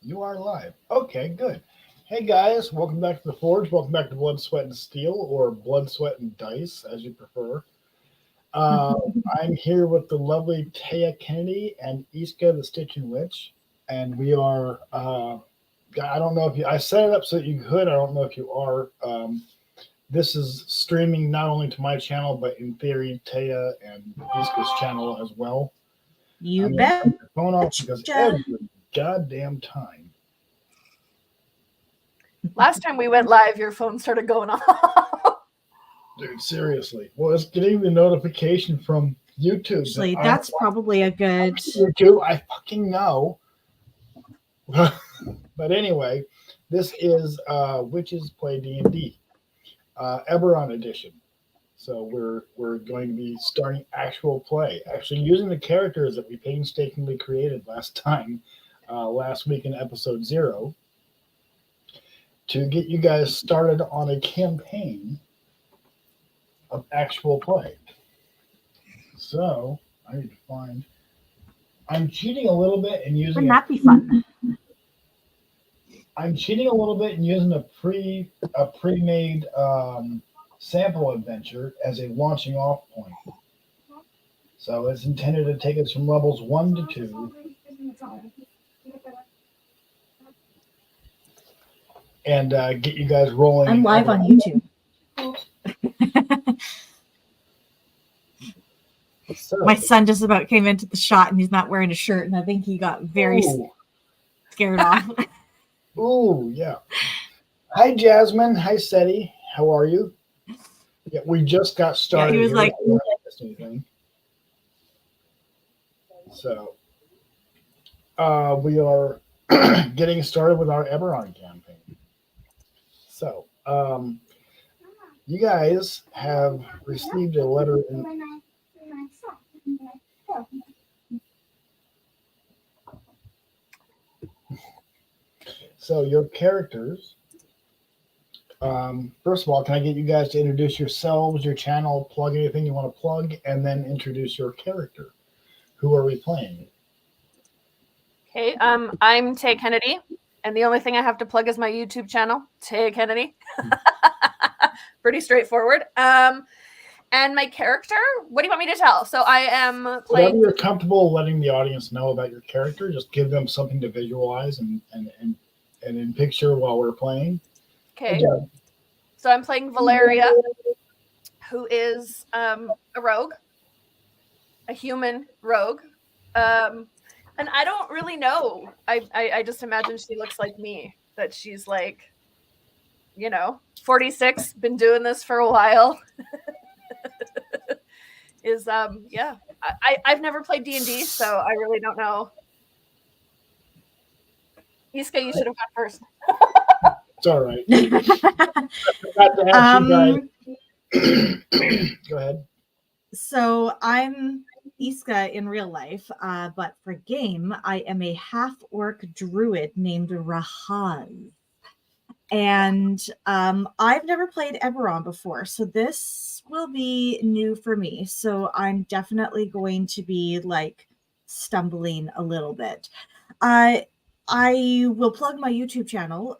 You are live. Okay, good. Hey guys, welcome back to the Forge. Welcome back to Blood, Sweat, and Steel, or Blood, Sweat, and Dice, as you prefer. Uh, I'm here with the lovely Taya Kennedy and Iska the Stitching Witch, and we are. I don't know if you. I set it up so that you could. I don't know if you are. This is streaming not only to my channel, but in theory, Taya and Iska's channel as well. You I'm bet. going to phone off because every goddamn time. Last time we went live, your phone started going off. Dude, seriously. Well, it's getting the notification from YouTube. Actually, that's probably a good... YouTube, I fucking know. But anyway, this is Witches Play D&D. Ebarron edition. So we're going to be starting actual play. Actually using the characters that we painstakingly created last week in episode 0. To get you guys started on a campaign of actual play. So I need to find. I'm cheating a little bit and using. Wouldn't that be fun? I'm cheating a little bit and using a pre-made sample adventure as a launching off point. So it's intended to take us from levels 1 to 2. And get you guys rolling. I'm live on YouTube. So, my son just about came into the shot and he's not wearing a shirt, and I think he got very scared off. Ooh, yeah. Hi, Jasmine. Hi, Seti. How are you? Yeah, we just got started. Yeah, he was here. like, So, we are getting started with our Ebarron campaign. So, you guys have received a letter in. So, your characters. First of all, can I get you guys to introduce yourselves, your channel, plug anything you want to plug, and then introduce your character? Who are we playing? Okay, I'm Tay Kennedy, and the only thing I have to plug is my YouTube channel, Tay Kennedy. Pretty straightforward. And my character, what do you want me to tell? So I am playing. Whatever you're comfortable letting the audience know about your character, just give them something to visualize and in picture while we're playing. Okay. So I'm playing Valeria, who is a rogue, a human rogue. And I don't really know. I just imagine she looks like me, that she's like, 46, been doing this for a while. I've never played D&D, so I really don't know. Iska, you should have gone first. It's all right. Go ahead. So I'm Iska in real life, but for game, I am a half-orc druid named Rahaz. And I've never played Ebarron before, so this will be new for me. So I'm definitely going to be like stumbling a little bit. I will plug my YouTube channel,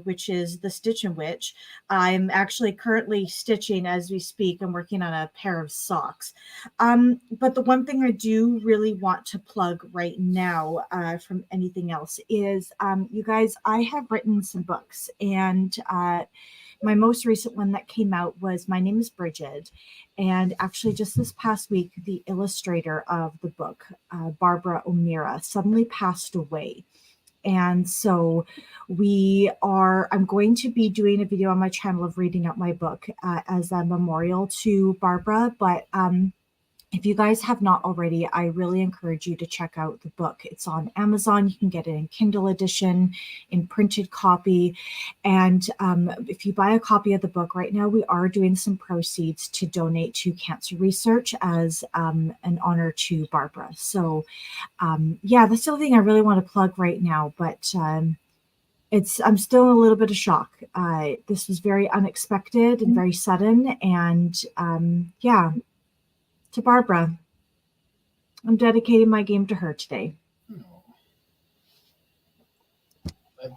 which is The Stitching Witch. I'm actually currently stitching as we speak. I'm working on a pair of socks. But the one thing I do really want to plug right now from anything else is, you guys, I have written some books, and my most recent one that came out was My Name is Bridget. And actually just this past week, the illustrator of the book, Barbara O'Meara, suddenly passed away. And so I'm going to be doing a video on my channel of reading out my book as a memorial to Barbara. But if you guys have not already, I really encourage you to check out the book. It's on Amazon. You can get it in Kindle edition, in printed copy. And if you buy a copy of the book right now, we are doing some proceeds to donate to cancer research as an honor to Barbara. So that's the only thing I really want to plug right now. But I'm still in a little bit of shock. This was very unexpected and very sudden. And to Barbara, I'm dedicating my game to her today.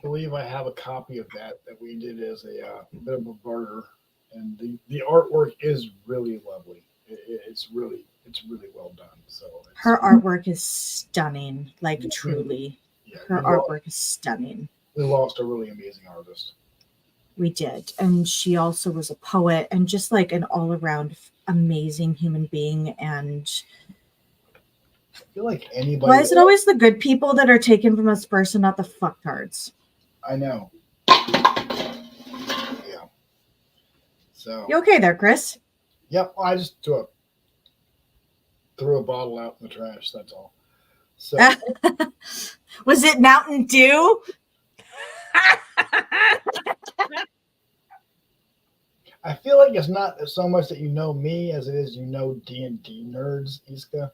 believe I have a copy of that we did as a bit of a barter, and the artwork is really lovely. It's really well done. So Her artwork is stunning, like truly. yeah, Her artwork is stunning. We lost a really amazing artist. We did. And she also was a poet and just like an all around amazing human being. And I feel like anybody. why is it always the good people that are taken from us first and not the fucktards? I know. Yeah. So. You okay there, Chris? Yep. I just threw a bottle out in the trash. That's all. So. Was it Mountain Dew? I feel like it's not so much that you know me as it is you know D&D nerds, Iska.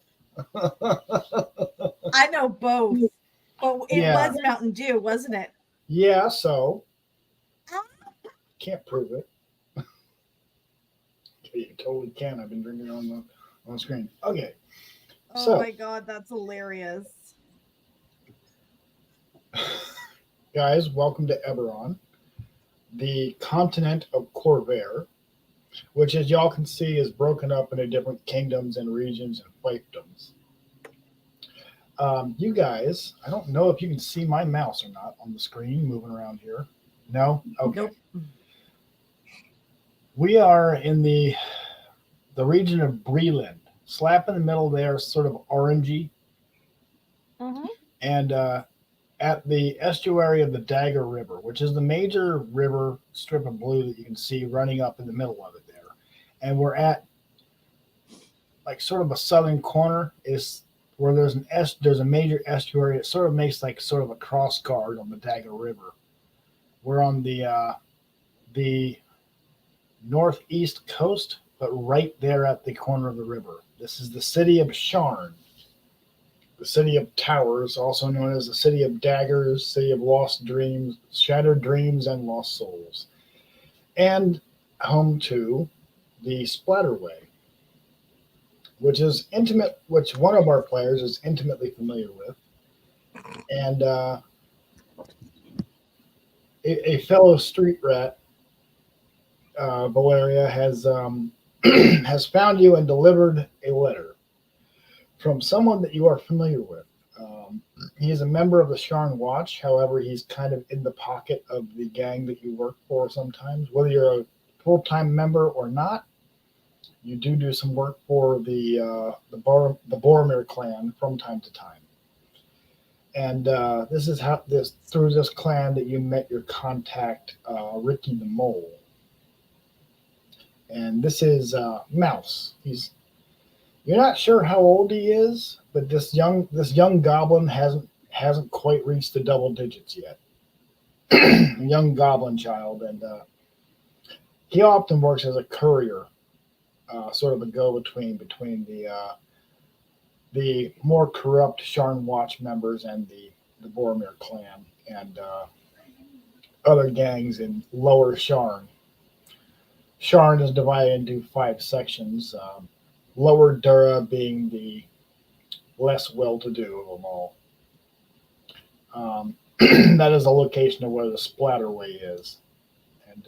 I know both. But it was Mountain Dew, wasn't it? Yeah, so can't prove it. You totally can. I've been drinking on the screen. Okay. Oh my god, that's hilarious. Guys, welcome to Ebarron, the continent of Corvair, which, as y'all can see, is broken up into different kingdoms and regions and fiefdoms. You guys, I don't know if you can see my mouse or not on the screen moving around here. No? Okay. Nope. We are in the region of Breland. Slap in the middle there, sort of orangey. Mm-hmm. And at the estuary of the Dagger River, which is the major river strip of blue that you can see running up in the middle of it there. And we're at like sort of a southern corner is where there's a major estuary. It sort of makes like sort of a cross guard on the Dagger River. We're on the northeast coast, but right there at the corner of the river. This is the city of Sharn, the city of towers, also known as the city of daggers, city of lost dreams, shattered dreams, and lost souls, and home to the Splatterway, which one of our players is intimately familiar with, and a fellow street rat, Valeria, has has found you and delivered a letter from someone that you are familiar with. He is a member of the Sharn Watch. However, he's kind of in the pocket of the gang that you work for sometimes. Whether you're a full-time member or not, you do some work for the Boromir clan from time to time. And this is through this clan that you met your contact, Ricky the Mole. And this is Mouse. You're not sure how old he is, but this young goblin hasn't quite reached the double digits yet. A young goblin child, and he often works as a courier, sort of a go-between between the more corrupt Sharn Watch members and the Boromir clan and other gangs in Lower Sharn. Sharn is divided into 5 sections. Lower Dura being the less well-to-do of them all. That is a location of where the Splatterway is. And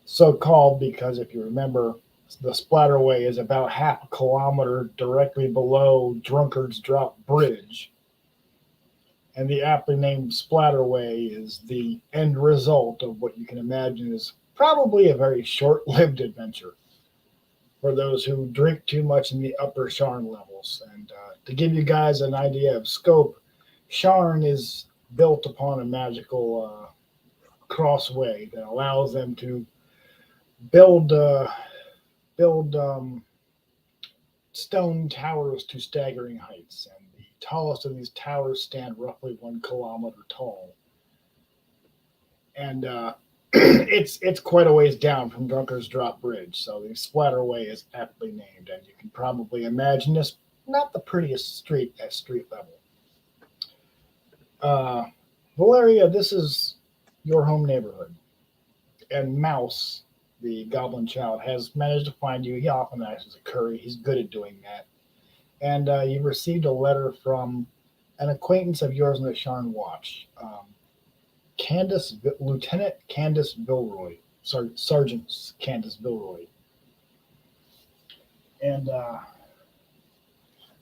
so called because, if you remember, the Splatterway is about half a kilometer directly below Drunkard's Drop Bridge. And the aptly named Splatterway is the end result of what you can imagine is probably a very short-lived adventure for those who drink too much in the upper Sharn levels. And to give you guys an idea of scope, Sharn is built upon a magical crossway that allows them to build stone towers to staggering heights. And the tallest of these towers stand roughly 1 kilometer tall. And it's quite a ways down from Drunkard's Drop Bridge, so the Splatterway is aptly named, and you can probably imagine this not the prettiest street at street level. Valeria, this is your home neighborhood, and Mouse, the goblin child, has managed to find you. He often acts as a courier. He's good at doing that. And you've received a letter from an acquaintance of yours in the Sharn Watch. Lieutenant Candace Vilroy, Sergeant Candace Vilroy. And the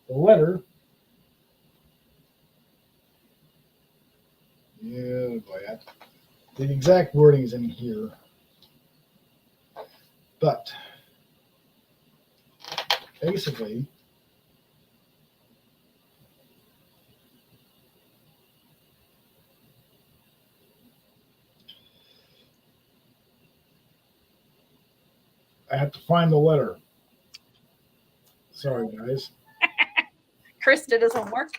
letter, the exact wording is in here, but basically, I have to find the letter. Sorry, guys. Chris did his homework.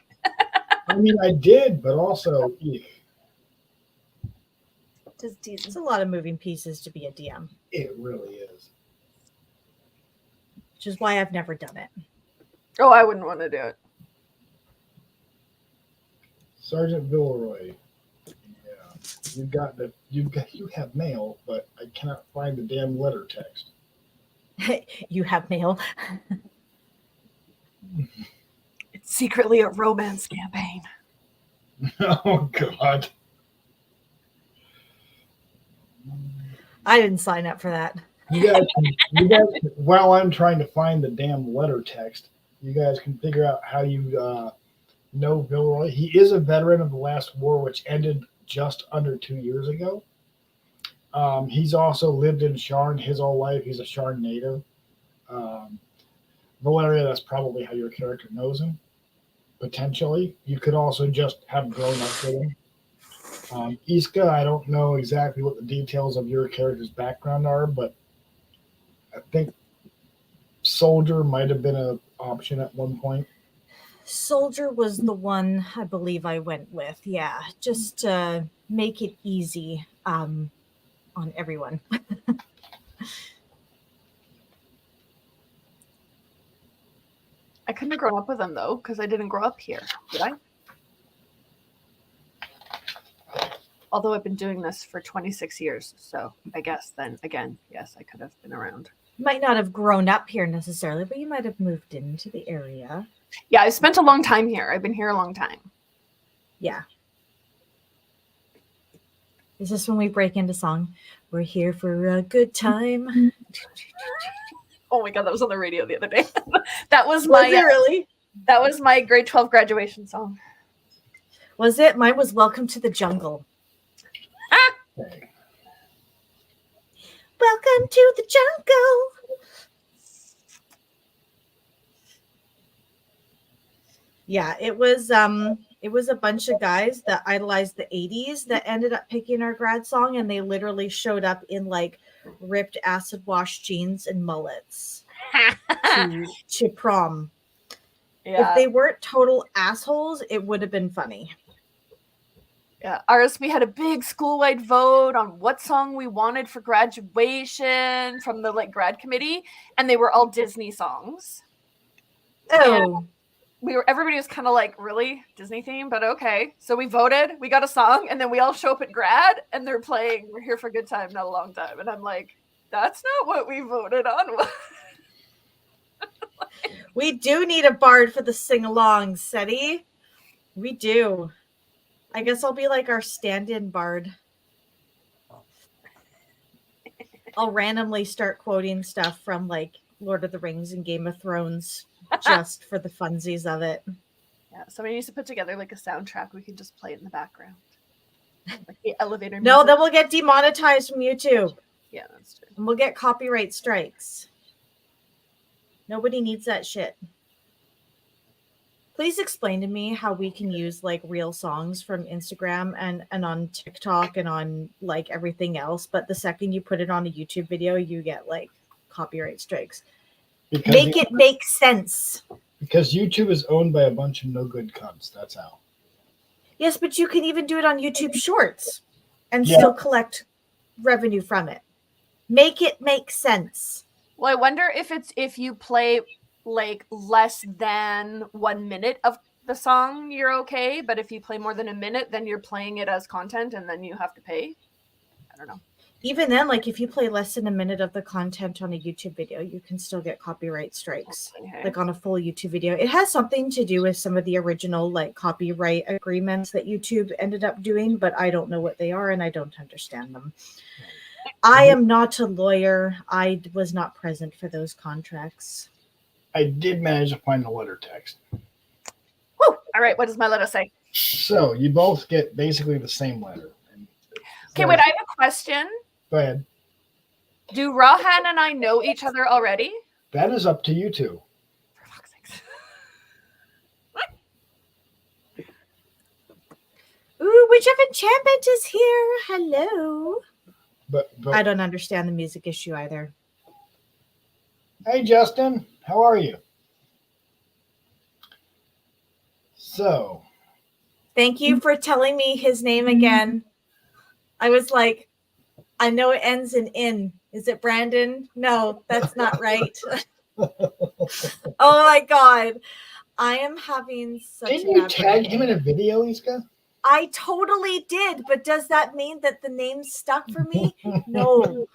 I mean, I did, but also, It's a lot of moving pieces to be a DM, it really is. which is why I've never done it. Oh, I wouldn't want to do it. Sergeant Vilroy. Yeah, you have mail, but I cannot find the damn letter text. You have mail. It's secretly a romance campaign. Oh God. I didn't sign up for that. You guys, while I'm trying to find the damn letter text, you guys can figure out how you know Vilroy. He is a veteran of the last war, which ended just under 2 years ago. He's also lived in Sharn his whole life. He's a Sharn native. Valeria, that's probably how your character knows him. Potentially. You could also just have grown up with him. Iska, I don't know exactly what the details of your character's background are, but I think soldier might have been an option at one point. Soldier was the one I believe I went with. Yeah, just to make it easy on everyone. I couldn't have grown up with him though, because I didn't grow up here, did I? Although I've been doing this for 26 years, so I guess then again, yes, I could have been around. Might not have grown up here necessarily, but you might have moved into the area. Yeah, I spent a long time here. I've been here a long time. Yeah. Is this when we break into song? We're here for a good time. Oh my god, that was on the radio the other day. That was Was it really? That was my grade 12 graduation song. Was it? Mine was Welcome to the Jungle. Okay. Welcome to the jungle. Yeah, it was a bunch of guys that idolized the 80s that ended up picking our grad song, and they literally showed up in like ripped acid wash jeans and mullets to prom. Yeah. If they weren't total assholes, it would have been funny. Yeah, ours, we had a big school-wide vote on what song we wanted for graduation from the like grad committee, and they were all Disney songs. Oh, And everybody was kind of like, really Disney theme, but okay. So we voted, we got a song, and then we all show up at grad, and they're playing "We're Here for a Good Time, Not a Long Time," and I'm like, that's not what we voted on. we do need a bard for the sing-along, Seti. We do. I guess I'll be like our stand-in bard. I'll randomly start quoting stuff from like Lord of the Rings and Game of Thrones just for the funsies of it. Yeah, somebody needs to put together like a soundtrack. We can just play it in the background. Like the elevator No, music. then we'll get demonetized from YouTube. Yeah, that's true. And we'll get copyright strikes. Nobody needs that shit. Please explain to me how we can use like real songs from Instagram and on TikTok and on like everything else, but the second you put it on a YouTube video, you get like copyright strikes. Because Make it make sense. Because YouTube is owned by a bunch of no good cunts. That's how. Yes, but you can even do it on YouTube Shorts and Yeah. still collect revenue from it. Make it make sense. Well, I wonder if you play like less than 1 minute of the song, you're okay. But if you play more than a minute, then you're playing it as content and then you have to pay. I don't know. even then, like if you play less than a minute of the content on a YouTube video, you can still get copyright strikes. Okay. Like on a full YouTube video. It has something to do with some of the original like copyright agreements that YouTube ended up doing, but I don't know what they are and I don't understand them. I am not a lawyer. I was not present for those contracts. I did manage to find the letter text. Woo! All right, what does my letter say? So you both get basically the same letter. Okay, wait, I have a question. Go ahead. Do Rahan and I know each other already? That is up to you two. For fuck's sakes. Ooh, Witch of Enchantment is here. Hello. But I don't understand the music issue either. hey, Justin, how are you? So, Thank you for telling me his name again. I was like, I know it ends in. Is it Brandon? No, that's not right. Oh my God. I am having such didn't a you bad tag brain him in day. a video, Iska? I totally did, but does that mean that the name stuck for me? No.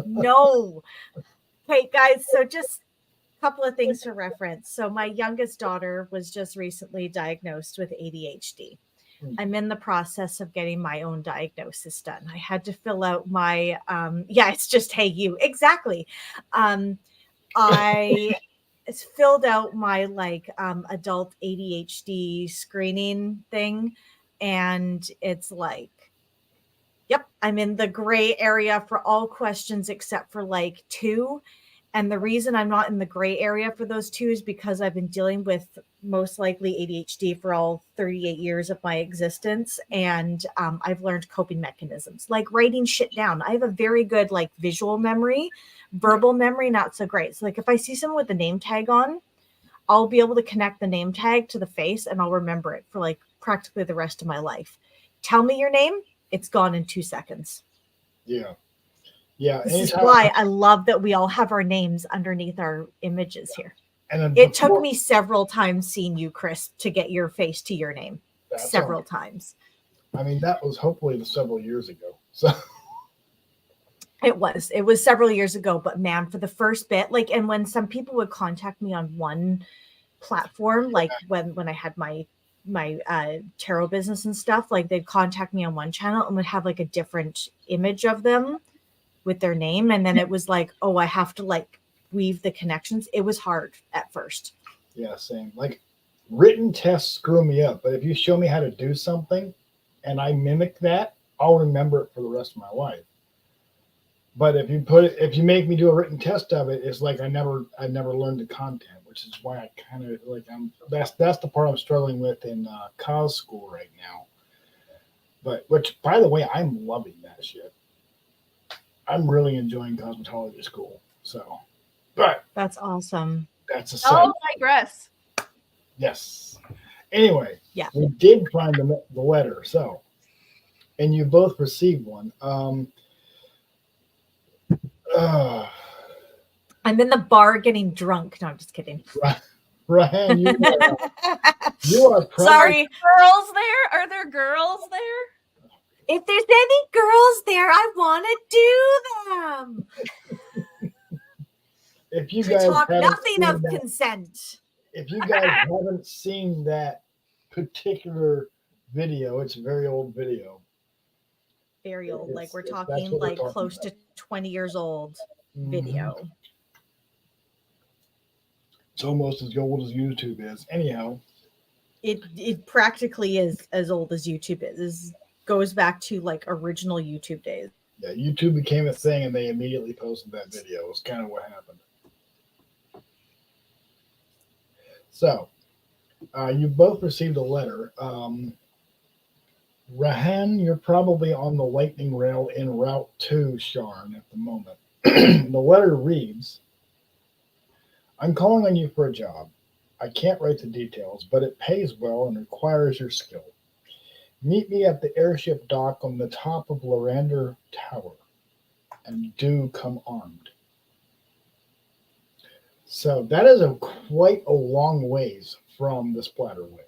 No. Okay, guys, so just a couple of things for reference. So my youngest daughter was just recently diagnosed with ADHD. I'm in the process of getting my own diagnosis done. I had to fill out my it's just hey you. Exactly. I filled out my like adult ADHD screening thing, and it's like, yep, I'm in the gray area for all questions except for like 2. And the reason I'm not in the gray area for those 2 is because I've been dealing with most likely ADHD for all 38 years of my existence. And I've learned coping mechanisms like writing shit down. I have a very good like visual memory, verbal memory, not so great. So like if I see someone with a name tag on, I'll be able to connect the name tag to the face and I'll remember it for like practically the rest of my life. Tell me your name, it's gone in 2 seconds. Yeah. Yeah. This is why I love that we all have our names underneath our images here. And it took me several times seeing you, Chris, to get your face to your name. Several times. I mean, that was hopefully several years ago. So it was several years ago, but man, for the first bit, like, and when some people would contact me on one platform, like when I had my tarot business and stuff, like they'd contact me on one channel and would have like a different image of them with their name. And then it was like, oh, I have to like weave the connections. It was hard at first. Yeah, same. Like written tests screw me up, but if you show me how to do something and I mimic that, I'll remember it for the rest of my life. But if you make me do a written test of it, it's like I never learned the content, which is why I kind of like that's the part I'm struggling with in cos school right now. But which, by the way, I'm loving that shit. I'm really enjoying cosmetology school. So, but that's awesome. That's a side. I'll digress. Yes. Anyway, yeah, we did find the letter. So, and you both received one. I'm in the bar getting drunk. No, I'm just kidding. Ryan, you are sorry. Girls there? Are there girls there? If there's any girls there, I want to do them. If you guys talk nothing of consent. If you guys haven't seen that particular video, it's a very old video. Very old. Like we're talking like close to 20 years old video. It's almost as old as YouTube is. Anyhow. It practically is as old as YouTube is. Goes back to like original YouTube days. Yeah, YouTube became a thing and they immediately posted that video. It was kind of what happened. So, you both received a letter. Rahan, you're probably on the lightning rail in Route 2, Sharn, at the moment. The letter reads, I'm calling on you for a job. I can't write the details, but it pays well and requires your skill. Meet me at the airship dock on the top of Lorander Tower, and do come armed. So that is quite a long ways from the Splatterway.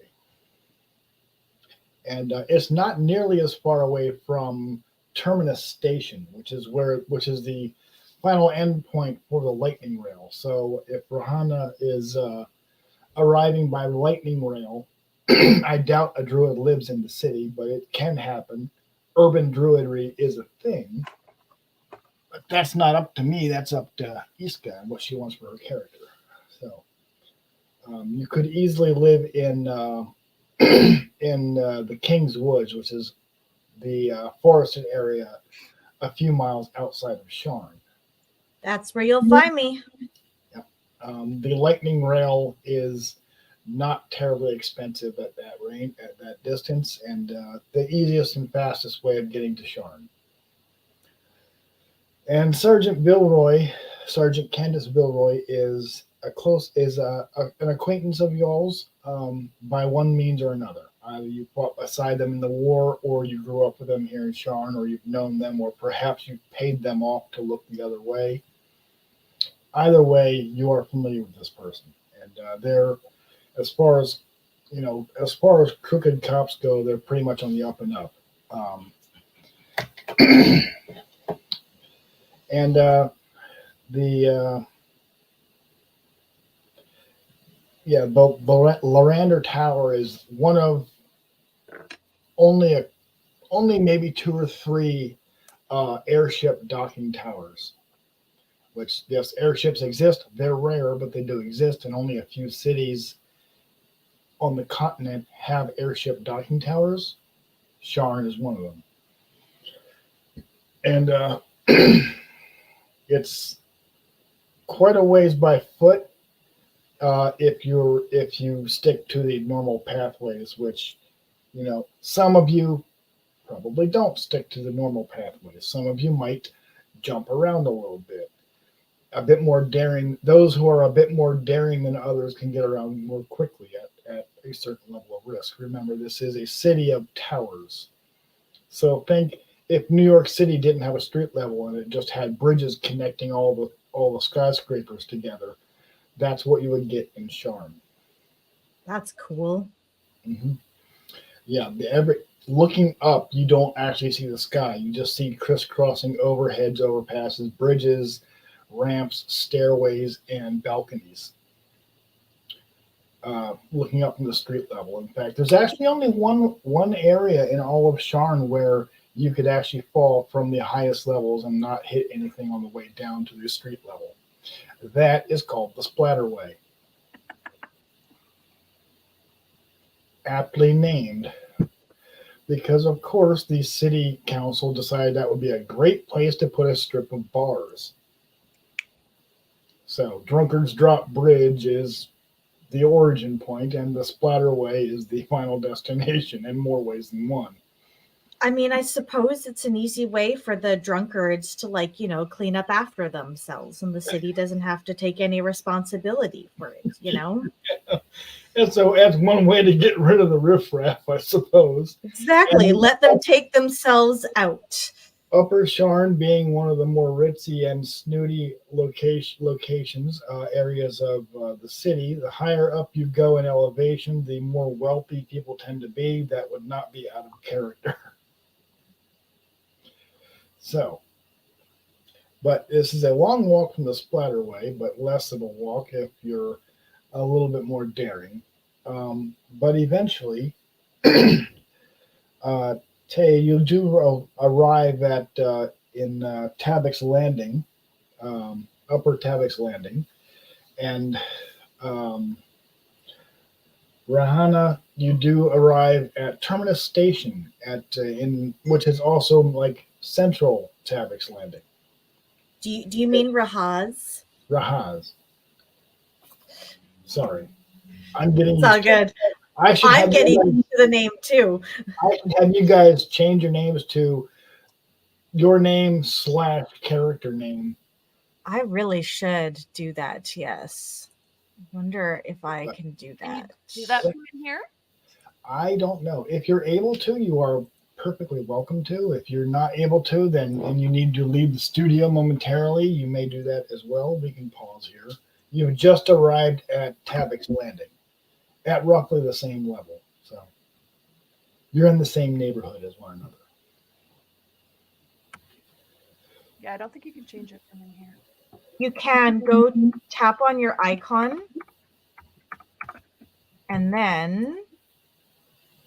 And it's not nearly as far away from Terminus Station, which is the final endpoint for the lightning rail. So if Rahana is arriving by lightning rail, I doubt a druid lives in the city, but it can happen. Urban druidry is a thing, but that's not up to me. That's up to Iska and what she wants for her character. So you could easily live in the King's Woods, which is the forested area a few miles outside of Sharn. That's where you'll find me. The lightning rail is not terribly expensive at that range, at that distance, and the easiest and fastest way of getting to Sharn. And Sergeant Candace Vilroy is an acquaintance of y'all's by one means or another. Either you fought beside them in the war, or you grew up with them here in Sharn, or you've known them, or perhaps you paid them off to look the other way. Either way, you are familiar with this person, and they're, as far as crooked cops go, they're pretty much on the up and up. And the Lorander Tower is one of only maybe 2 or 3 airship docking towers. Which, yes, airships exist. They're rare, but they do exist, and only a few cities on the continent have airship docking towers. Sharn is one of them. And it's quite a ways by foot if you stick to the normal pathways, which, some of you probably don't stick to the normal pathways. Some of you might jump around a little bit. A bit more daring. Those who are a bit more daring than others can get around more quickly at a certain level of risk. Remember, this is a city of towers. So think if New York City didn't have a street level and it just had bridges connecting all the skyscrapers together, that's what you would get in Sharn. That's cool. Mm-hmm. Yeah, looking up, you don't actually see the sky. You just see crisscrossing overheads, overpasses, bridges, ramps, stairways, and balconies. Looking up from the street level. In fact, there's actually only one area in all of Sharn where you could actually fall from the highest levels and not hit anything on the way down to the street level. That is called the Splatterway. Aptly named, because of course the city council decided that would be a great place to put a strip of bars. So Drunkard's Drop Bridge is the origin point, and the Splatterway is the final destination in more ways than one. I mean, I suppose it's an easy way for the drunkards to, clean up after themselves, and the city doesn't have to take any responsibility for it. And so that's one way to get rid of the riffraff, I suppose. Exactly. Let them take themselves out. Upper Sharn being one of the more ritzy and snooty locations, areas of the city. The higher up you go in elevation, the more wealthy people tend to be. That would not be out of character. So, but this is a long walk from the Splatterway, but less of a walk if you're a little bit more daring. But eventually, Tay, you do arrive at in Tabbock's Landing, Upper Tabbock's Landing, and Rahana, you do arrive at Terminus Station which is also like Central Tabbock's Landing. Do you mean Rahaz? Rahaz. Sorry, I'm getting. It's all good. I'm getting into the name too. I should have you guys change your names to your name / character name. I really should do that. Yes. Wonder if I can do that. Do that from in here? I don't know. If you're able to, you are perfectly welcome to. If you're not able to, then and you need to leave the studio momentarily, you may do that as well. We can pause here. You've just arrived at Tabbock's Landing at roughly the same level. So you're in the same neighborhood as one another. Yeah, I don't think you can change it from in here. You can go tap on your icon, and then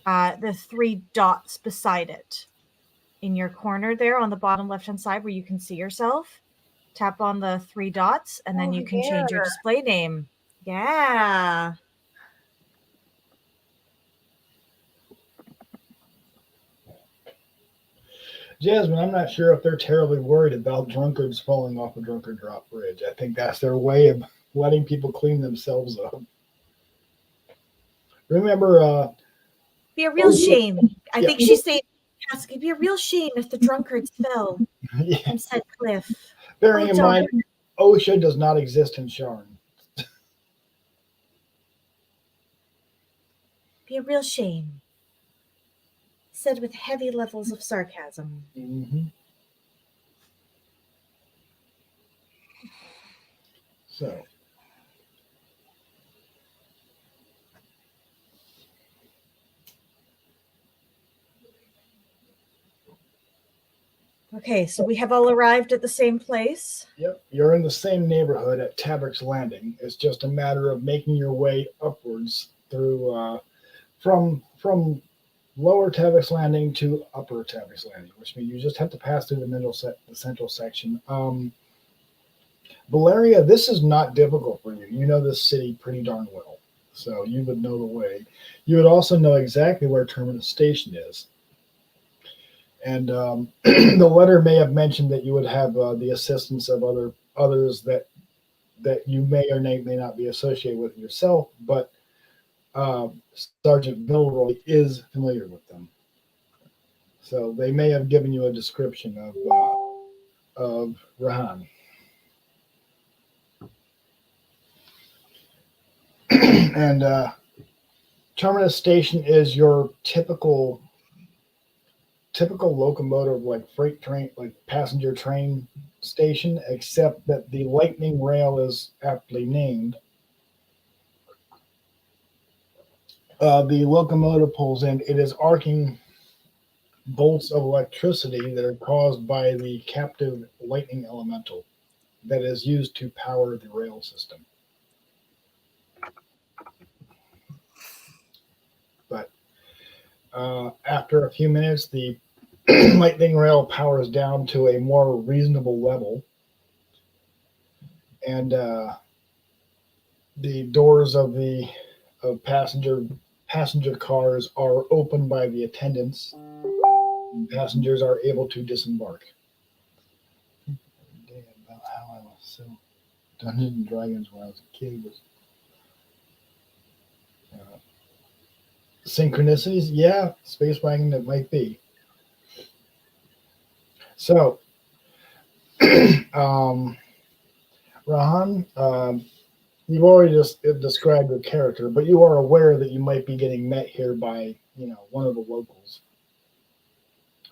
the 3 dots beside it in your corner there on the bottom left-hand side where you can see yourself. Tap on the 3 dots, and then you can change your display name. Yeah. Jasmine, I'm not sure if they're terribly worried about drunkards falling off a drunkard drop bridge. I think that's their way of letting people clean themselves up. Remember, Be a real shame. I Yeah. think she's saying, it'd be a real shame if the drunkards fell yeah, from said cliff. bearing in darn. mind, OSHA does not exist in Sharn. Be a real shame. Said with heavy levels of sarcasm. Mm-hmm. So, Okay, so we have all arrived at the same place. yep, you're in the same neighborhood at Tabrick's Landing. It's just a matter of making your way upwards through from lower Tabrick's Landing to upper Tabrick's Landing, which means you just have to pass through the central section. Valeria, this is not difficult for you. You know this city pretty darn well, so you would know the way. You would also know exactly where Terminus Station is. And the letter may have mentioned that you would have the assistance of others that you may or may not be associated with yourself, but Sergeant Milroy is familiar with them. So they may have given you a description of Rahan. And Terminus Station is your typical locomotive, like freight train, like passenger train station, except that the lightning rail is aptly named. The locomotive pulls in. It is arcing bolts of electricity that are caused by the captive lightning elemental that is used to power the rail system. But after a few minutes, the lightning rail powers down to a more reasonable level, and the doors of passenger cars are opened by the attendants, and passengers are able to disembark. About how I was so Dungeons and Dragons when I was a kid was synchronicities. Yeah, Space Wagon, it might be. So, Rahan, you've already just described your character, but you are aware that you might be getting met here by, one of the locals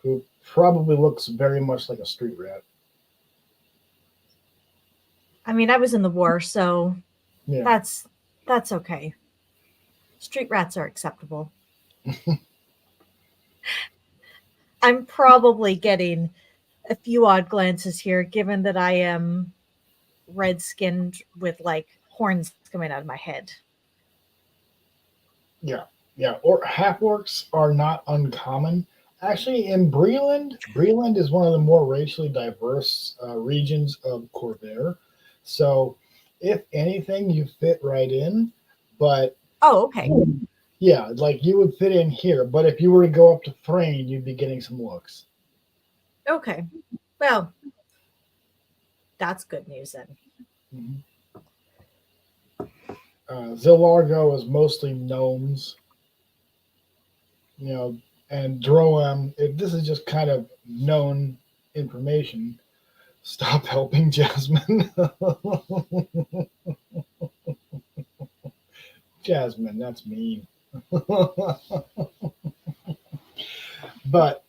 who probably looks very much like a street rat. I mean, I was in the war, so Yeah. that's okay. Street rats are acceptable. I'm probably getting a few odd glances here, given that I am red-skinned with like horns coming out of my head. Yeah. Or half-orcs are not uncommon. Actually, in Breland is one of the more racially diverse regions of Corvair. So, if anything, you fit right in. But oh, okay. Yeah, like you would fit in here. But if you were to go up to Thrain, you'd be getting some looks. Okay. Well, that's good news then. Mm-hmm. Zilargo is mostly gnomes. And Droam, this is just kind of known information. Stop helping Jasmine. Jasmine, that's mean. But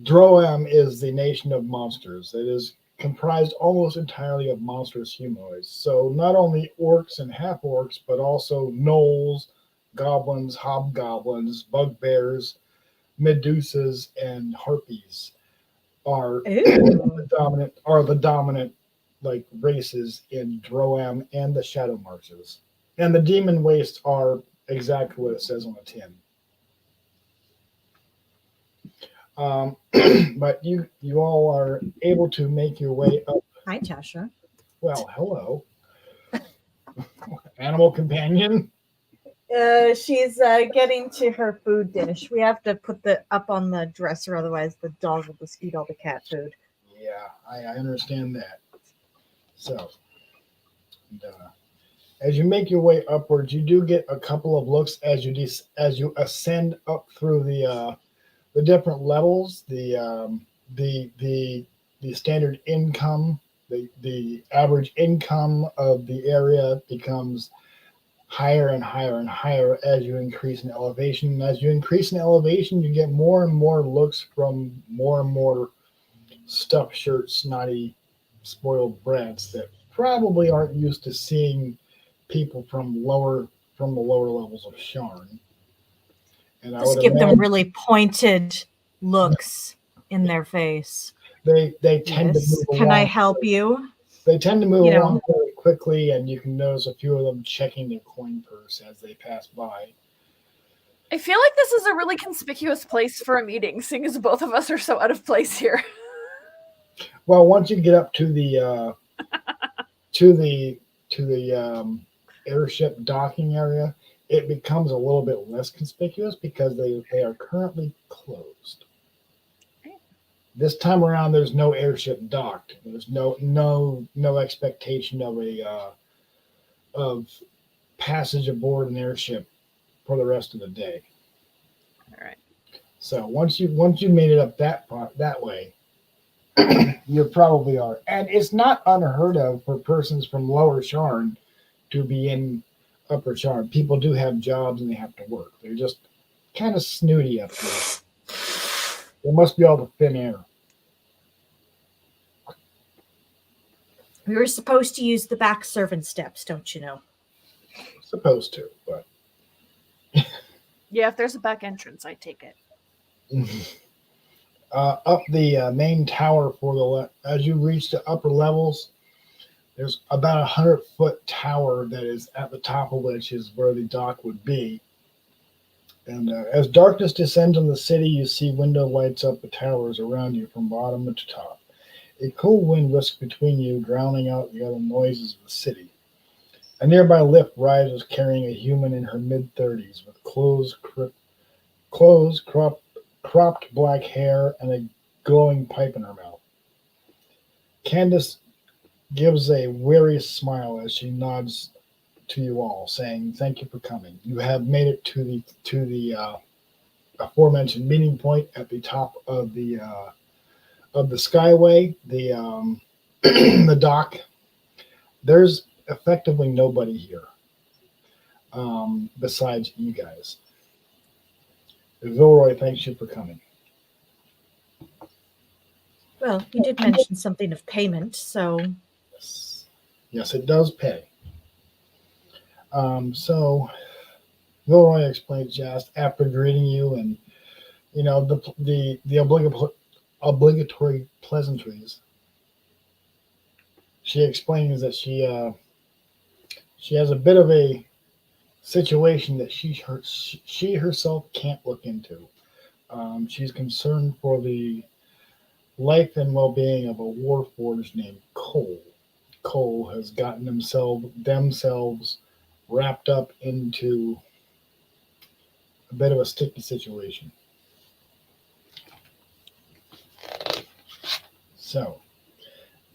Droam is the nation of monsters. It is comprised almost entirely of monstrous humanoids. So not only orcs and half-orcs, but also gnolls, goblins, hobgoblins, bugbears, medusas, and harpies. are Ooh. the dominant like races in Droam and the Shadow Marshes. And the demon wastes are exactly what it says on the tin. But you all are able to make your way up. Hi, Tasha. Well, hello, animal companion. She's getting to her food dish. We have to put the up on the dresser, otherwise the dog will just eat all the cat food. Yeah, I understand that. So, and, as you make your way upwards, you do get a couple of looks as you ascend up through the different levels. The standard income, the average income of the area becomes higher and higher and higher as you increase in elevation. And as you increase in elevation, you get more and more looks from more and more stuffed shirt, snotty, spoiled brats that probably aren't used to seeing people from the lower levels of Sharn. And I Just would give them imagine really pointed looks in their face. they tend to Yes. move Can I along. help you? They tend to move You know. along very quickly, and you can notice a few of them checking their coin purse as they pass by. I feel like this is a really conspicuous place for a meeting, seeing as both of us are so out of place here. Well, once you get up to the airship docking area, it becomes a little bit less conspicuous because they are currently closed. This time around, there's no airship docked. There's no expectation of passage aboard an airship for the rest of the day. All right. So once you made it up that way, you probably are. And it's not unheard of for persons from Lower Sharn to be in Upper Sharn. People do have jobs and they have to work. They're just kind of snooty up here. They must be all the thin air. We were supposed to use the back servant steps, don't you know? Supposed to, but Yeah, if there's a back entrance, I take it. up the main tower as you reach the upper levels, there's about 100-foot tower that is at the top of which is where the dock would be. And as darkness descends on the city, you see window lights up the towers around you from bottom to top. A cool wind whisks between you, drowning out the other noises of the city. A nearby lift rises carrying a human in her mid-30s with cropped black hair, and a glowing pipe in her mouth. Candace gives a weary smile as she nods to you all, saying, "Thank you for coming. You have made it to the aforementioned meeting point at the top of the Skyway, the the dock. There's effectively nobody here besides you guys. Vilroy thanks you for coming." Well, you did mention something of payment, so Yes, it does pay. So Vilroy explains just after greeting you and the obligatory pleasantries. She explains that she has a bit of a situation that she herself can't look into. She's concerned for the life and well-being of a warforged named Cole. Cole has gotten themselves wrapped up into a bit of a sticky situation. So,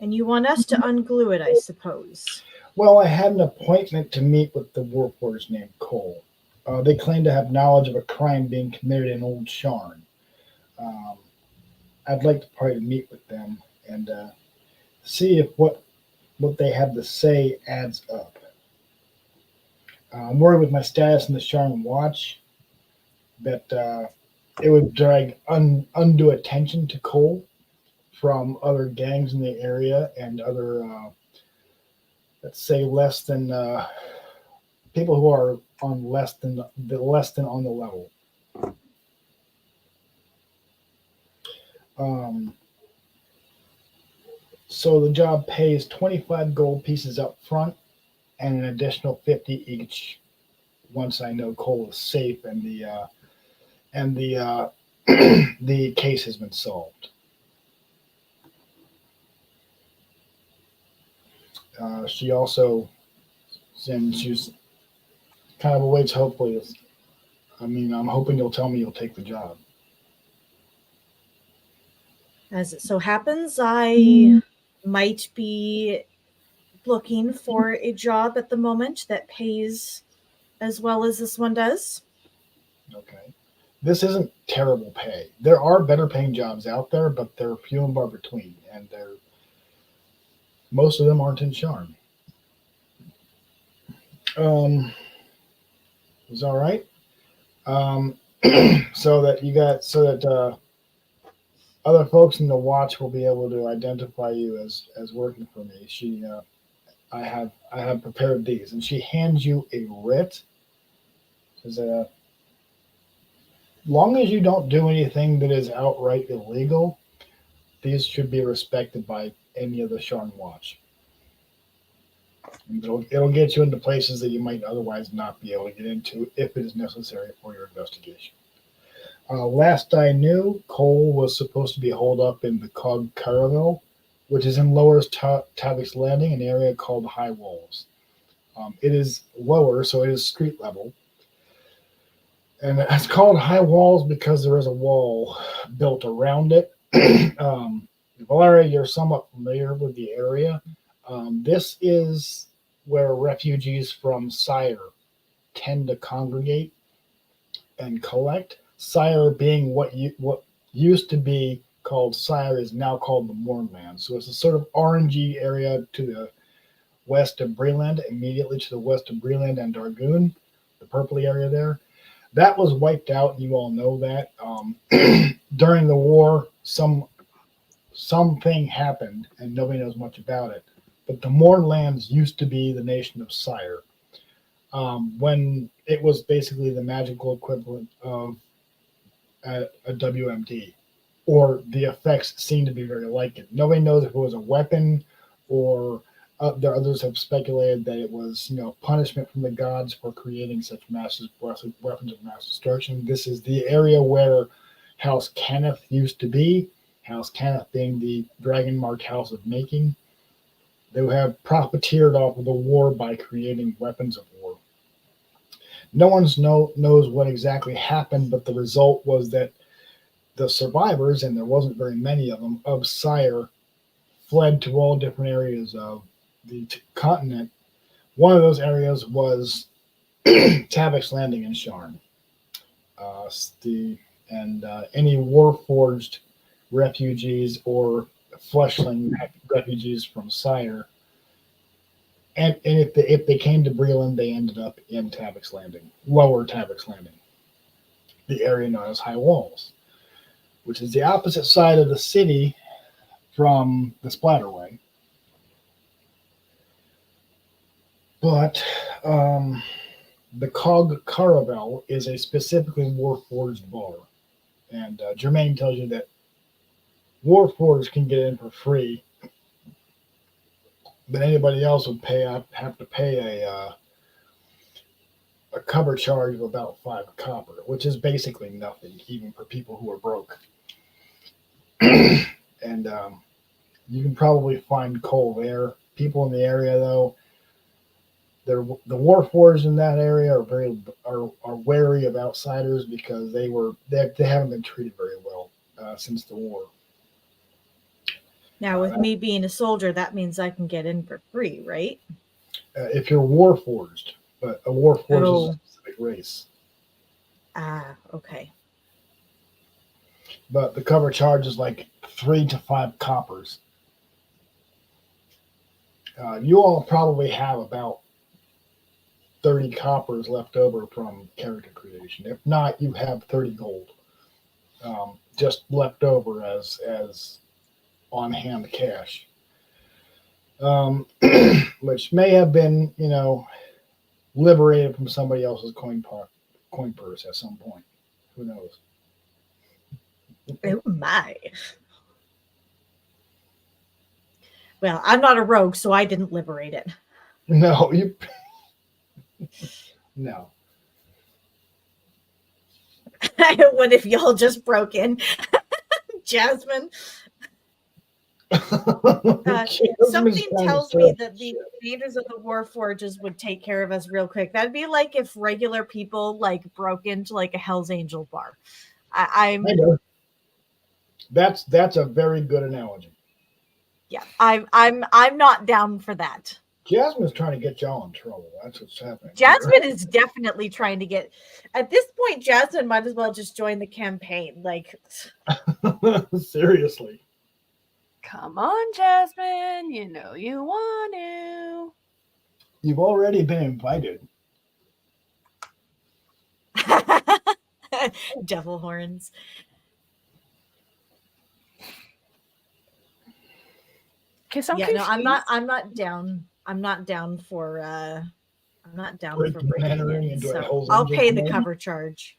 and you want us to unglue it, I suppose. Well, I had an appointment to meet with the warforged named Cole. They claim to have knowledge of a crime being committed in Old Sharn. I'd like to probably meet with them and see if what they have to say adds up. I'm worried with my status in the Sharn Watch that it would drag undue attention to Cole from other gangs in the area and other, let's say, less than people who are on less than on the level. So the job pays 25 gold pieces up front and an additional 50 each once I know Cole is safe and the the case has been solved. She also, and she's kind of awaits hopefully. I mean, I'm hoping you'll tell me you'll take the job. As it so happens, I might be looking for a job at the moment that pays as well as this one does. Okay. This isn't terrible pay. There are better paying jobs out there, but they're few and far between, and most of them aren't in Charm. Is all right. Um, so that other folks in the watch will be able to identify you as working for me. I have prepared these, and she hands you a writ. Says, long as you don't do anything that is outright illegal, these should be respected by any of the Sharn Watch. And it'll get you into places that you might otherwise not be able to get into if it is necessary for your investigation. Last I knew, Cole was supposed to be holed up in the Cog Caravel, which is in Lower Tavik's Landing, an area called High Walls. It is lower, so it is street level. And it's called High Walls because there is a wall built around it. Valeria, you're somewhat familiar with the area. This is where refugees from Sire tend to congregate and collect. Sire being what used to be called Sire is now called the Mournland. So it's a sort of orangey area to the west of Breland, immediately to the west of Breland and Dargoon, the purpley area there. That was wiped out, and you all know that. During the war, something happened, and nobody knows much about it. But the Mournlands used to be the nation of Sire, when it was basically the magical equivalent of a WMD, or the effects seem to be very like it. Nobody knows if it was a weapon or there others have speculated that it was, punishment from the gods for creating such massive weapons of mass destruction. This is the area where House Kenneth used to be. House Kenneth being the dragon marked house of making. They have profiteered off of the war by creating weapons of war. No one knows what exactly happened, but the result was that the survivors, and there wasn't very many of them, of Sire, fled to all different areas of the continent. One of those areas was Tavik's Landing in Sharn. Any Warforged refugees or fleshling refugees from Sire, and if they came to Breland, they ended up in Tavik's Landing, Lower Tavik's Landing, the area known as High Walls, which is the opposite side of the city from the Splatterway. But the Cog Caravel is a specifically Warforged bar. And Jermaine tells you that Warforged can get in for free, but anybody else would have to pay a cover charge of about 5 copper, which is basically nothing, even for people who are broke. And you can probably find Cole there. People in the area, though, the Warforged in that area are wary of outsiders because they haven't been treated very well since the war. Now, with me being a soldier, that means I can get in for free, right? If you're Warforged, but a Warforged is a specific race. Ah, okay. But the cover charge is like 3 to 5 coppers. You all probably have about 30 coppers left over from character creation. If not, you have 30 gold just left over as on-hand cash, which may have been, liberated from somebody else's coin purse at some point. Who knows? Oh my. Well, I'm not a rogue, so I didn't liberate it. No, you. No. What if y'all just broke in? Jasmine. Something tells me that the creators of the Warforges would take care of us real quick. That'd be like if regular people like broke into like a Hell's Angel bar. I know. That's a very good analogy. Yeah, I'm not down for that. Jasmine's trying to get y'all in trouble. That's what's happening. Jasmine is definitely trying to get. At this point, Jasmine might as well just join the campaign. Like, seriously. Come on, Jasmine. You know you want to. You've already been invited. Devil horns. Okay, so Yeah, no, I'm not down. I'm not down for. I'm not down for breaking in. So I'll pay the cover charge.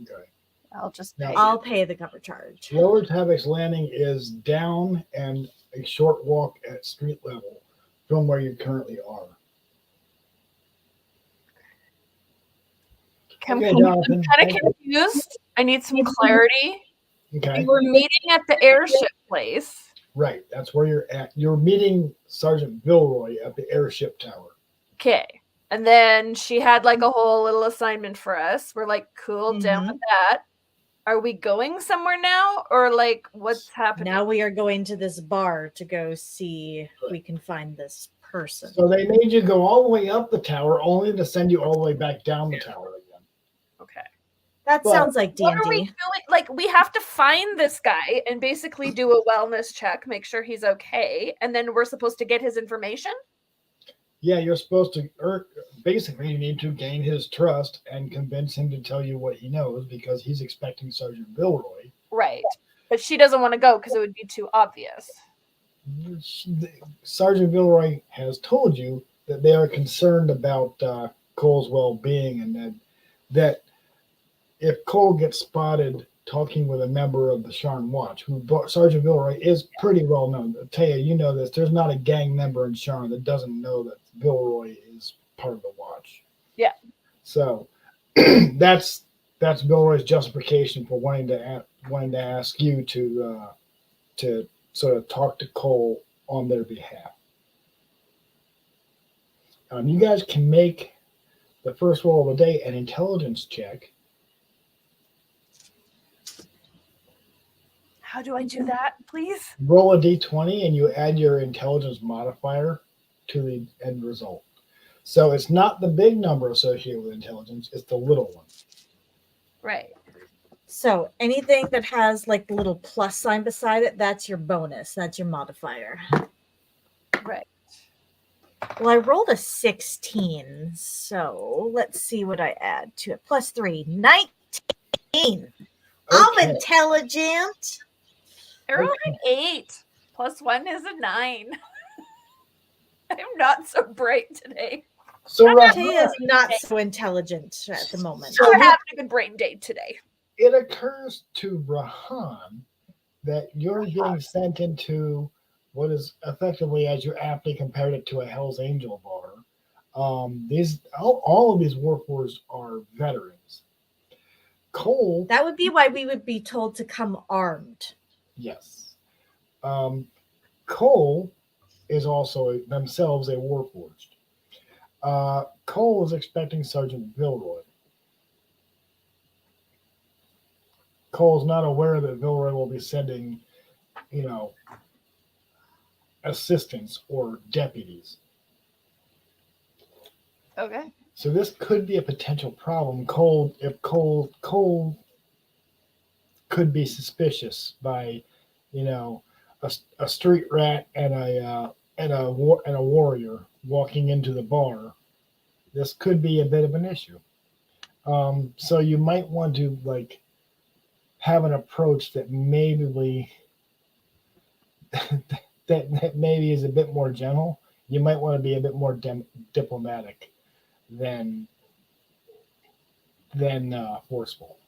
Okay. I'll just pay. I'll pay the cover charge. Lower Havoc's Landing is down and a short walk at street level from where you currently are. I'm kind of confused. I need some clarity. Okay. We're meeting at the airship place. Right. That's where you're at. You're meeting Sergeant Vilroy at the airship tower. Okay. And then she had like a whole little assignment for us. We're like, cool, down with that. Are we going somewhere now? Or like what's happening? Now we are going to this bar to go see if we can find this person. So they made you go all the way up the tower only to send you all the way back down the tower again. Okay. That sounds like D&D. What are we doing? Like, we have to find this guy and basically do a wellness check, make sure he's okay, and then we're supposed to get his information? Yeah, you're supposed to, basically, you need to gain his trust and convince him to tell you what he knows because he's expecting Sergeant Vilroy. Right. But she doesn't want to go because it would be too obvious. Sergeant Vilroy has told you that they are concerned about Cole's well-being and that if Cole gets spotted talking with a member of the Sharn Watch, who Sergeant Vilroy is pretty well known. Taya, you know this. There's not a gang member in Sharn that doesn't know that Vilroy is part of the Watch. Yeah. So that's Vilroy's justification for wanting to ask you to sort of talk to Cole on their behalf. You guys can make the first roll of the day an intelligence check. How do I do that, please? Roll a d20 and you add your intelligence modifier to the end result. So it's not the big number associated with intelligence, it's the little one. Right. So anything that has like the little plus sign beside it, that's your bonus. That's your modifier. Right. Well, I rolled a 16. So let's see what I add to it. Plus 3, 19. Okay. I'm intelligent. I rolled an 8. Plus 1 is a 9. I'm not so bright today. So Taya is not so intelligent at the moment. We're having a good brain day today. It occurs to Rahan that you're getting sent into what is effectively, as you aptly compared it to a Hell's Angel bar. All of these Warforged are veterans. Cole. That would be why we would be told to come armed. Yes. Cole is also themselves a Warforged. Cole is expecting Sergeant Vilroy. Cole's not aware that Vilroy will be sending, assistants or deputies. Okay. So this could be a potential problem. Cole could be suspicious by, a street rat and a warrior walking into the bar. This could be a bit of an issue. So you might want to have an approach that maybe that maybe is a bit more gentle. You might want to be a bit more diplomatic than forceful.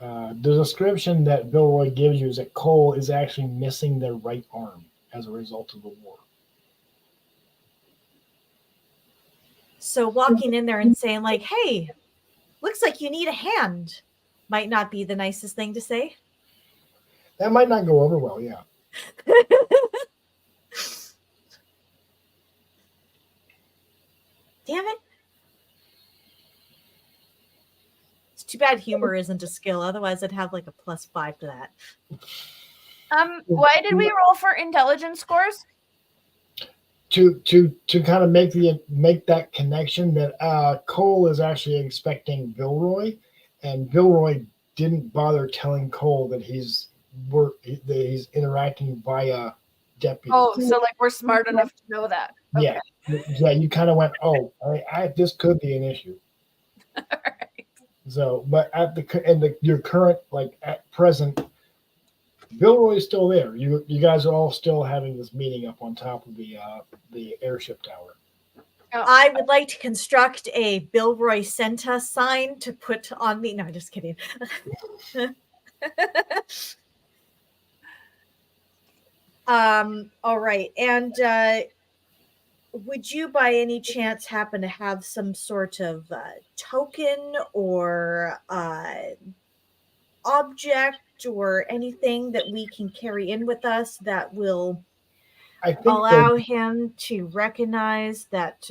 The description that Vilroy gives you is that Cole is actually missing their right arm. as a result of the war. So walking in there and saying like, "Hey, looks like you need a hand," might not be the nicest thing to say. That might not go over well, yeah. Damn it. It's too bad humor isn't a skill. Otherwise, I'd have like a +5 to that. Why did we roll for intelligence scores? To kind of make that connection that Cole is actually expecting Vilroy, and Vilroy didn't bother telling Cole that he's interacting via deputy. Oh, so like we're smart enough to know that. Okay. Yeah. You kind of went, oh, this could be an issue. All right. So, but your current, like at present, Vilroy is still there. You guys are all still having this meeting up on top of the airship tower. Oh. I would like to construct a Bilroy sent us sign to put on me. No, just kidding. All right. And would you by any chance happen to have some sort of token or object or anything that we can carry in with us that will allow him to recognize that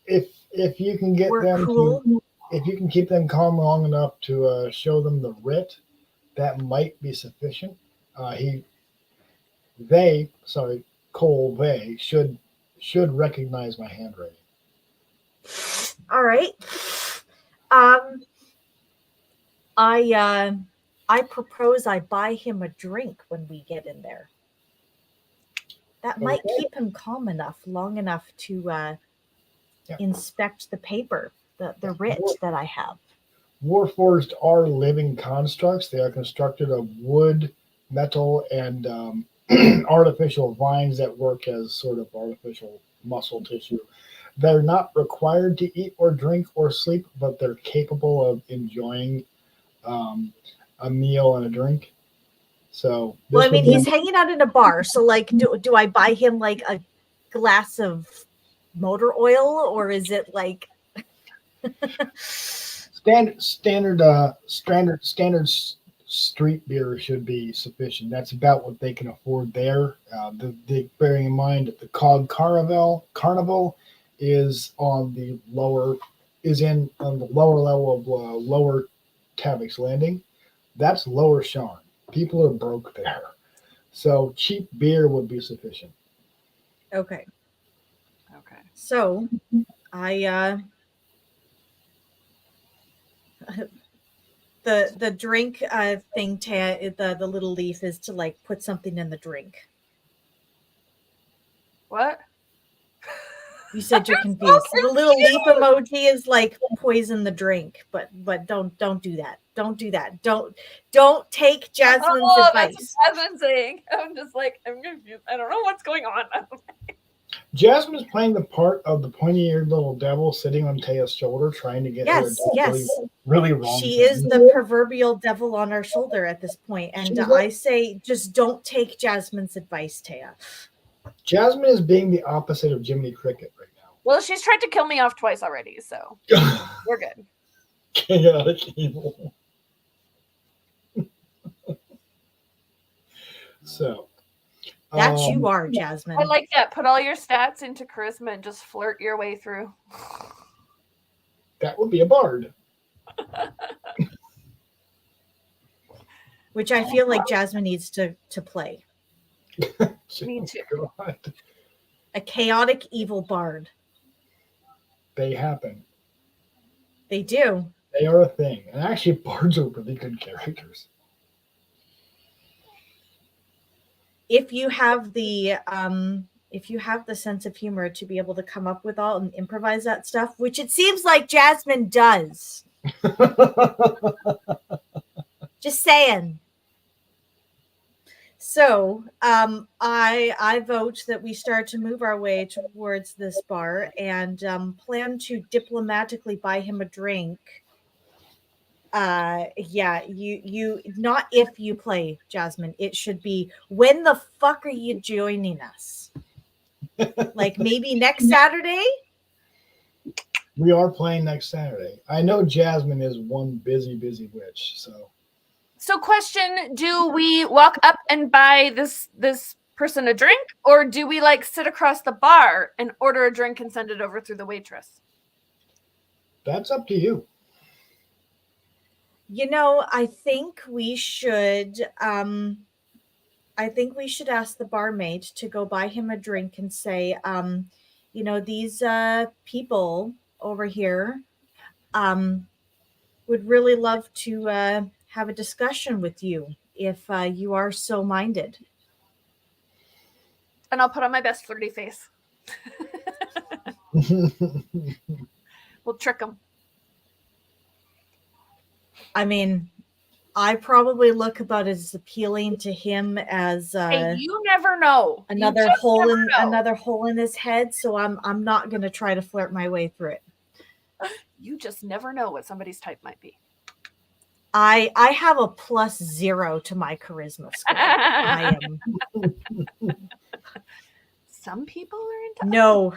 if you can get we're them cool? if you can keep them calm long enough to show them the writ, that might be sufficient. Cole, they should recognize my handwriting. All right. I propose I buy him a drink when we get in there. That might keep him calm enough, long enough to inspect the paper, the writ that I have. Warforged are living constructs. They are constructed of wood, metal, and artificial vines that work as sort of artificial muscle tissue. They're not required to eat or drink or sleep, but they're capable of enjoying a meal and a drink. So, well, I mean, he's hanging out in a bar. So, like, do I buy him like a glass of motor oil, or is it like standard street beer should be sufficient? That's about what they can afford there. Bearing in mind that the COG Carnival is on the lower level of Lower Tavix Landing. That's Lower Sharn. People are broke there, so cheap beer would be sufficient. Okay. So, I the drink thing, the little leaf is to like put something in the drink. What? You said you're confused. The little leaf emoji is like poison the drink, but don't do that. Don't do that. Don't take Jasmine's advice. That's what Jasmine's saying. I'm just like, I'm confused. I don't know what's going on. Jasmine's playing the part of the pointy-eared little devil sitting on Taya's shoulder, trying to get her to do really wrong. She is the proverbial devil on our shoulder at this point, and I say, just don't take Jasmine's advice, Taya. Jasmine is being the opposite of Jiminy Cricket right now. Well, she's tried to kill me off twice already, so we're good. Chaotic evil. So. That you are, Jasmine. I like that. Put all your stats into charisma and just flirt your way through. That would be a bard. Which I feel like Jasmine needs to play. Me too. God. A chaotic evil bard. They happen. They do. They are a thing. And actually, bards are really good characters. If you have the sense of humor to be able to come up with all and improvise that stuff, which it seems like Jasmine does. Just saying. So I vote that we start to move our way towards this bar and plan to diplomatically buy him a drink Yeah, you not if you play, Jasmine. It should be when the fuck are you joining us? Like maybe next Saturday? We are playing next Saturday. I know Jasmine is one busy witch, so So question, do we walk up and buy this person a drink, or do we like sit across the bar and order a drink and send it over through the waitress? that's up to you. You know, I think we should ask the barmaid to go buy him a drink and say, you know, these people over here would really love to have a discussion with you if you are so minded. And I'll put on my best flirty face. We'll trick them. I mean, I probably look about as appealing to him as Hey, you never know. another hole in his head. So I'm not going to try to flirt my way through it. You just never know what somebody's type might be. I have a +0 to my charisma score. I am. Some people are into No,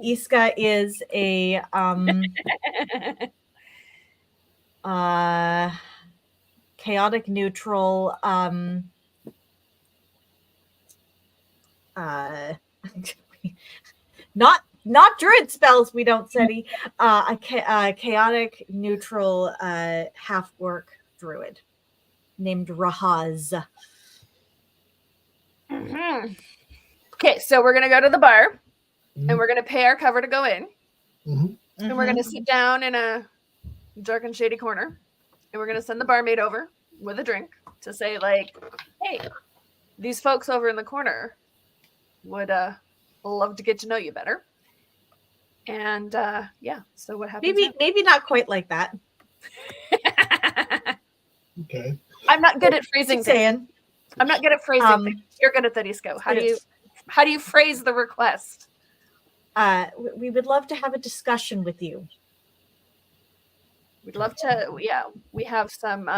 Iska is a chaotic neutral not druid spells we don't study, a chaotic neutral half orc druid named Rahaz. Mm-hmm. Okay, so we're gonna go to the bar and we're gonna pay our cover to go in, and we're gonna sit down in a dark and shady corner, and we're gonna send the barmaid over with a drink to say like, hey, these folks over in the corner would love to get to know you better. And yeah, so what happens? Maybe not quite like that. Okay. I'm not good at phrasing things. I'm not good at phrasing things. You're good at that, Isco. How do you phrase the request? We would love to have a discussion with you. We'd love to. Yeah, we have some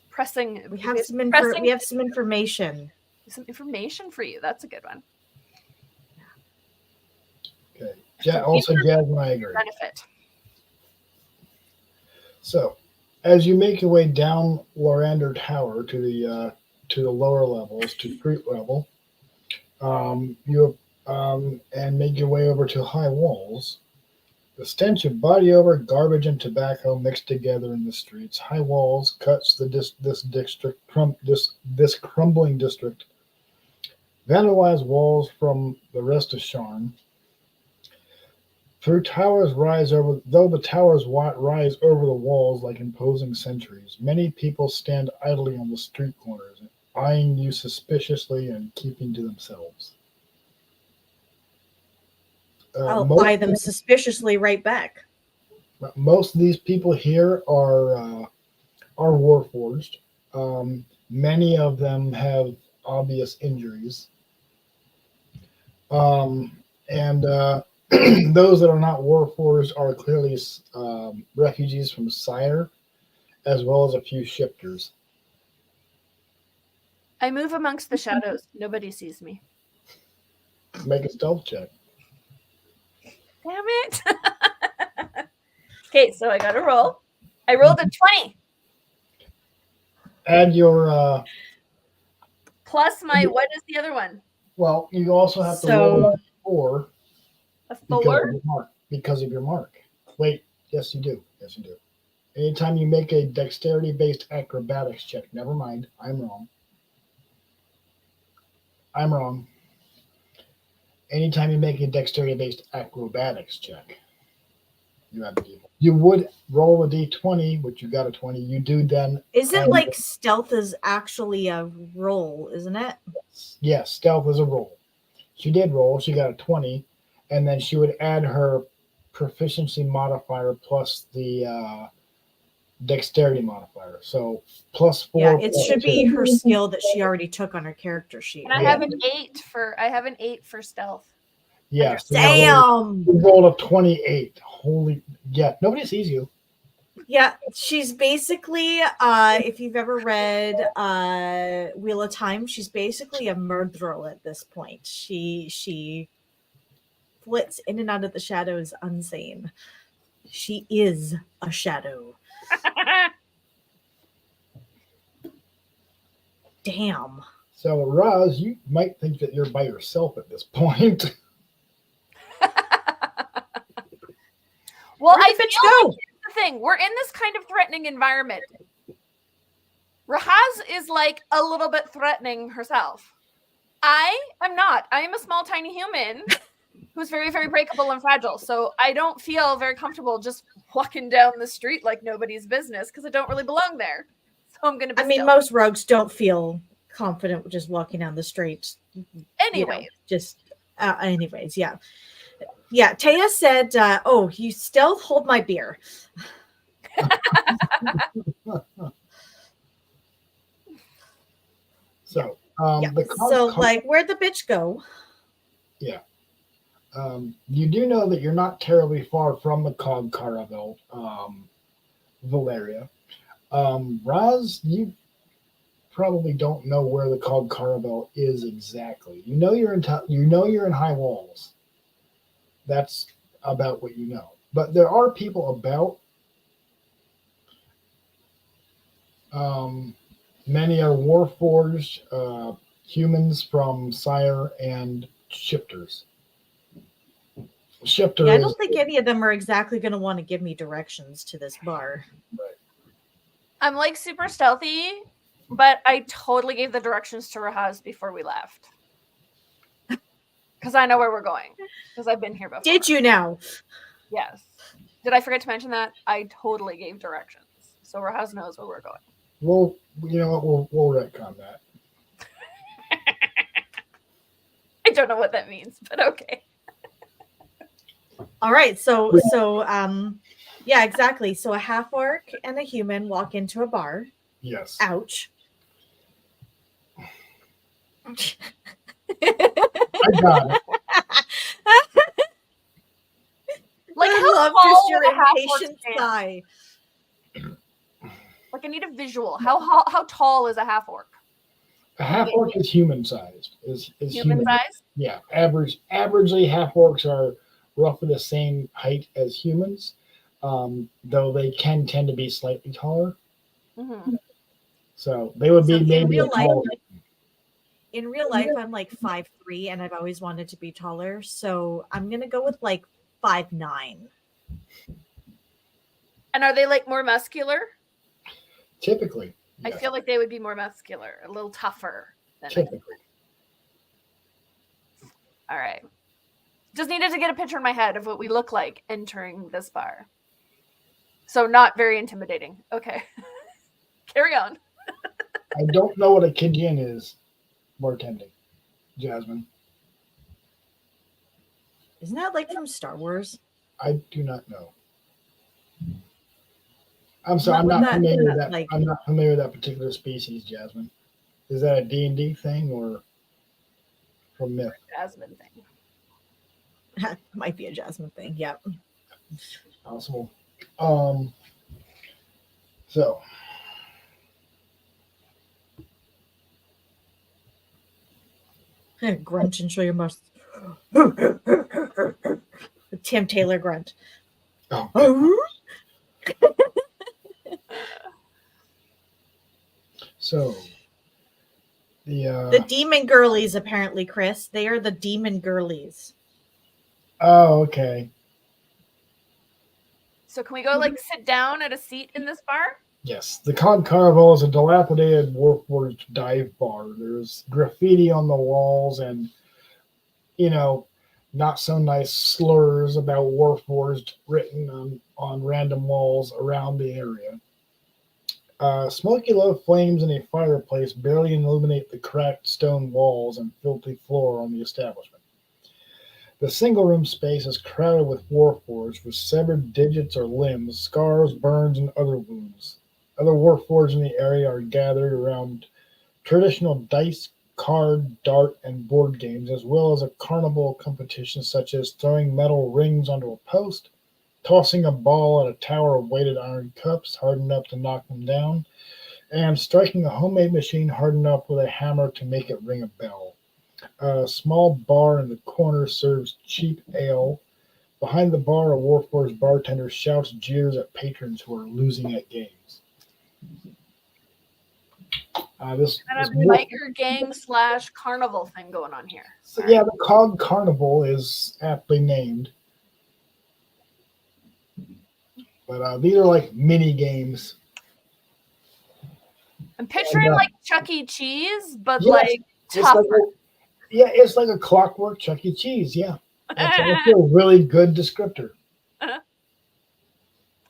pressing. We have some information. Some information for you. That's a good one. Okay. Yeah. Also, Jasmine, I agree. Benefit. So, as you make your way down Lorander Tower to the lower levels, to street level, and make your way over to high walls, the stench of body odor, garbage, and tobacco mixed together in the streets. High walls cuts this crumbling district. Vandalized walls from the rest of Sharn. Though the towers rise over the walls like imposing sentries, many people stand idly on the street corners, eyeing you suspiciously and keeping to themselves. I'll eye them suspiciously right back. Most of these people here are warforged. Many of them have obvious injuries. And those that are not warforged are clearly refugees from Sire, as well as a few shifters. I move amongst the shadows. Nobody sees me. Make a stealth check. Damn it. Okay, so I got to roll. I rolled a 20. Add your... plus my... What is the other one? Well, you also have to roll a 4. A 4? Because of your mark. Wait, yes you do. Yes you do. Anytime you make a dexterity-based acrobatics check, never mind, I'm wrong. Anytime you make a dexterity-based acrobatics check, you have to do. You would roll a d20, which you got a 20. You do then. Isn't like stealth is actually a roll, isn't it? Yes, stealth is a roll. She did roll. She got a 20, and then she would add her proficiency modifier plus the dexterity modifier. So +4. Yeah, it should be her skill that she already took on her character sheet. And I have an 8 for stealth. Yes. Damn. You rolled a 28. Holy, yeah. Nobody sees you. Yeah, she's basically, if you've ever read Wheel of Time, she's basically a murderer at this point. She flits in and out of the shadows unseen. She is a shadow. Damn. So, Roz, you might think that you're by yourself at this point. Well, Where'd I the bitch feel go? like here's the thing. We're in this kind of threatening environment. Rahaz is like a little bit threatening herself. I am not. I am a small, tiny human who's very, very breakable and fragile. So I don't feel very comfortable just walking down the street like nobody's business because I don't really belong there. So I'm going to be I mean, stealthy. most rogues don't feel confident just walking down the streets. Anyway. Anyways, yeah. Yeah, Taya said, oh, you still hold my beer. So, Yeah. So, like, where'd the bitch go? Yeah. You do know that you're not terribly far from the Cog Caravel, Valeria. Raz, you probably don't know where the Cog Caravel is exactly. You know you're in High Walls. That's about what you know. But there are people about. Many are Warforged, humans from Sire, and shifters. Shifter Yeah, I don't think any of them are exactly going to want to give me directions to this bar. Right. I'm like super stealthy, but I totally gave the directions to Rahaz before we left. Because I know where we're going. Because I've been here before. Did you now? Yes. Did I forget to mention that? I totally gave directions. So Rahaz knows where we're going. Well, you know what? We'll retcon that. I don't know what that means, but okay. All right. So, yeah, exactly. So a half orc and a human walk into a bar. Yes. Ouch. I got it. Like, I how love tall just your would a half-orc impatient stand? sigh. Like, I need a visual. How tall is a half orc? A half orc is human sized. Is Human size? Yeah. Averagely, half orcs are roughly the same height as humans, though they can tend to be slightly taller. Mm-hmm. So they would be So maybe a taller. In real life, I'm like 5'3", and I've always wanted to be taller. So I'm gonna go with like 5'9". And are they like more muscular? Typically. I yes. feel like they would be more muscular, a little tougher than Typically. All right. Just needed to get a picture in my head of what we look like entering this bar. So not very intimidating. Okay. Carry on. I don't know what a Kidjian is bartending, Jasmine. Isn't that like from Star Wars? I do not know. I'm sorry, I'm not familiar with that. I'm not familiar with that particular species, Jasmine. Is that a D&D thing or from myth? Jasmine thing. Might be a Jasmine thing. Yeah. Possible. So Grunt and show your must. Tim Taylor grunt. Oh. So the demon girlies, apparently, Chris. They are the demon girlies. Oh, okay. So can we go like sit down at a seat in this bar? Yes, the Cog Caravel is a dilapidated Warforged dive bar. There's graffiti on the walls and, not so nice slurs about Warforged written on random walls around the area. Smoky low flames in a fireplace barely illuminate the cracked stone walls and filthy floor on the establishment. The single-room space is crowded with Warforged with severed digits or limbs, scars, burns, and other wounds. Other Warforged in the area are gathered around traditional dice, card, dart, and board games, as well as a carnival competition such as throwing metal rings onto a post tossing a ball at a tower of weighted iron cups hard enough to knock them down, and striking a homemade machine hard enough with a hammer to make it ring a bell. A small bar in the corner serves cheap ale. Behind the bar, a Warforged bartender shouts jeers at patrons who are losing at games. This Kind of biker gang / carnival thing going on here. So, yeah, the Cog Carnival is aptly named. But these are like mini games. I'm picturing like Chuck E. Cheese, but yes, like tougher. It's like a clockwork Chuck E. Cheese. Yeah, that's a really good descriptor.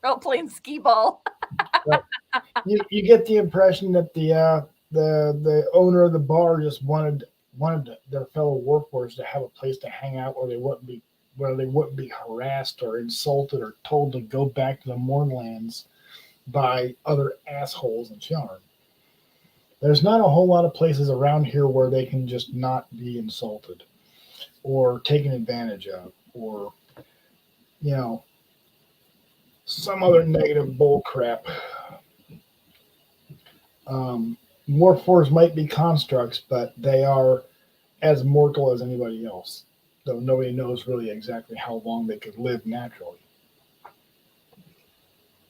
Oh, playing skee ball. Right. You get the impression that the owner of the bar just wanted their fellow workforce to have a place to hang out where they wouldn't be harassed or insulted or told to go back to the Mournlands by other assholes and charm. There's not a whole lot of places around here where they can just not be insulted or taken advantage of or, some other negative bull crap. Warforged might be constructs, but they are as mortal as anybody else, though nobody knows really exactly how long they could live naturally.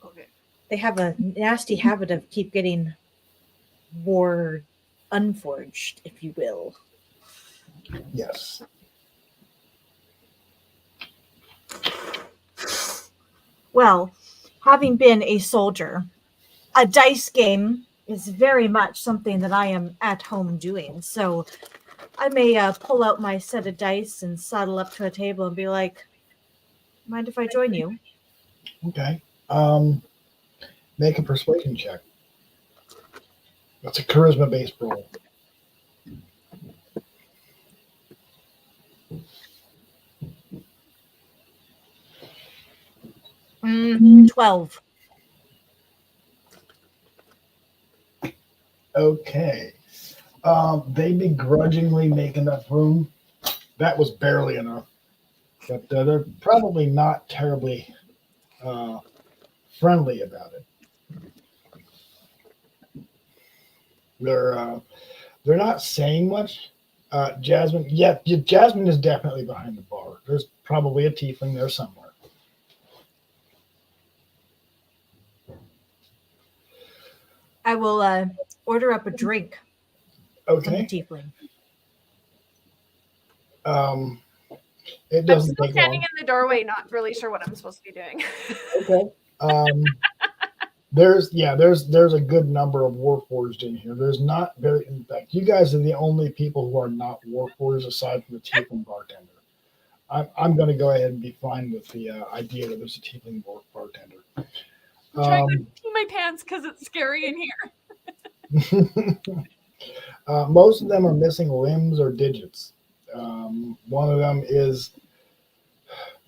Okay. They have a nasty habit of keep getting more unforged, if you will. Yes. Well, having been a soldier, a dice game is very much something that I am at home doing. So I may pull out my set of dice and saddle up to a table and be like, mind if I join you? Okay. Make a persuasion check. That's a charisma-based roll. Mm-hmm. 12. Okay. They begrudgingly make enough room. That was barely enough. But they're probably not terribly friendly about it. They're not saying much. Jasmine, Jasmine is definitely behind the bar. There's probably a tiefling there somewhere. I will order up a drink. Okay. Tiefling. It doesn't I'm still take standing long. in the doorway, not really sure what I'm supposed to be doing. Okay. There's a good number of Warforged in here. There's not very. In fact, you guys are the only people who are not Warforged aside from the tiefling bartender. I'm going to go ahead and be fine with the idea that there's a tiefling bartender. I'm trying to pee my pants because it's scary in here. Most of them are missing limbs or digits. One of them is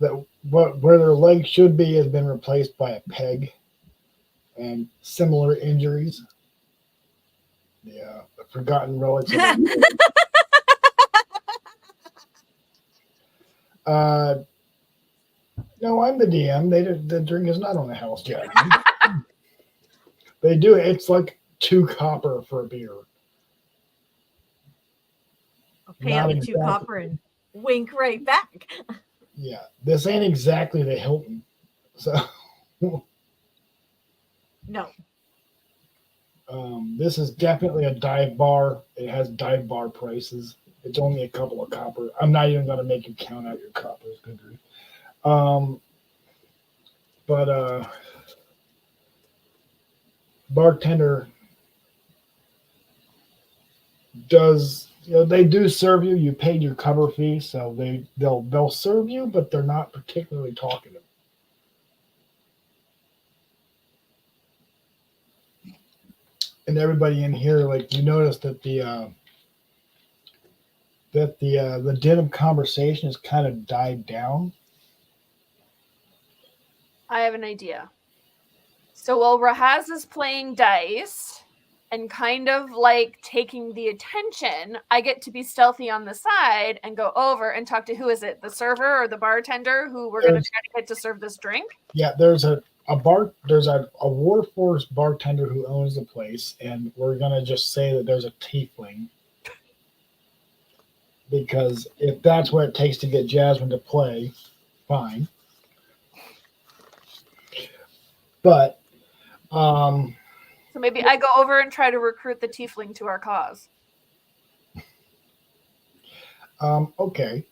that where their leg should be has been replaced by a peg, and similar injuries. The forgotten relics. No, I'm the DM. The drink is not on the house yet. They do it. It's like 2 copper for a beer. I'll pay out exactly. 2 copper and wink right back. Yeah, this ain't exactly the Hilton. So no. This is definitely a dive bar. It has dive bar prices. It's only a couple of copper. I'm not even going to make you count out your coppers. Good grief. But bartender does, they do serve you. You paid your cover fee, so they'll serve you, but they're not particularly talkative. And everybody in here, like, you notice that the din of conversation has kind of died down. I have an idea. So while Rahaz is playing dice and kind of like taking the attention, I get to be stealthy on the side and go over and talk to, who is it, the server or the bartender who we're going to try to get to serve this drink? Yeah, there's a Warforged bartender who owns the place, and we're gonna just say that there's a tiefling, because if that's what it takes to get Jasmine to play, fine. But So maybe I go over and try to recruit the tiefling to our cause. Okay.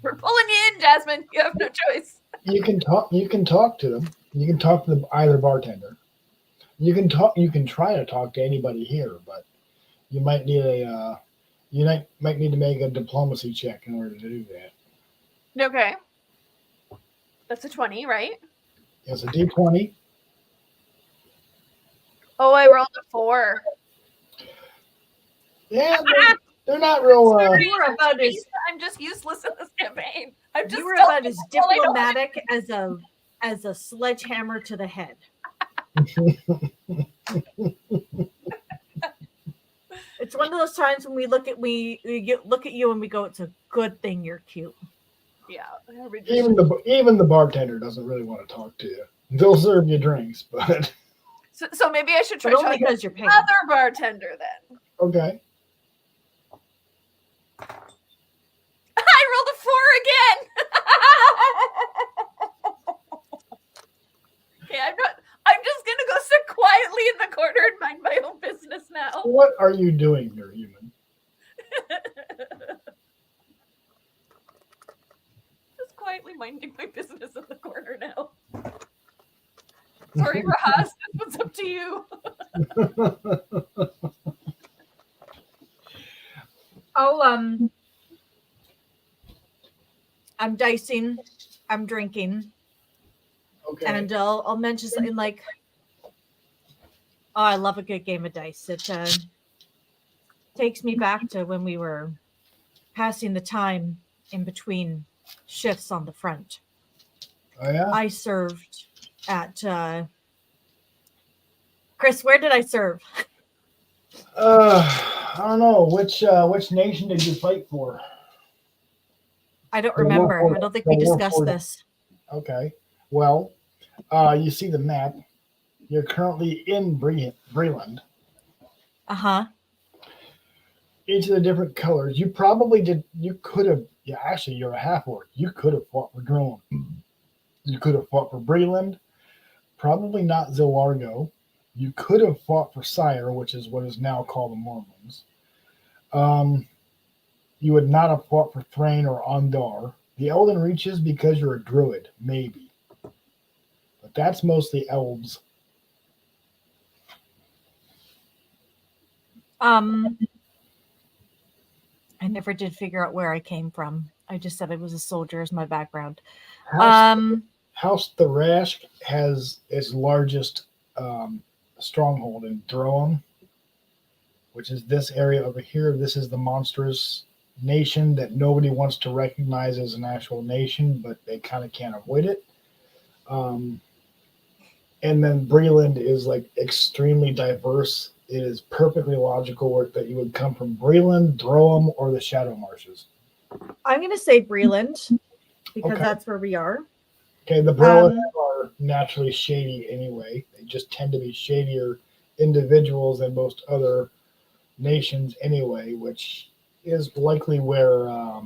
We're pulling you in, Jasmine. You have no choice. You can talk to them. You can talk to either bartender. You can try to talk to anybody here, but you might need might need to make a diplomacy check in order to do that. Okay. That's a 20, right? It's a D20. Oh, I rolled a 4. Yeah, they're not real. You were about as I'm just useless in this campaign. you were about as diplomatic as a sledgehammer to the head. It's one of those times when we look at you and we go, "It's a good thing you're cute." Yeah. Even the bartender doesn't really want to talk to you. They'll serve you drinks, but so maybe I should try But only talking because to you're paying. another bartender then. okay. I rolled a 4 again. Okay, I'm just gonna go sit quietly in the corner and mind my own business now. What are you doing here, human? Just quietly minding my business in the corner now. Sorry, Rahaz, this one's up to you. I'm dicing, I'm drinking, Okay. and I'll mention something like, "Oh, I love a good game of dice." It takes me back to when we were passing the time in between shifts on the front. Oh yeah. I served at Chris. Where did I serve? I don't know which nation did you fight for? I don't The remember. Warforged- I don't think the we discussed Warforged- this. Okay. Well, you see the map. You're currently in Breland. Each of the different colors. You probably did. You could have. Yeah, actually, you're a half orc. You could have fought for Drone. You could have fought for Breland. Probably not Zilargo. You could have fought for Sire, which is what is now called the Mormons. You would not have fought for Thrain or Ondar. The Elden Reaches, because you're a druid, maybe. But that's mostly elves. I never did figure out where I came from. I just said I was a soldier as my background. House Thrash has its largest stronghold in Droam, which is this area over here. This is the monstrous nation that nobody wants to recognize as an actual nation, but they kind of can't avoid it. And then Breland is like extremely diverse. It is perfectly logical that you would come from Breland, Droam, or the Shadow Marshes. I'm going to say Breland because Okay. that's where we are. Okay, the Breland are naturally shady anyway. They just tend to be shadier individuals than most other nations anyway, which is likely where, I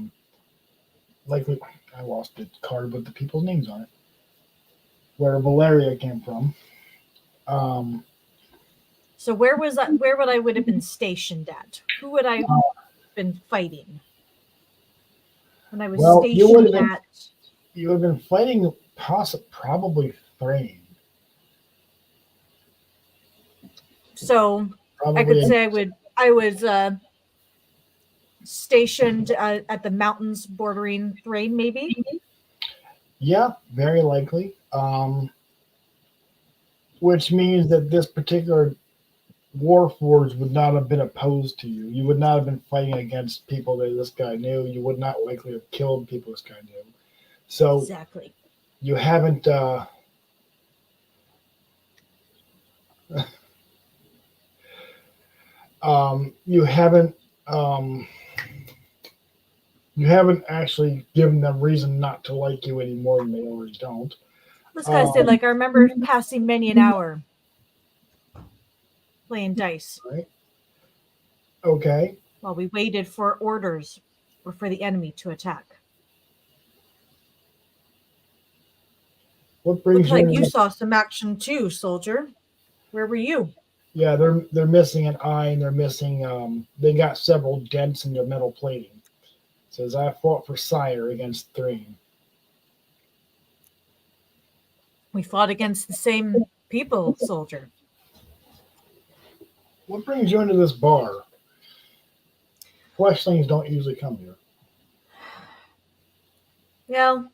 lost the card with the people's names on it, where Valeria came from. So where would I would have been stationed at? Who would I have been fighting? When I was stationed you would have been fighting probably Thrain. So Probably I could say I was stationed at the mountains bordering Thrain, maybe. Yeah, very likely. Which means that this particular Warforged would not have been opposed to you. You would not have been fighting against people that this guy knew. You would not likely have killed people this guy knew. So Exactly. you haven't You haven't actually given them reason not to like you any more than they already don't. This guy said, like, I remember passing many an hour playing dice Right? Okay. while we waited for orders or for the enemy to attack. What brings Looks like you? you saw some action too, soldier. Where were you? Yeah, they're missing an eye and they're missing. They got several dents in their metal plating. It says I fought for Sire against Thrain. We fought against the same people, soldier. What brings you into this bar? Fleshlings don't usually come here. Well,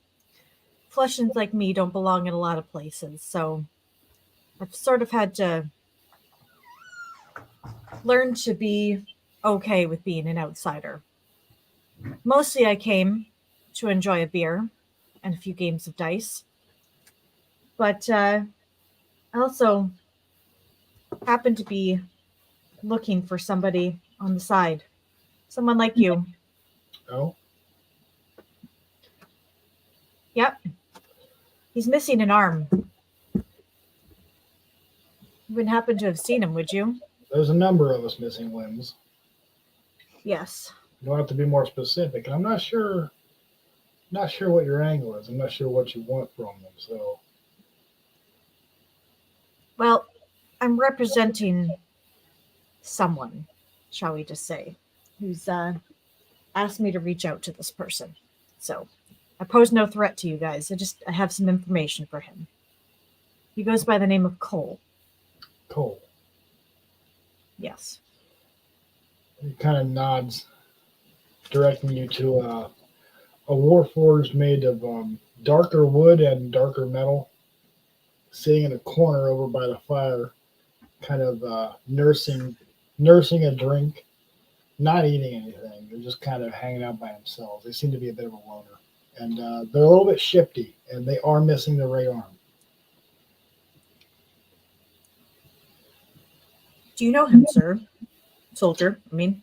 fleshlings like me don't belong in a lot of places, so I've sort of had to learn to be okay with being an outsider. Mostly I came to enjoy a beer and a few games of dice. But I also happened to be looking for somebody on the side. Someone like you. Oh, Yep. He's missing an arm. You wouldn't happen to have seen him, would you? there's a number of us missing limbs. Yes. You don't have to be more specific. And I'm not sure what your angle is. I'm not sure what you want from them. So Well, I'm representing someone, shall we just say, who's asked me to reach out to this person. So I pose no threat to you guys. I have some information for him. He goes by the name of Cole. Cole. Yes. He kind of nods, directing you to a warforged made of darker wood and darker metal, sitting in a corner over by the fire, kind of nursing a drink, not eating anything. They're just kind of hanging out by themselves. They seem to be a bit of a loner, and they're a little bit shifty, and they are missing their right arm. Do you know him, sir? Soldier, I mean.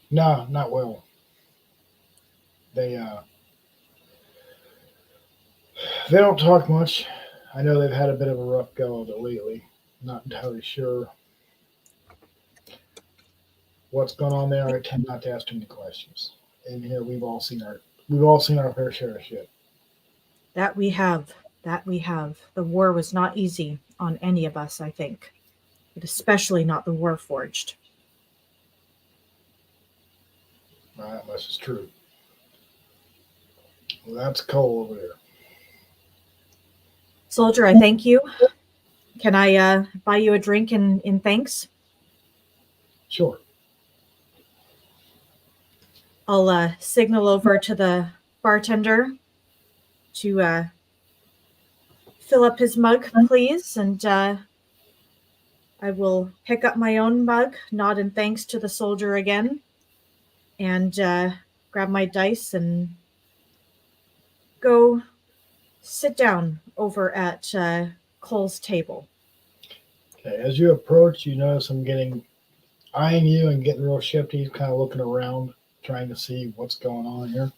No, not well. They don't talk much. I know they've had a bit of a rough go of it lately. Not entirely sure what's going on there. I tend not to ask too many questions. In here, we've all seen our fair share of shit. That we have. The war was not easy on any of us, I think. But especially not the Warforged. Well, that much is true. Well, that's Cole over there. Soldier, I thank you. Can I buy you a drink in thanks? Sure. I'll signal over to the bartender to fill up his mug, please, and I will pick up my own mug, nod in thanks to the soldier again, and grab my dice and go sit down over at Cole's table. Okay. As you approach, you notice him eyeing you and getting real shifty. He's kind of looking around, trying to see what's going on here.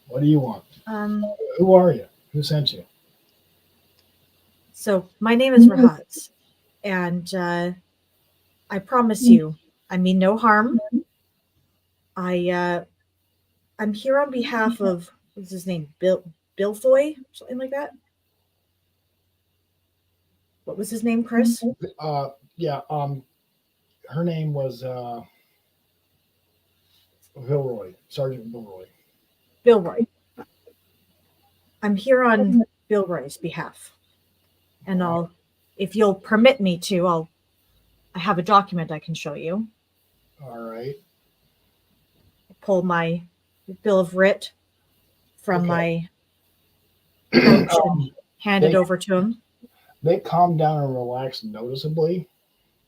What do you want? Who are you? Who sent you? So my name is Rahaz, and I promise you, I mean no harm. I'm here on behalf of, what's his name, Billfoy, something like that. What was his name, Chris? Yeah. Her name was Vilroy, Sergeant Vilroy. Billroy. I'm here on Billroy's behalf, and if you'll permit me to, I have a document I can show you. All right. Pull my bill of writ from my pouch and hand it over to him. They calm down and relax noticeably,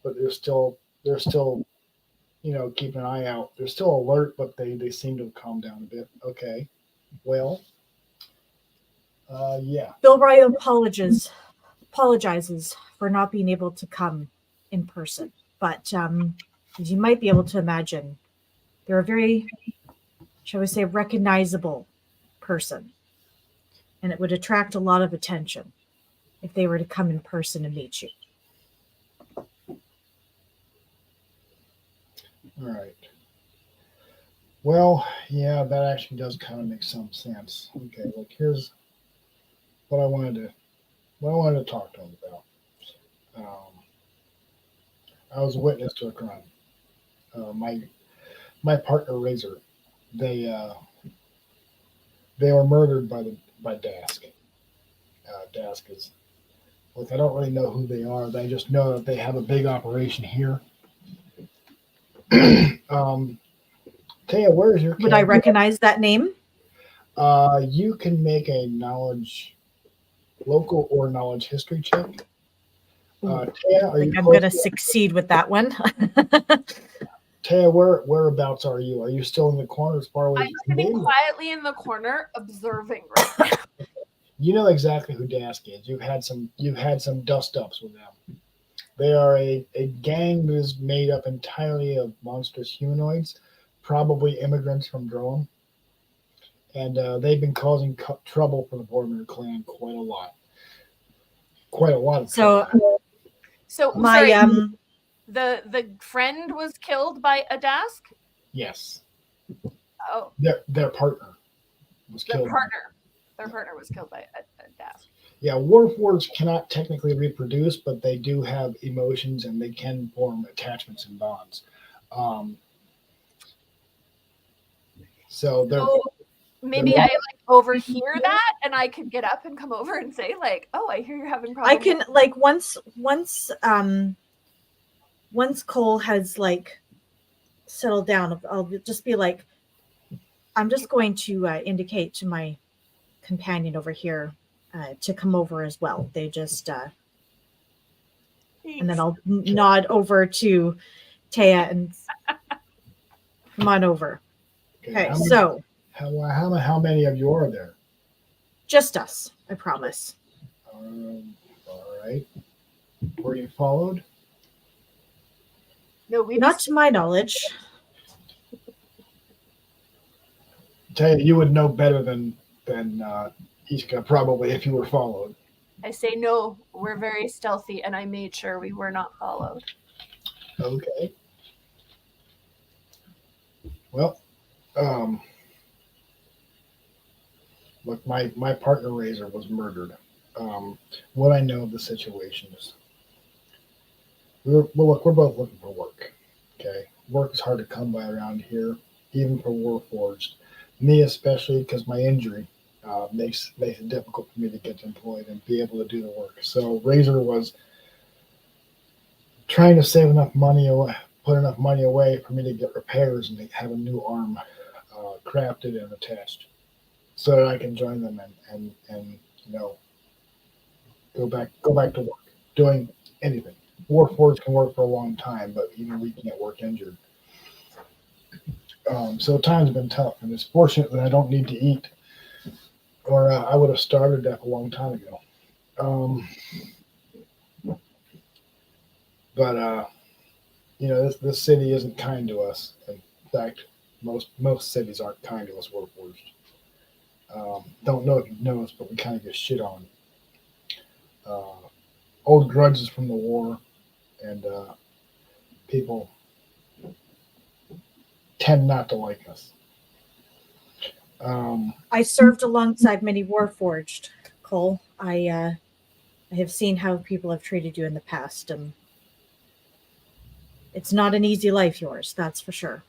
but they're still keeping an eye out. They're still alert, but they seem to have calmed down a bit. Okay. Well, yeah. Billroy apologizes for not being able to come in person. But as you might be able to imagine, they're a very, shall we say, recognizable person. And it would attract a lot of attention if they were to come in person and meet you. All right. Well, yeah, that actually does kind of make some sense. Okay, look, here's what I wanted to talk to him about. I was a witness to a crime. My partner Razor, they were murdered by Dask. Dask is, look, I don't really know who they are. I just know that they have a big operation here. Taya, where's your Would I recognize that name? You can make a local or knowledge history check. Taya, I think I'm going to succeed with that one. Taya, whereabouts are you? Are you still in the corner as far away as I'm you can sitting be? quietly in the corner observing right now. You know exactly who Dask is. You've had some dust ups with them. They are a gang that is made up entirely of monstrous humanoids, probably immigrants from Drone. And they've been causing trouble for the Boromir clan quite a lot. Quite a lot of trouble. So my sorry, the friend was killed by a Dask? Yes. Oh. Their partner was killed. Their partner was killed by a Dask. Yeah, Warforged cannot technically reproduce, but they do have emotions and they can form attachments and bonds. So maybe I like overhear that and I could get up and come over and say like, oh, I hear you're having problems. I can like once Cole has like settled down, I'll just be like, I'm just going to indicate to my companion over here to come over as well. They just and then I'll nod over to Taya and come on over. Okay, so how many of you are there? Just us, I promise. All right. Were you followed? No, not to my knowledge. Taya, you would know better than Iska probably if you were followed. I say no, we're very stealthy, and I made sure we were not followed. Okay. Well, look, my partner Razor was murdered. What I know of the situation is, we're both looking for work. Okay, work is hard to come by around here, even for Warforged. Me especially, because my injury makes it difficult for me to get employed and be able to do the work. So Razor was trying to save enough money away, put enough money away for me to get repairs and have a new arm crafted and attached, so that I can join them and go back to work, doing anything. Warforged can work for a long time, but even we can't work injured. So times have been tough, and it's fortunate that I don't need to eat, or I would have started that a long time ago. But this city isn't kind to us. In fact, most cities aren't kind to us Warforged. Don't know if you know us, but we kind of get shit on. Old grudges from the war, and people tend not to like us. I served alongside many Warforged, Cole. I have seen how people have treated you in the past, and it's not an easy life, yours, that's for sure.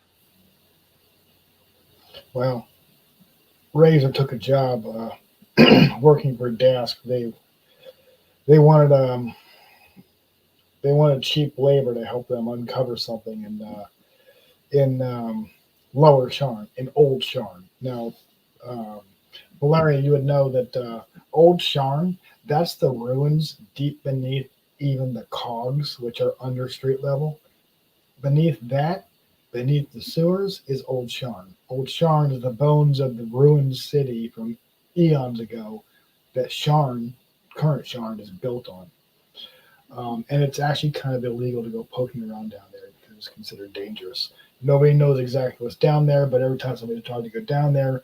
Well, Razor took a job working for Dask. They wanted cheap labor to help them uncover something in Lower Sharn, in Old Sharn. Now, Valeria, you would know that Old Sharn, that's the ruins deep beneath even the cogs, which are under street level. Beneath the sewers, is Old Sharn. Old Sharn is the bones of the ruined city from eons ago that current Sharn is built on. And it's actually kind of illegal to go poking around down there because it's considered dangerous. Nobody knows exactly what's down there, but every time somebody tries to go down there,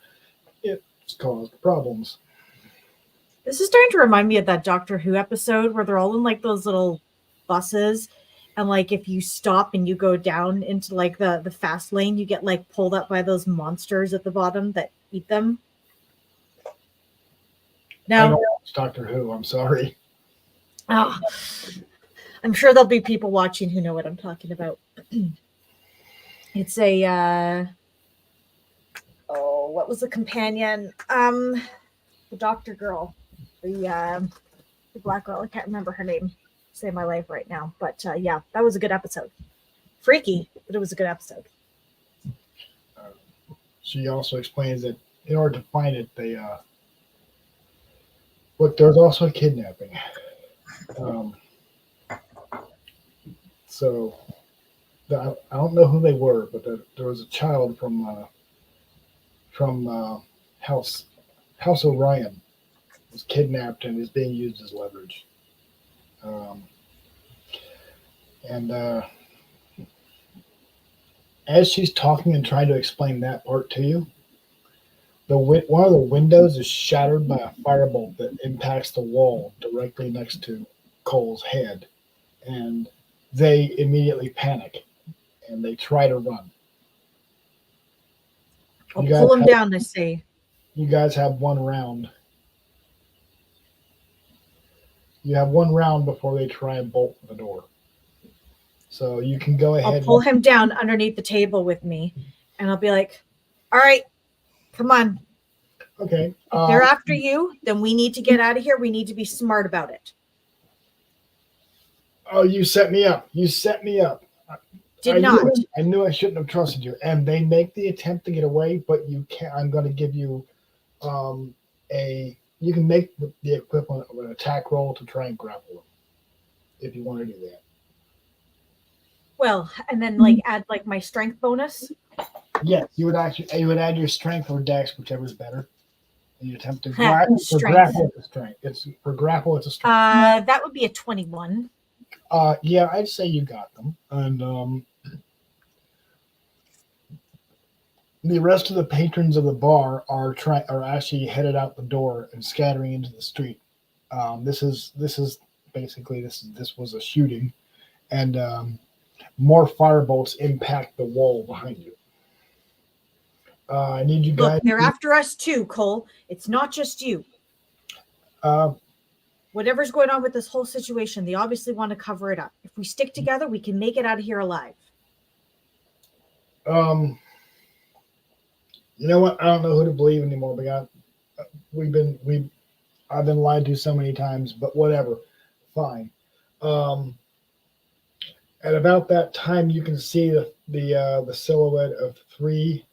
it's caused problems. This is starting to remind me of that Doctor Who episode where they're all in like those little buses, and like if you stop and you go down into like the fast lane, you get like pulled up by those monsters at the bottom that eat them. I No, don't watch Doctor Who. I'm sorry. Ah, I'm sure there'll be people watching who know what I'm talking about. It's a what was the companion? The doctor girl, the black girl. I can't remember her name. Save my life right now. But yeah, that was a good episode. Freaky, but it was a good episode. She also explains that in order to find it, they look. There's also a kidnapping. So I don't know who they were, but there was a child from House Orion was kidnapped and is being used as leverage. As she's talking and trying to explain that part to you, one of the windows is shattered by a firebolt that impacts the wall directly next to Cole's head, and they immediately panic and they try to run. I'll pull him down, I say. You guys have one round. You have one round before they try and bolt the door. So you can go ahead. I'll pull him down underneath the table with me, and I'll be like, all right, come on. Okay. If they're after you, then we need to get out of here. We need to be smart about it. Oh, you set me up. You set me up. I knew I shouldn't have trusted you. And they make the attempt to get away, but you can't. I'm going to give you you can make the equivalent of an attack roll to try and grapple them if you want to do that. Well, and then like add like my strength bonus. Yes, you would add your strength or dex, whichever's better. And you attempt to grapple. For grapple, it's a strength. It's a strength. That would be a 21. Yeah, I'd say you got them. And the rest of the patrons of the bar are actually headed out the door and scattering into the street. This was a shooting, and more firebolts impact the wall behind you. I need you guys. Look, they're after us too, Cole. It's not just you. Whatever's going on with this whole situation, they obviously want to cover it up. If we stick together, we can make it out of here alive. You know what? I don't know who to believe anymore. I've been lied to so many times, but whatever. Fine. At about that time, you can see the silhouette of 3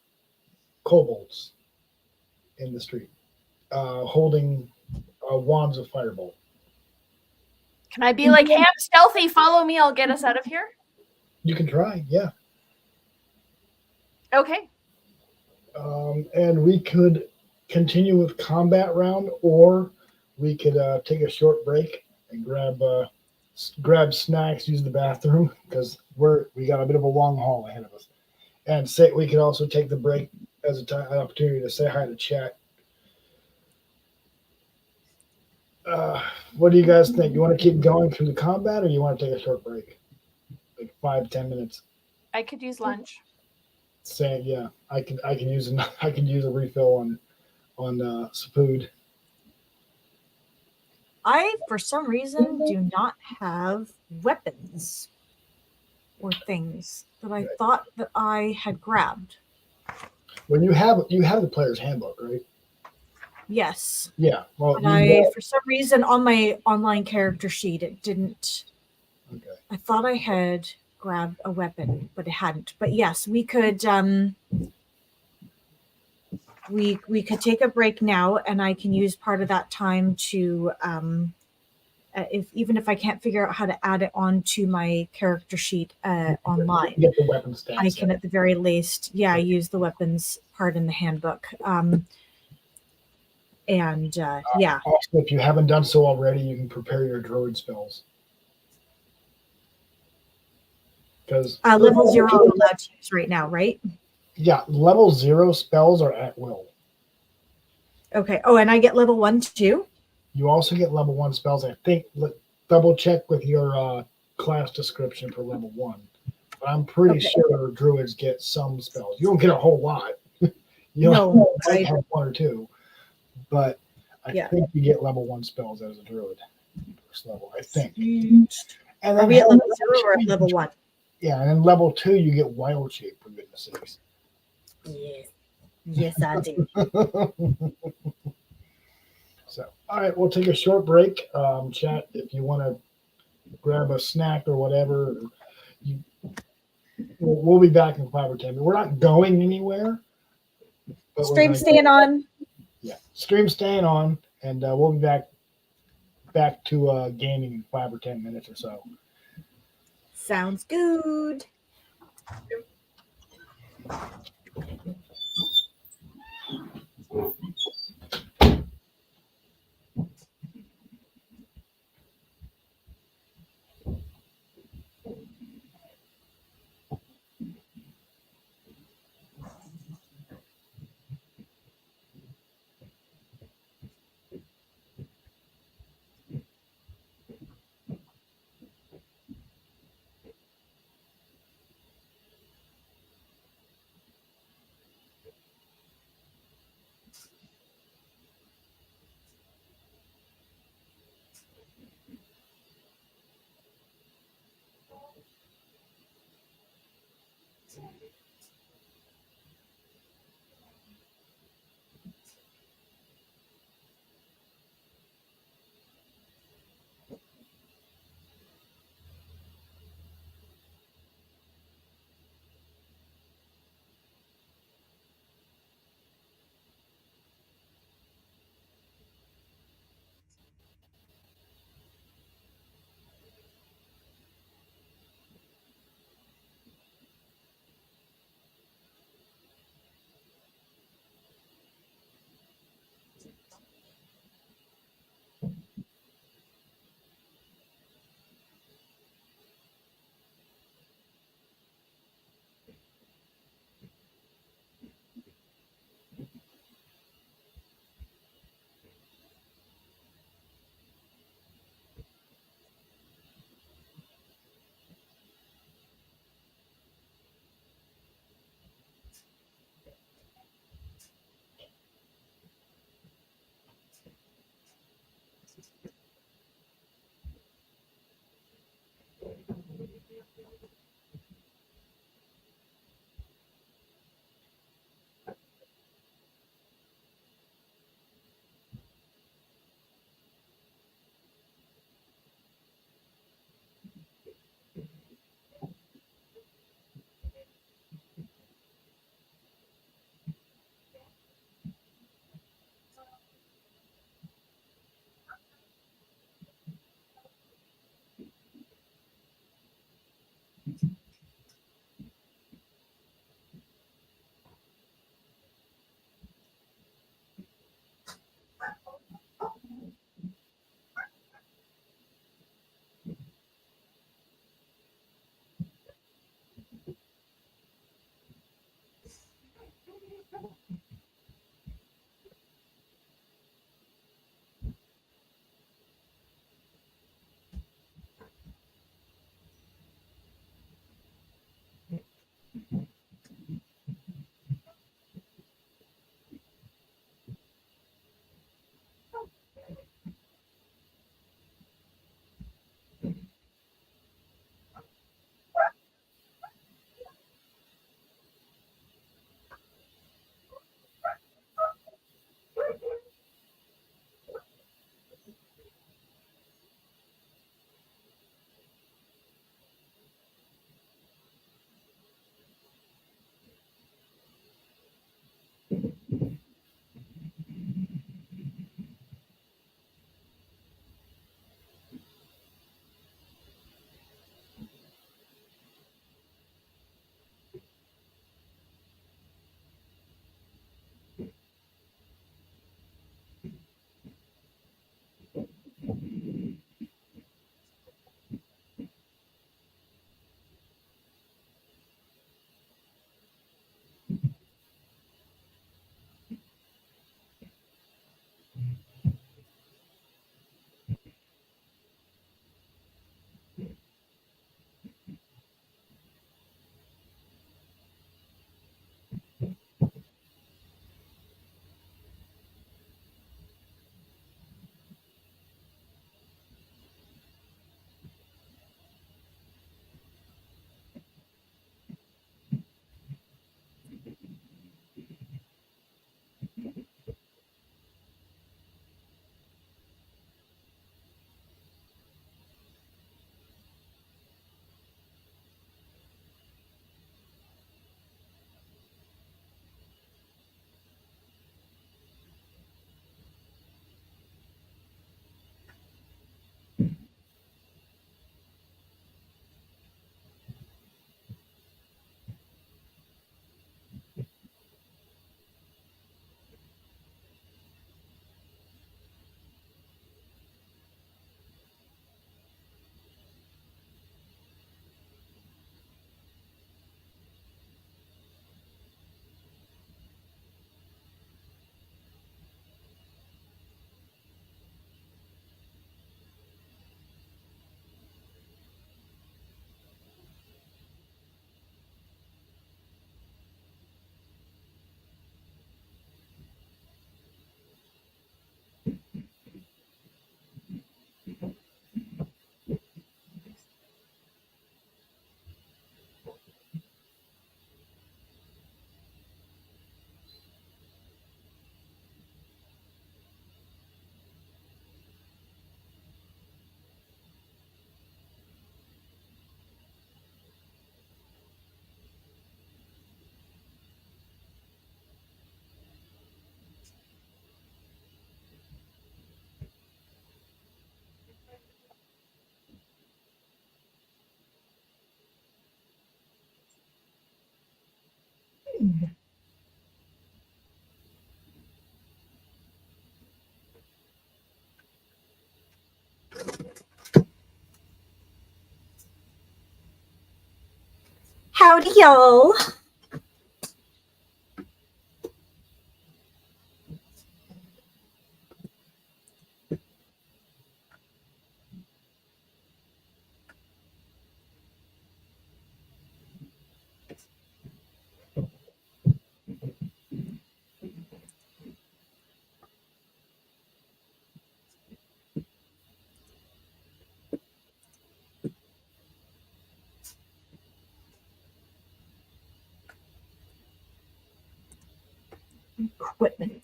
kobolds in the street, holding wands of firebolt. Can I be like, hey, I'm stealthy, follow me, I'll get us out of here? You can try, yeah. Okay. And we could continue with combat round, or we could take a short break and grab snacks, use the bathroom, because we got a bit of a long haul ahead of us. And we could also take the break as an opportunity to say hi to chat. What do you guys think? You want to keep going through the combat, or you want to take a short break, like 5-10 minutes? I could use lunch. Saying, yeah, I can use a refill on some food. I, for some reason, do not have weapons or things that I thought that I had grabbed. Well, you have the player's handbook, right? Yes. Yeah. Well, for some reason, on my online character sheet, it didn't. Okay. I thought I had grabbed a weapon, but it hadn't. But yes, we could. We could take a break now, and I can use part of that time to, even if I can't figure out how to add it onto my character sheet online, get the weapon stats I can at the very least, use the weapons part in the handbook. Also, if you haven't done so already, you can prepare your druid spells. because Level 0 I'm allowed to use right now, right? yeah, level 0 spells are at will. Okay. Oh, and I get level 1 too? You also get level 1 spells. I think, double check with your class description for level 1. But I'm pretty sure druids get some spells. You don't get a whole lot. You might have 1 or 2. But I think you get level 1 spells as a druid. First level, I think. And then are we at level 0 or at level 1? Yeah, and then level 2 you get wild shape, for goodness sakes. Yes. Yes, I do. So, all right, we'll take a short break. Chat, if you want to grab a snack or whatever, we'll be back in 5 or 10 minutes. We're not going anywhere. But Stream staying on. Yeah, stream staying on, and we'll be back to gaming in 5 or 10 minutes or so. Sounds good. Howdy, y'all. Equipment.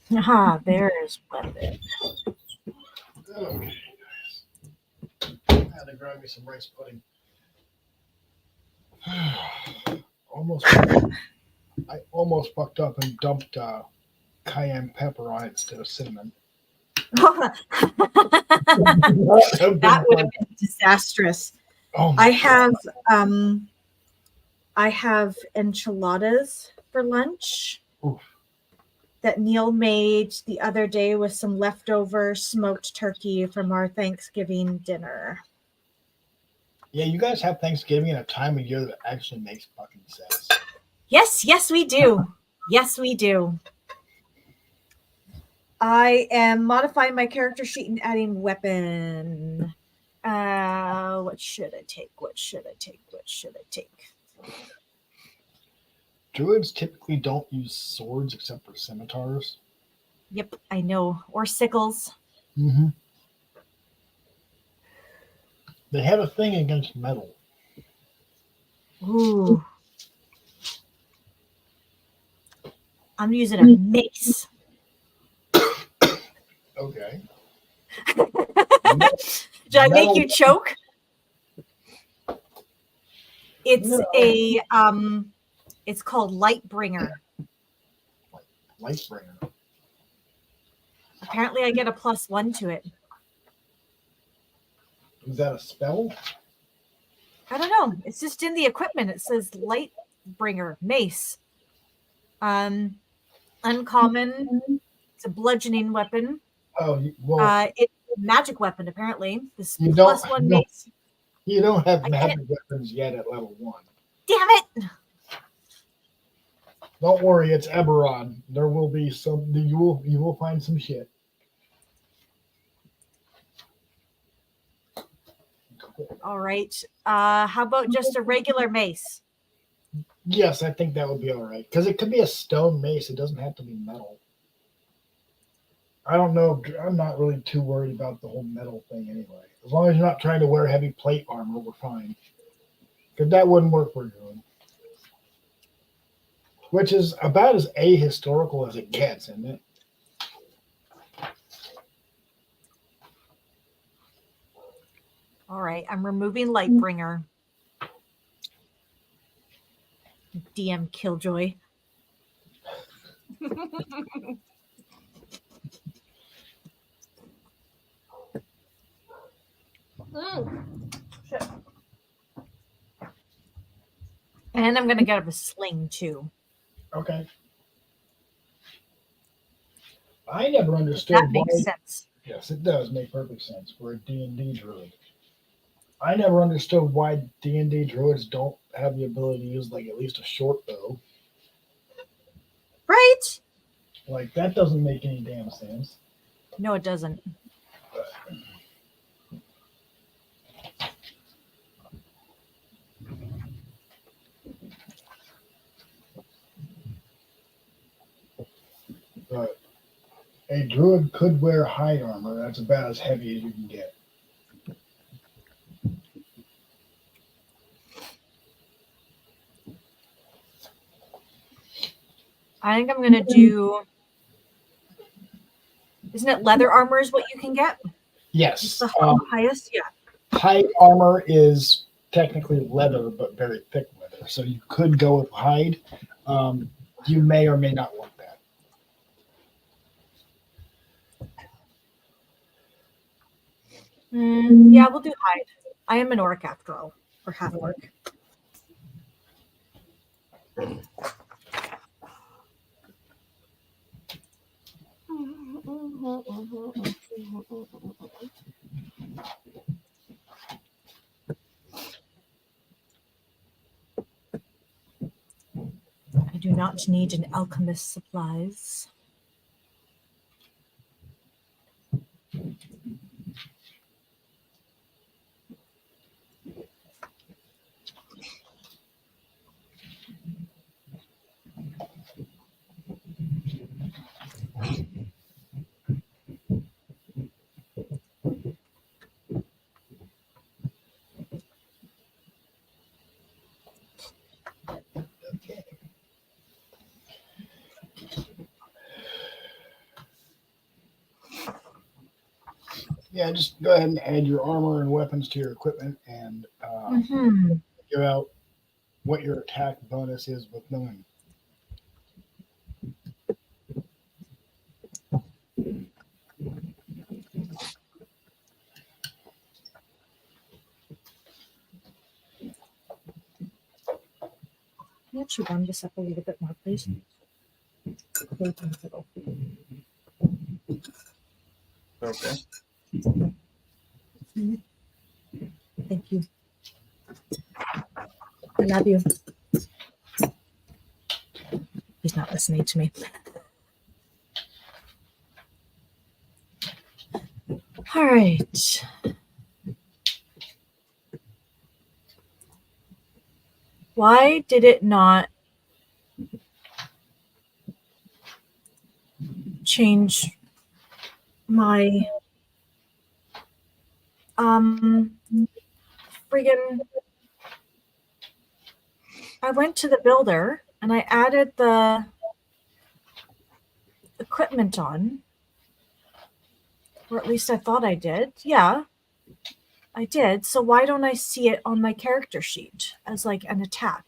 Aha, there's weapon. Okay, guys. I had to grab me some rice pudding. I almost fucked up and dumped cayenne pepper on it instead of cinnamon. That would have been disastrous. Oh my I have enchiladas for lunch. Oof. That Neil made the other day with some leftover smoked turkey from our Thanksgiving dinner. Yeah, you guys have Thanksgiving at a time of year that actually makes fucking sense. Yes, we do. Yes, we do. I am modifying my character sheet and adding weapon. What should I take? What should I take? What should I take? Druids typically don't use swords except for scimitars. Yep, I know. Or sickles. Mm-hmm. They have a thing against metal. Ooh. I'm using a mace. Okay. Did I make you choke? It's it's called Lightbringer. Lightbringer. Apparently I get a +1 to it. Is that a spell? I don't know. It's just in the equipment. It says Lightbringer mace. Uncommon. It's a bludgeoning weapon. Oh, well. It's a magic weapon, apparently. This You don't- +1 you don't- mace. You don't have magic weapons yet at level 1. Damn it! Don't worry, it's Ebarron. There will be some. You will find some shit. All right. How about just a regular mace? Yes, I think that would be all right because it could be a stone mace. It doesn't have to be metal. I don't know. I'm not really too worried about the whole metal thing anyway. As long as you're not trying to wear heavy plate armor, we're fine. Because that wouldn't work for you. Which is about as ahistorical as it gets, isn't it? All right. I'm removing Lightbringer. DM Killjoy. Shit. And I'm going to get a sling too. Okay. I never understood That why. makes sense. Yes, it does make perfect sense for a D&D druid. I never understood why D&D druids don't have the ability to use like at least a short bow. Right? Like that doesn't make any damn sense. No, it doesn't. But a druid could wear hide armor. That's about as heavy as you can get. I think I'm going to do Isn't it leather armor is what you can get? Yes. It's the highest? Yeah. Hide armor is technically leather, but very thick leather. So you could go with hide. You may or may not want that. Yeah, we'll do hide. I am an orc after all, or half orc. I do not need an alchemist supplies. Okay. Yeah, just go ahead and add your armor and weapons to your equipment and figure out what your attack bonus is with knowing. Can you actually warm this up a little bit more, please? Okay. Thank you. I love you. He's not listening to me. All right. Why did it not change my friggin' I went to the builder and I added the equipment on, or at least I thought I did. Yeah, I did. So why don't I see it on my character sheet as like an attack?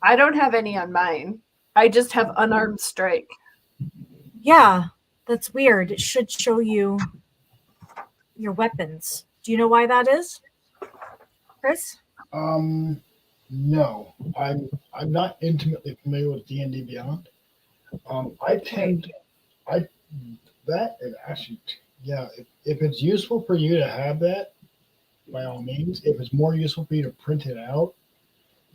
I don't have any on mine. I just have unarmed strike. Yeah, that's weird. It should show you your weapons. Do you know why that is, Chris? No, I'm not intimately familiar with D&D Beyond. I tend that and actually, yeah, if it's useful for you to have that, by all means. If it's more useful for you to print it out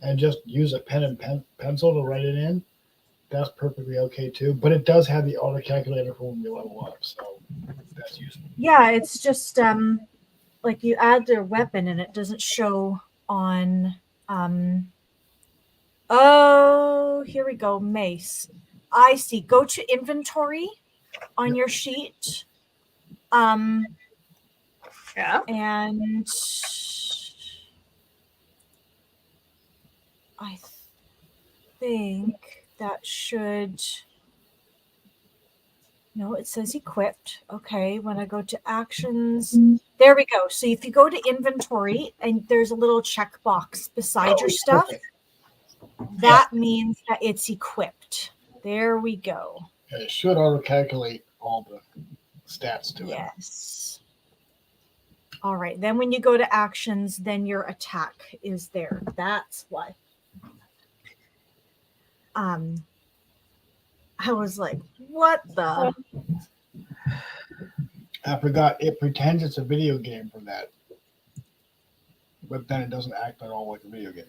and just use a pen and pencil to write it in, that's perfectly okay too. But it does have the auto calculator for when you level up, so that's useful. Yeah, it's just like you add their weapon and it doesn't show on oh, here we go, mace. I see. Go to inventory on your sheet. Yeah. And I think that should. No, it says equipped. Okay, when I go to actions, there we go. So if you go to inventory and there's a little checkbox beside your stuff, Okay. that means that it's equipped. There we go. It should auto calculate all the stats to it. Yes. All right. Then when you go to actions, then your attack is there. That's why. I was like, what the? I forgot it pretends it's a video game for that, but then it doesn't act at all like a video game.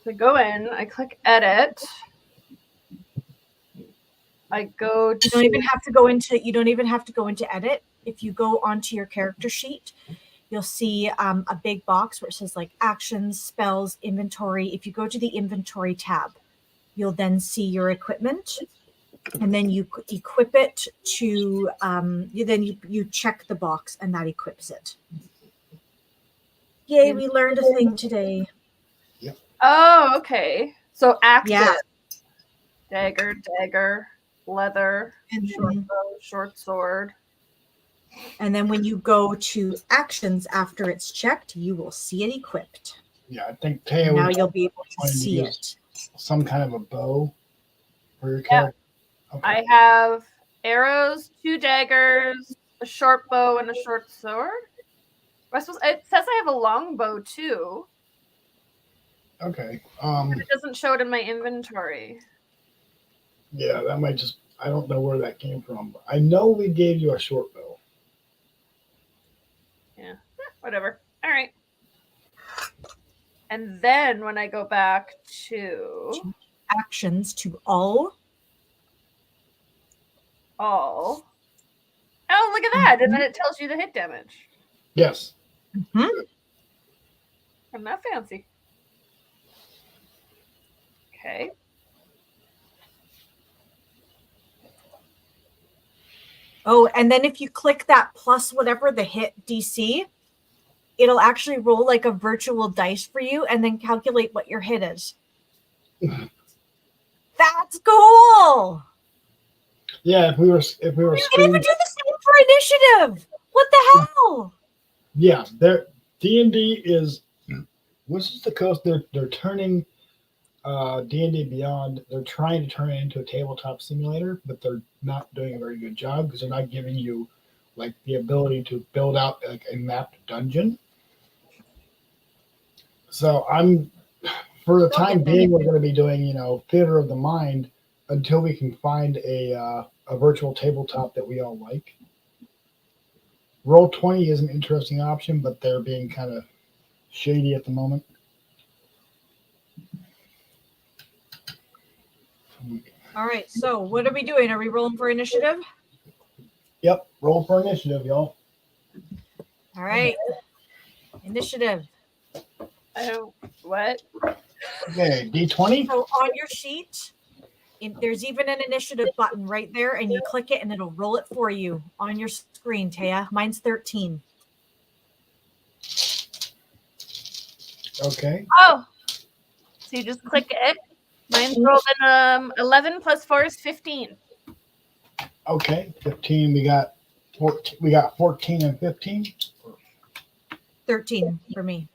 So go in, I click edit. I go to You don't even have to go into edit. If you go onto your character sheet, you'll see a big box where it says like actions, spells, inventory. If you go to the inventory tab, you'll then see your equipment, and then you equip it to you check the box and that equips it. Yay, we learned a thing today. Oh, okay. So active. Yeah. Dagger, leather, And short then, bow, short sword. and then when you go to actions after it's checked, you will see it equipped. Yeah, I think Taya Now was you'll be able to going to see use it. some kind of a bow for your Yeah. character. Okay. I have arrows, 2 daggers, a short bow, and a short sword. It says I have a long bow too. Okay. But it doesn't show it in my inventory. Yeah, that might just, I don't know where that came from. I know we gave you a short bow. Yeah, whatever. All right. And then when I go back to Actions to all. oh, look at that. And then it tells you the hit damage. Yes. Mhm. I'm not fancy. Okay. Oh, and then if you click that plus whatever the hit DC, it'll actually roll like a virtual dice for you and then calculate what your hit is. That's cool. Yeah, if we were You can even screen, do the same for initiative. What the hell? yeah, there D&D is Wizards of the Coast. They're turning D&D Beyond. They're trying to turn it into a tabletop simulator, but they're not doing a very good job because they're not giving you like the ability to build out like a mapped dungeon. So I'm, for the time being, we're going to be doing theater of the mind until we can find a virtual tabletop that we all like. Roll20 is an interesting option, but they're being kind of shady at the moment. All right, so what are we doing? Are we rolling for initiative? Yep, roll for initiative, y'all. All right. Initiative. I don't what? Okay, D20. So on your sheet, there's even an initiative button right there, and you click it and it'll roll it for you on your screen, Taya. Mine's 13. Okay. Oh. So you just click it. Mine's rolling 11 plus 4 is 15. Okay, 15. We got 14. We got 14 and 15. 13 for me.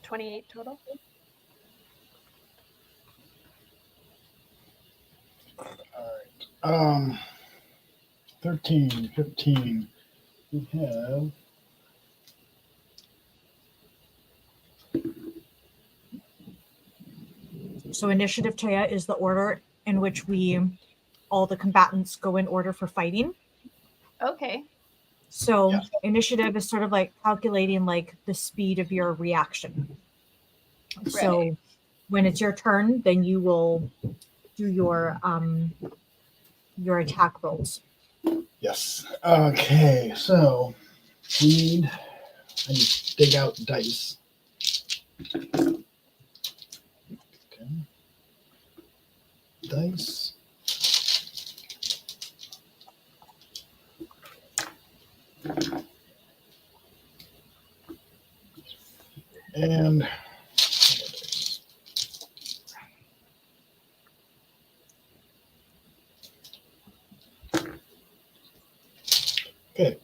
28 total. All right. 13, 15. We have So initiative, Taya, is the order in which all the combatants go in order for fighting. Okay. So Yes. initiative is sort of like calculating like the speed of your reaction. So when it's your turn, then you will do your attack rolls. yes. Okay, so I need to dig out dice. Okay. Dice. And okay.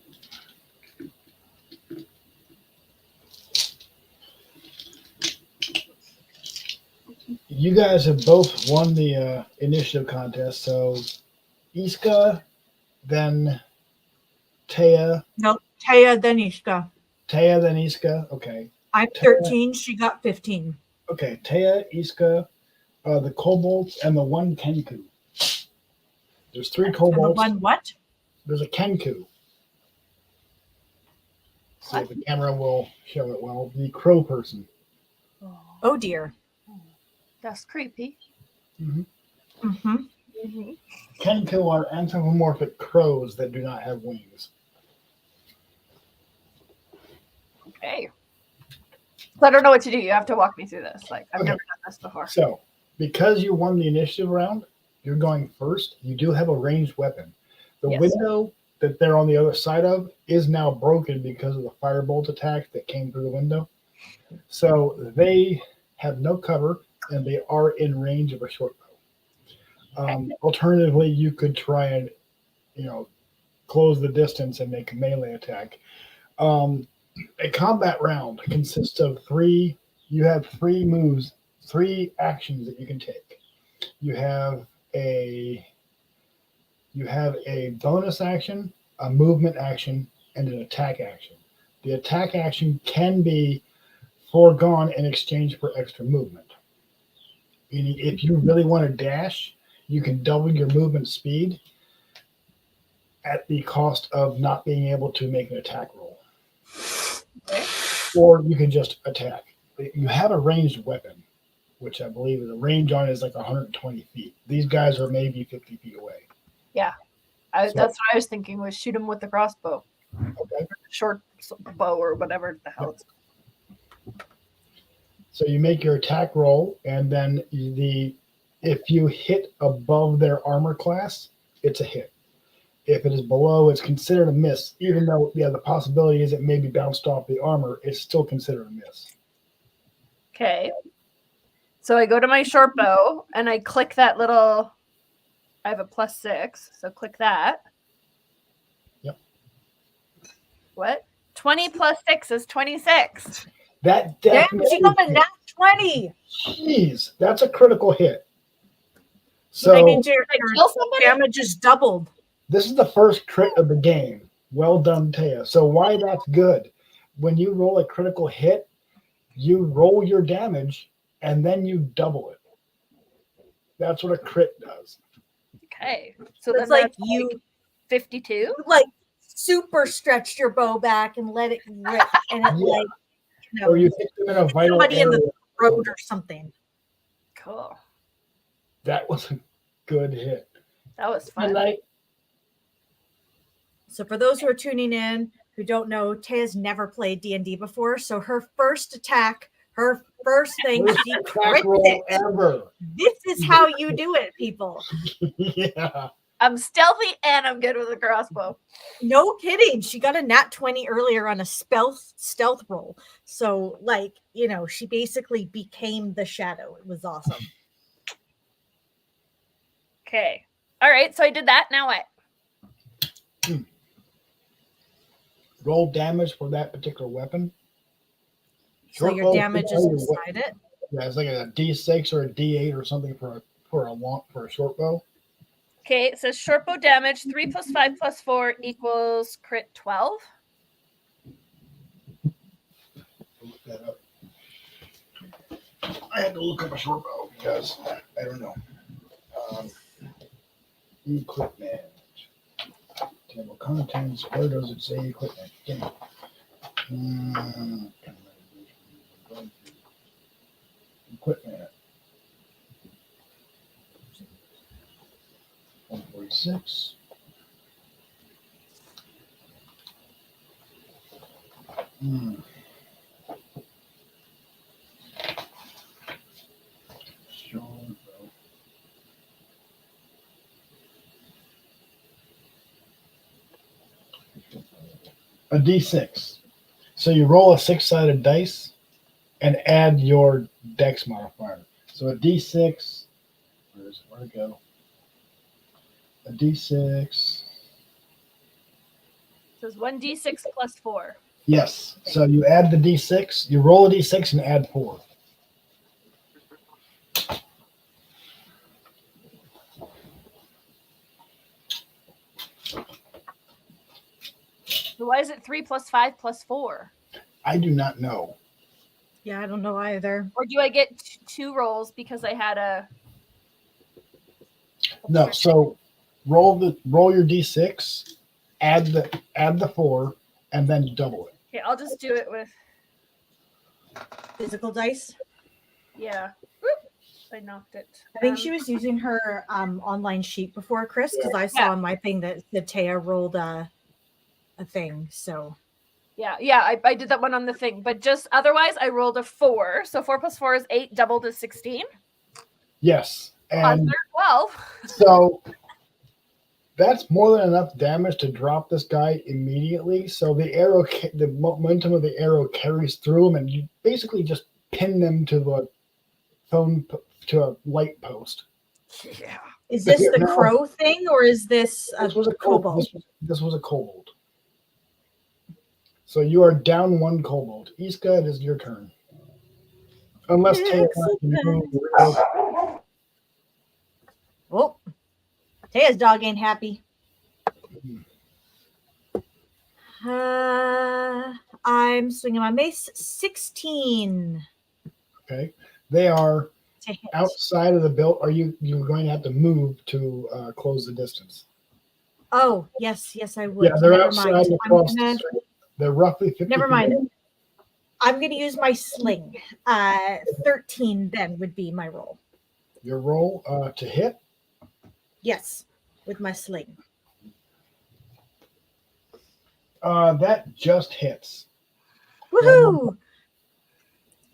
You guys have both won the initiative contest. So Iska, then Taya. No, Taya, then Ishka. Taya, then Iska. Okay. I'm 13. She got 15. Okay. Taya, Iska, the kobolds, and the one Kenku. There's 3 And the kobolds. one what? There's a Kenku. So the camera will show it well. The crow person. Oh dear. That's creepy. Mm-hmm. Mm-hmm. Mm-hmm. Kenku are anthropomorphic crows that do not have wings. Okay. So I don't know what to do. You have to walk me through this. Like I've Okay. never done this before. So, because you won the initiative round, you're going first. You do have a ranged weapon. The Yes. window that they're on the other side of is now broken because of the firebolt attack that came through the window. So they have no cover and they are in range of a short bow. Alternatively, you could try and, close the distance and make a melee attack. A combat round consists of you have 3 moves, 3 actions that you can take. You have a bonus action, a movement action, and an attack action. The attack action can be foregone in exchange for extra movement. Meaning, if you really want to dash, you can double your movement speed at the cost of not being able to make an attack roll. Or you can just attack. You have a ranged weapon, which I believe the range on it is like 120 feet. These guys are maybe 50 feet away. Yeah. That's what I was thinking, was shoot them with the crossbow. Okay. Short bow or whatever the hell it's called. So you make your attack roll, and then if you hit above their armor class, it's a hit. If it is below, it's considered a miss. Even though, the possibility is it may be bounced off the armor, it's still considered a miss. Okay. So I go to my short bow and I click that little, I have a +6, so click that. Yep. What? 20 + 6 is 26. That Damn, definitely. she got a nat 20. Jeez, that's a critical hit. So I mean, your kill somebody? damage is doubled. this is the first crit of the game. Well done, Taya. So why that's good? When you roll a critical hit, you roll your damage and then you double it. That's what a crit does. Okay. So It's then like that's you 52. like super stretched your bow back and let it rip, and it Yeah. Or you hit them in a vital somebody in the area. road or something. Cool. That was a good hit. That was And fun. So for those who are tuning in who don't know, Taya's never played D&D before. So her first attack, her first thing, First she attack crit roll it. ever. This is how you do it, people. Yeah. I'm stealthy and I'm good with a crossbow. No kidding. She got a nat 20 earlier on a stealth roll. So, she basically became the shadow. It was awesome. Okay. All right. So I did that. Now what? Roll damage for that particular weapon. So Short your bow damage can is tell you what- beside it. Yeah, it's like a D6 or a D8 or something for a short bow. Okay. It says short bow damage 3 + 5 + 4 equals crit 12. Look that up. I had to look up a short bow because I don't know. Equipment. Table contents. Where does it say equipment? Equipment. 146. Short bow. A D6. So you roll a 6-sided dice and add your dex modifier. So a D6. Where'd it go? A D6. It says 1d6 + 4. Yes. So you add the D6. You roll a D6 and add 4. So why is it 3 + 5 + 4? I do not know. Yeah, I don't know either. Or do I get 2 rolls because I had a? No. So roll your D6, add the 4, and then double it. Okay, I'll just do it with. Physical dice. Yeah. Whoop, I knocked it. I think she was using her online sheet before, Chris, because I saw on my thing that Taya rolled a thing. So Yeah, I did that one on the thing, but just otherwise I rolled a 4. So 4 + 4 is 8, doubled is 16. Yes. And 12. so That's more than enough damage to drop this guy immediately. So the arrow, the momentum of the arrow carries through him, and you basically just pin them to the to a light post. Yeah. Is this the No. crow thing, or is this a This was a kobold? This was a kobold. So you are down one kobold. Iska, it is your turn. Unless Taya wants to move real- Oh, Taya's dog ain't happy. I'm swinging my mace. 16. Okay, they are To hit. outside of the build. You're going to have to move to close the distance? Oh, yes, I would. Yeah, they're Never outside mind. across the street. They're roughly 50. Never mind. I'm going to use my sling. 13 then would be my roll. Your roll to hit. Yes, with my sling. That just hits. Woohoo!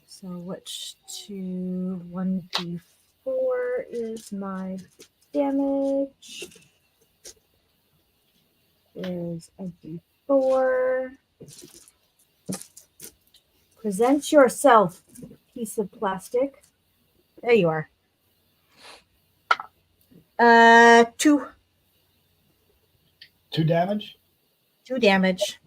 So which 1d4 is my damage? Is a d4. Present yourself, piece of plastic. There you are. 2. 2 damage. 2 damage.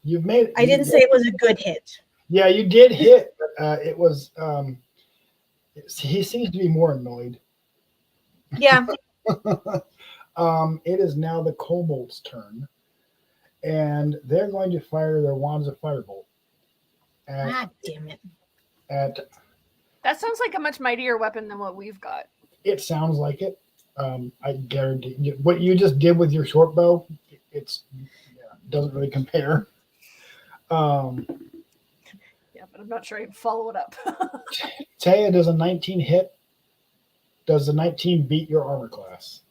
You've made. I didn't say it was a good hit. Yeah, you did hit. It was. He seems to be more annoyed. Yeah. It is now the kobold's turn, and they're going to fire their wands of firebolt. God damn it. That sounds like a much mightier weapon than what we've got. It sounds like it. I guarantee you, what you just did with your short bow, doesn't really compare. Yeah, but I'm not sure I can follow it up. Taya, does a 19 hit? Does the 19 beat your armor class?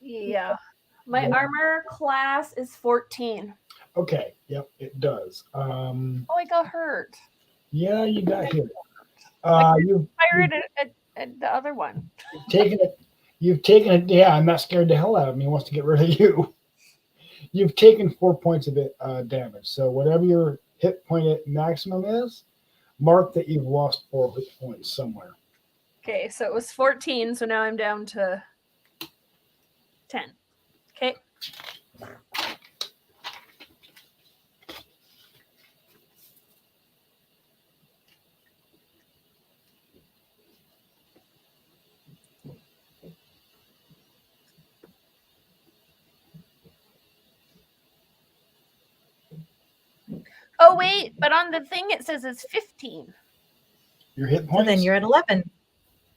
Yeah. My armor class is 14. Okay. Yep, it does. Oh, I got hurt. Yeah, you got hit. You fired at the other one. You've taken it. Yeah, I'm not scared the hell out of him. He wants to get rid of you. You've taken 4 points of it damage. So whatever your hit point at maximum is, mark that you've lost 4 hit points somewhere. Okay, so it was 14, so now I'm down to 10. Okay. Oh, wait, but on the thing it says it's 15. Your hit So points? then you're at 11.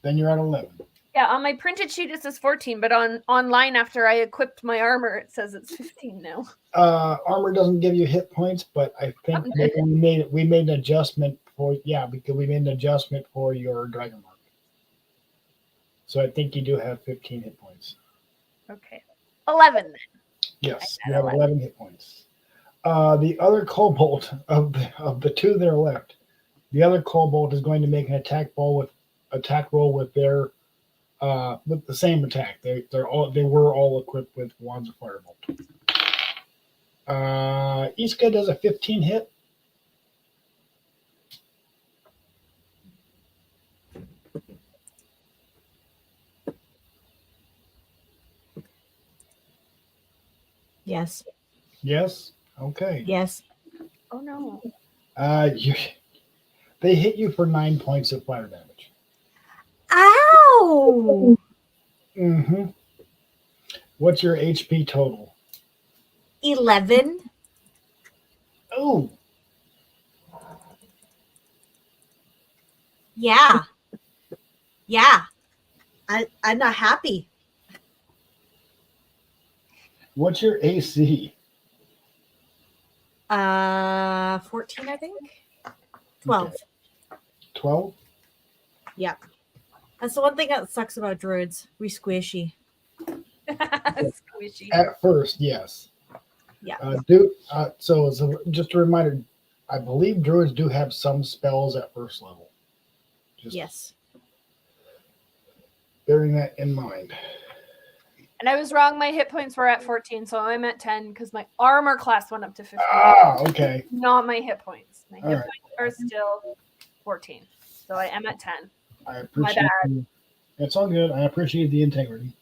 Then you're at 11. Yeah, on my printed sheet it says 14, but online after I equipped my armor it says it's 15 now. Armor doesn't give you hit points, but I think we made an adjustment because we made an adjustment for your dragon mark. So I think you do have 15 hit points. Okay. 11 then. Yes, you have 11 hit points. The other kobold of the 2 that are left, the other kobold is going to make an attack roll with their with the same attack. They were all equipped with wands of firebolt. Iska does a 15 hit. Yes. Yes. Okay. Yes. Oh no. They hit you for 9 points of fire damage. Ow! Mm-hmm. What's your HP total? 11. Oh. Yeah. I'm not happy. What's your AC? 14, I think. 12. Okay. 12? Yep. That's the one thing that sucks about druids. We squishy. Squishy. At first, yes. Yeah. So just a reminder, I believe druids do have some spells at first level. Just yes. bearing that in mind. And I was wrong. My hit points were at 14, so I'm at 10 because my armor class went up to 15. Ah, okay. Not my hit points. My hit All right. points are still 14. So I am at 10. I appreciate it's all good. I appreciate the integrity.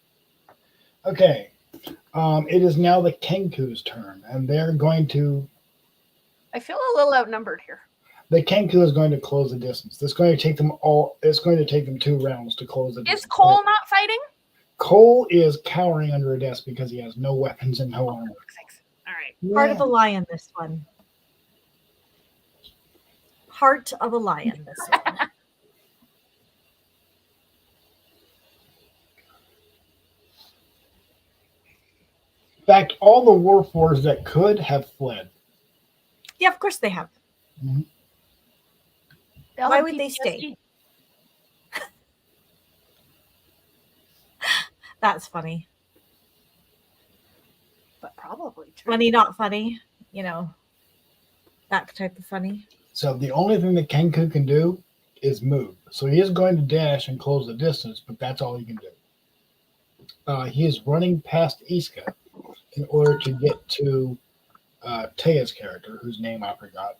Okay. It is now the Kenku's turn, and they're going to. I feel a little outnumbered here. The Kenku is going to close the distance. It's going to take them all. It's going to take them 2 rounds to close the distance. Is Cole not fighting? Cole is cowering under a desk because he has no weapons and no armor. All right. Part of a lion, this one. Heart of a lion, this one. In fact, all the Warforged that could have fled. Yeah, of course they have. Mm-hmm. Why would they stay? That's funny. But probably true. Funny, not funny. You know, that type of funny. So the only thing that Kenku can do is move. So he is going to dash and close the distance, but that's all he can do. He is running past Iska in order to get to Taya's character, whose name I forgot.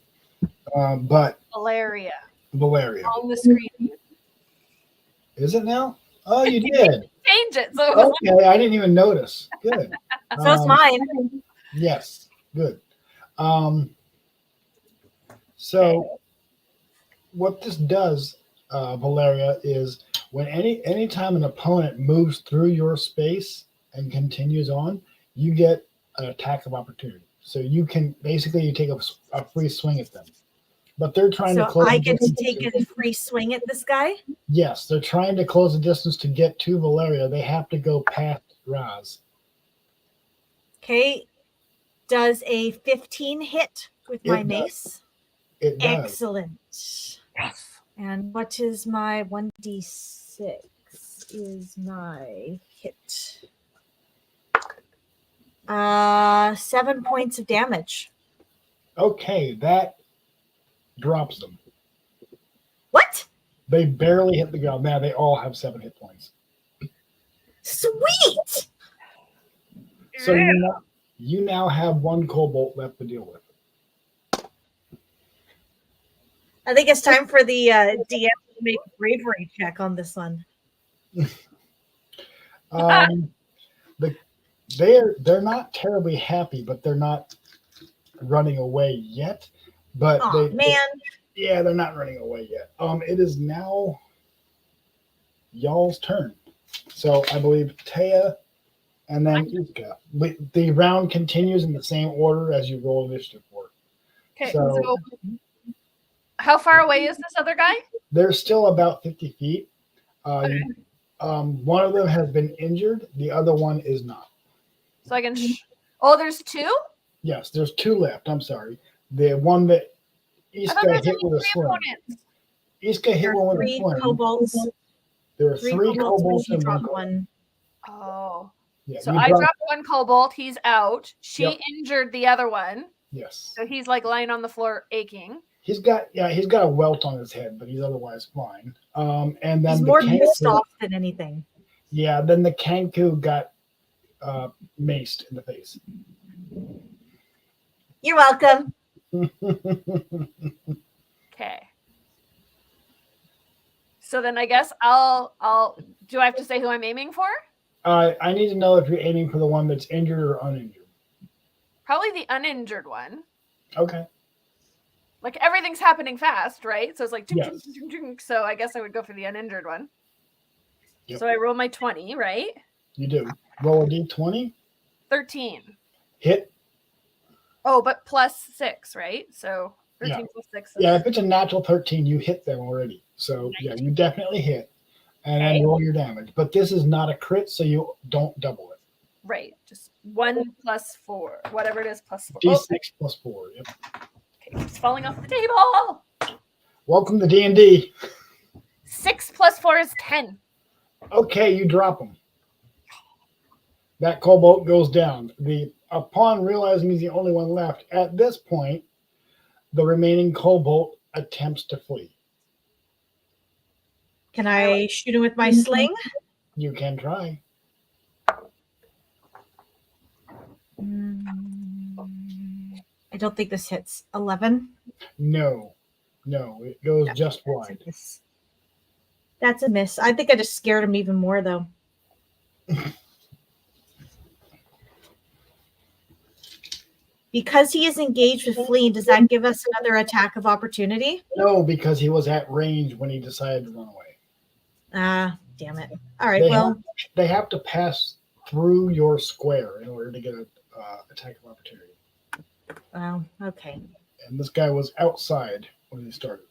But Valeria. Valeria. On the screen. Is it now? Oh, you did. Change it. So Okay, I didn't even notice. Good. So it's mine. Yes, good. So what this does, Valeria, is when anytime an opponent moves through your space and continues on, you get an attack of opportunity. So you can basically you take a free swing at them. But they're trying to close. So I get to take a free swing at this guy? Yes, they're trying to close the distance to get to Valeria. They have to go past Raz. Okay. Does a 15 hit with my mace? It does. Excellent. yes. And what is my 1d6 is my hit? 7 points of damage. Okay, that drops them. What? They barely hit the ground. Now they all have 7 hit points. Sweet. So you now have 1 Cobalt left to deal with. I think it's time for the DM to make a bravery check on this one. They're not terribly happy, but they're not running away yet. But they're not running away yet. It is now y'all's turn. So I believe Taya and then Iska. The round continues in the same order as you roll initiative for. Okay, so how far away is this other guy? They're still about 50 feet. Okay. One of them has been injured. The other one is not. So I can. There's 2? Yes, there's 2 left. I'm sorry. The one that Iska hit with a sling. Iska hit one with a sling. Kobolds. There are 3 kobolds and 1 one. Oh. Yeah, so I dropped 1 kobold. He's out. She injured the other one. Yes. So he's like lying on the floor aching. He's got a welt on his head, but he's otherwise fine. And then he's more pissed off than anything. Yeah, then the Kenku got maced in the face. You're welcome. Okay. So then I guess I'll do I have to say who I'm aiming for? I need to know if you're aiming for the one that's injured or uninjured. Probably the uninjured one. Okay. Like everything's happening fast, right? So it's like, yes. So I guess I would go for the uninjured one. Yep. So I roll my 20, right? You do. Roll a d20. 13. Hit. Oh, but plus 6, right? So 13 plus 6. Yeah, if it's a natural 13, you hit them already. So yeah, you definitely hit. And then roll your damage. But this is not a crit, so you don't double it. Right. Just 1 plus 4. Whatever it is, plus 4. D6 plus 4. Yep. Okay, it's falling off the table. Welcome to D&D. 6 plus 4 is 10. Okay, you drop them. That kobold goes down. Upon realizing he's the only one left, at this point, the remaining kobold attempts to flee. Can I shoot him with my sling? You can try. I don't think this hits. 11? No, it goes just That's wide. a miss. That's a miss. I think I just scared him even more, though. Because he is engaged with fleeing, does that give us another attack of opportunity? No, because he was at range when he decided to run away. Ah, damn it. All right, They have to pass through your square in order to get an attack of opportunity. well, okay. And this guy was outside when he started.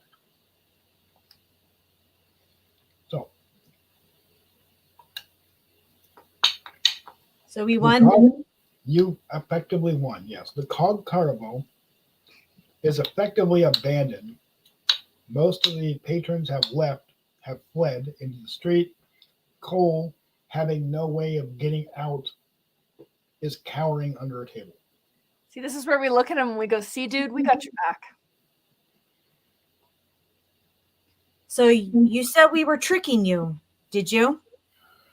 So we won? You effectively won, yes. The Cog Carnival is effectively abandoned. Most of the patrons have fled into the street. Cole, having no way of getting out, is cowering under a table. See, this is where we look at him and we go, see, dude, we got your back. So you said we were tricking you, did you?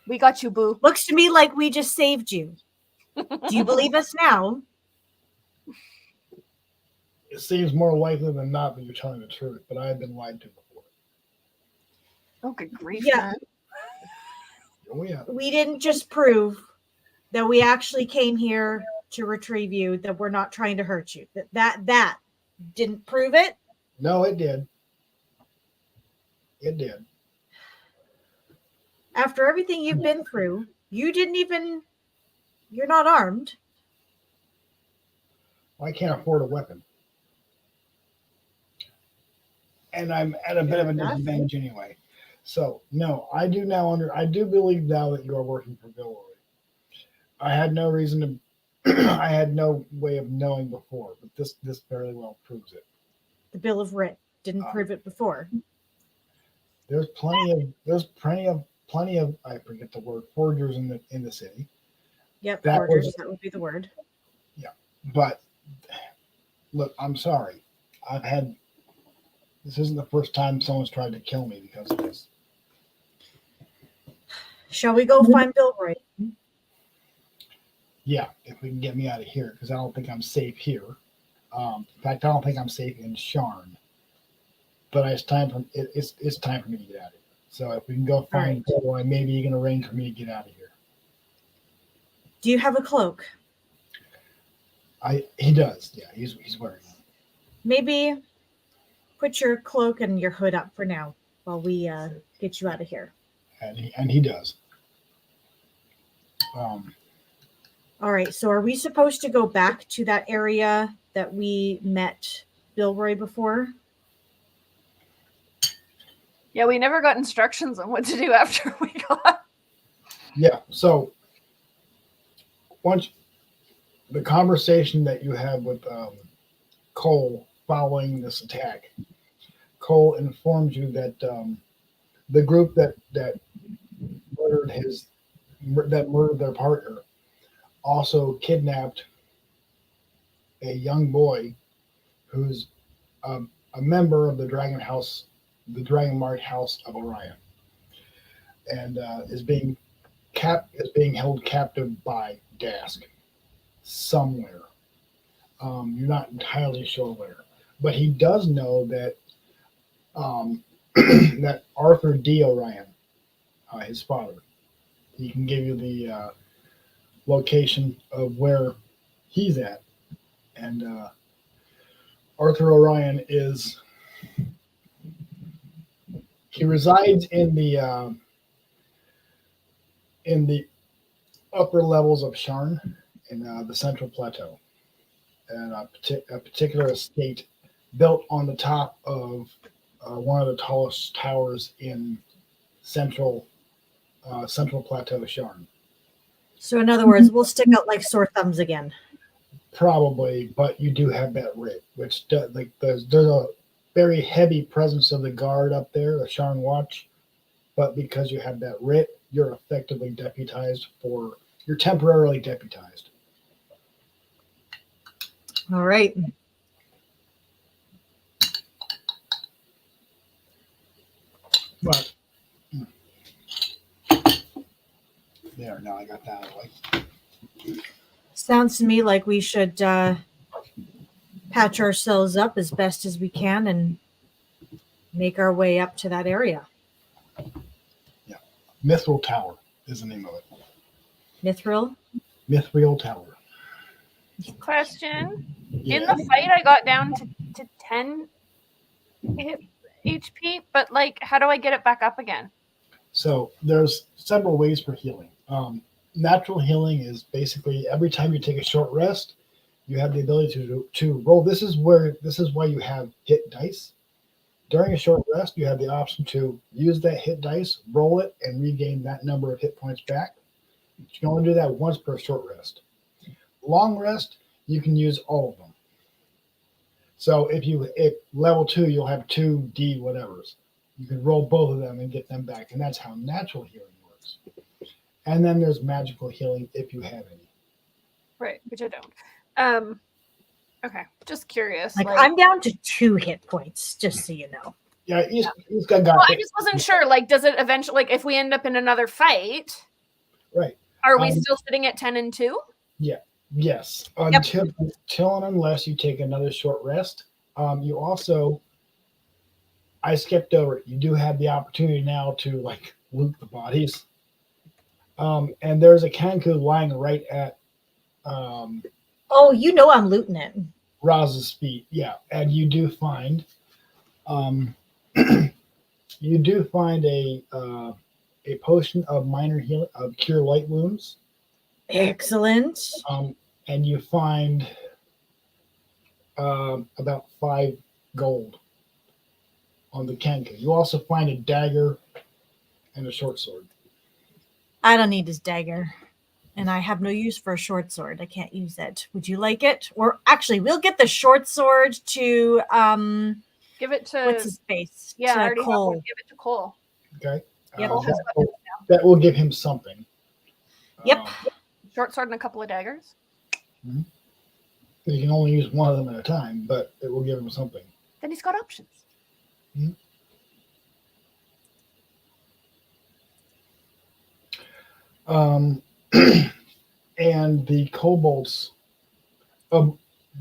We got you, boo. Looks to me like we just saved you. Do you believe us now? It seems more likely than not that you're telling the truth, but I have been lied to before. Oh, good grief. Yeah. Man. Oh, yeah. We didn't just prove that we actually came here to retrieve you, that we're not trying to hurt you. That didn't prove it? No, it did. It did. After everything you've been through, you're not armed. I can't afford a weapon. And I'm at a bit of a disadvantage anyway. So, no, I do believe now that you are working for Bill Roy. I had no reason to, I had no way of knowing before, but this fairly well proves it. The Bill of Writ didn't prove it before. There's plenty of I forget the word, forgers in the city. Yep, forgers, that would be the word. Yeah. But look, I'm sorry. This isn't the first time someone's tried to kill me because of this. Shall we go find Bill Roy? Yeah, if we can get me out of here, because I don't think I'm safe here. In fact, I don't think I'm safe in Sharn. But it's time for me to get out of here. So if we can go find Bill Roy, maybe you can arrange for me to get out of here. Do you have a cloak? He does. Yeah, he's wearing one. Maybe put your cloak and your hood up for now while we get you out of here. And he does. All right. So are we supposed to go back to that area that we met Bill Roy before? Yeah, we never got instructions on what to do after we got. Yeah. So once the conversation that you had with Cole following this attack, Cole informed you that the group that murdered their partner also kidnapped a young boy who's a member of the Dragon Mark House of Orion, and is being held captive by Dask somewhere. You're not entirely sure where, but he does know that that Arthur D. Orion, his father, he can give you the location of where he's at, and Arthur Orion he resides in the upper levels of Sharn in the Central Plateau, and a particular estate built on the top of one of the tallest towers in Central Plateau Sharn. So in other words, we'll stick out like sore thumbs again. Probably, but you do have that writ, which there's a very heavy presence of the guard up there, the Sharn Watch. But because you have that writ, you're effectively you're temporarily deputized. All right. But there, now I got that away. Sounds to me like we should patch ourselves up as best as we can and make our way up to that area. Mithril Tower is the name of it. Mithril? Mithril Tower. Question. Yeah. In the fight, I got down to 10 HP, but like, how do I get it back up again? So there's several ways for healing. Natural healing is basically every time you take a short rest, you have the ability to roll. This is why you have hit dice. During a short rest, you have the option to use that hit dice, roll it, and regain that number of hit points back. You can only do that once per short rest. Long rest, you can use all of them. So if level 2, you'll have 2D whatevers. You can roll both of them and get them back, and that's how natural healing works. And then there's magical healing if you have any. Right, which I don't. Okay, just curious. Like I'm down to 2 hit points, just so you know. Yeah, he's got well, I just wasn't sure. Like, does it eventually, like, if we end up in another fight, right? Are we still sitting at 10 and 2? Yeah. Yes. Until and unless you take another short rest. You also, I skipped over it. You do have the opportunity now to like loot the bodies. And there's a Kanku lying right at oh, you know I'm looting it. Raz's feet. Yeah. And you do find a potion of minor healing of cure light wounds. Excellent. And you find about 5 gold on the Kanku. You also find a dagger and a short sword. I don't need his dagger. And I have no use for a short sword. I can't use it. Would you like it? Or actually, we'll get the short sword to give it to what's his face? Yeah, to I already Cole. have one. Give it to Cole. Okay. Yep. That will give him something. Yep. Short sword and a couple of daggers. Mm-hmm. You can only use one of them at a time, but it will give him something. Then he's got options. Mm-hmm. And the kobolds,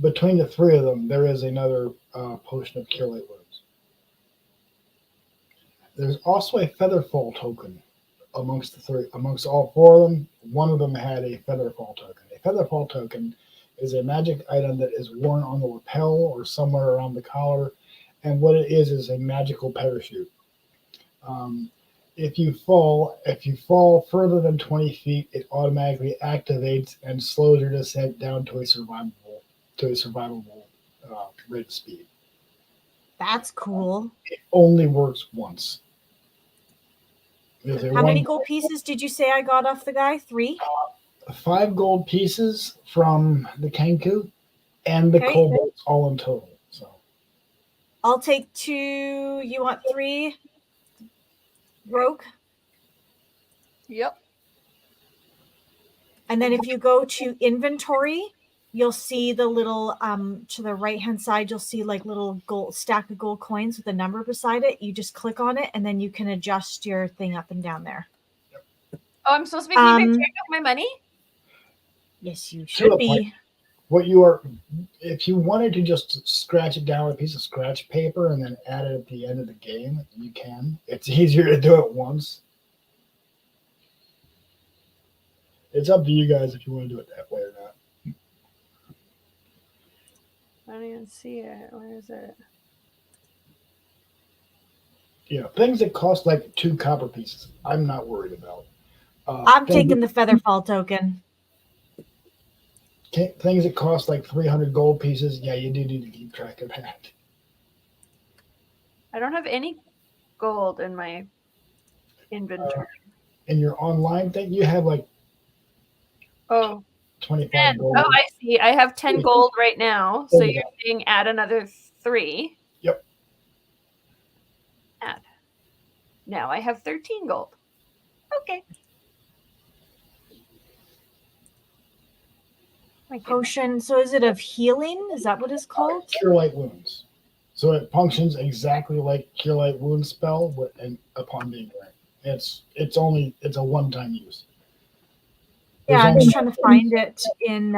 between the 3 of them, there is another potion of cure light wounds. There's also a featherfall token amongst all 4 of them. One of them had a featherfall token. A featherfall token is a magic item that is worn on the lapel or somewhere around the collar, and what it is a magical parachute. If you fall further than 20 feet, it automatically activates and slows your descent down to a survivable rate of speed. That's cool. It only works once. How many gold pieces did you say I got off the guy? 3? 5 gold pieces from the Kanku and the kobolds all in total. So I'll take 2. You want 3? Rogue? Yep. And then if you go to inventory, you'll see the little to the right hand side, you'll see like little gold stack of gold coins with a number beside it. You just click on it and then you can adjust your thing up and down there. Oh, I'm supposed to be keeping track of my money? Yes, you should be. If you wanted to just scratch it down with a piece of scratch paper and then add it at the end of the game, you can. It's easier to do it once. It's up to you guys if you want to do it that way or not. I don't even see it. Where is it? Yeah, things that cost like 2 copper pieces, I'm not worried about. I'm taking the featherfall token. Things that cost like 300 gold pieces, yeah, you do need to keep track of that. I don't have any gold in my inventory. In your online thing, you have like 25 gold. Oh, I see. I have 10 gold right now. So you're saying add another 3. Yep. Add. Now I have 13 gold. Okay. Potion. So is it of healing? Is that what it's called? Cure light wounds. So it functions exactly like cure light wound spell, and upon being ranked, it's a one-time use. Yeah, I'm only just trying to find it in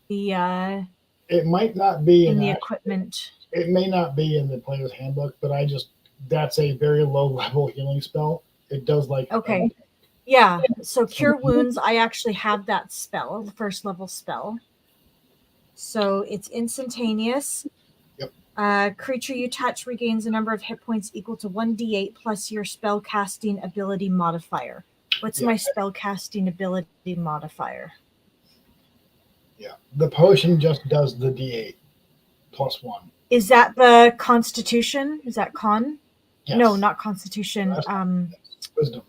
the it might not be in in the that, equipment. it may not be in the player's handbook, but that's a very low level healing spell. It does like Okay. Yeah. So cure wounds, I actually have that spell, the first level spell. So it's instantaneous. Yep. Creature you touch regains a number of hit points equal to 1d8 plus your spell casting ability modifier. What's my spell casting ability modifier? Yeah, the potion just does the D8 plus 1. Is that the Constitution? Is that con? Yes. No, not Constitution. Wisdom.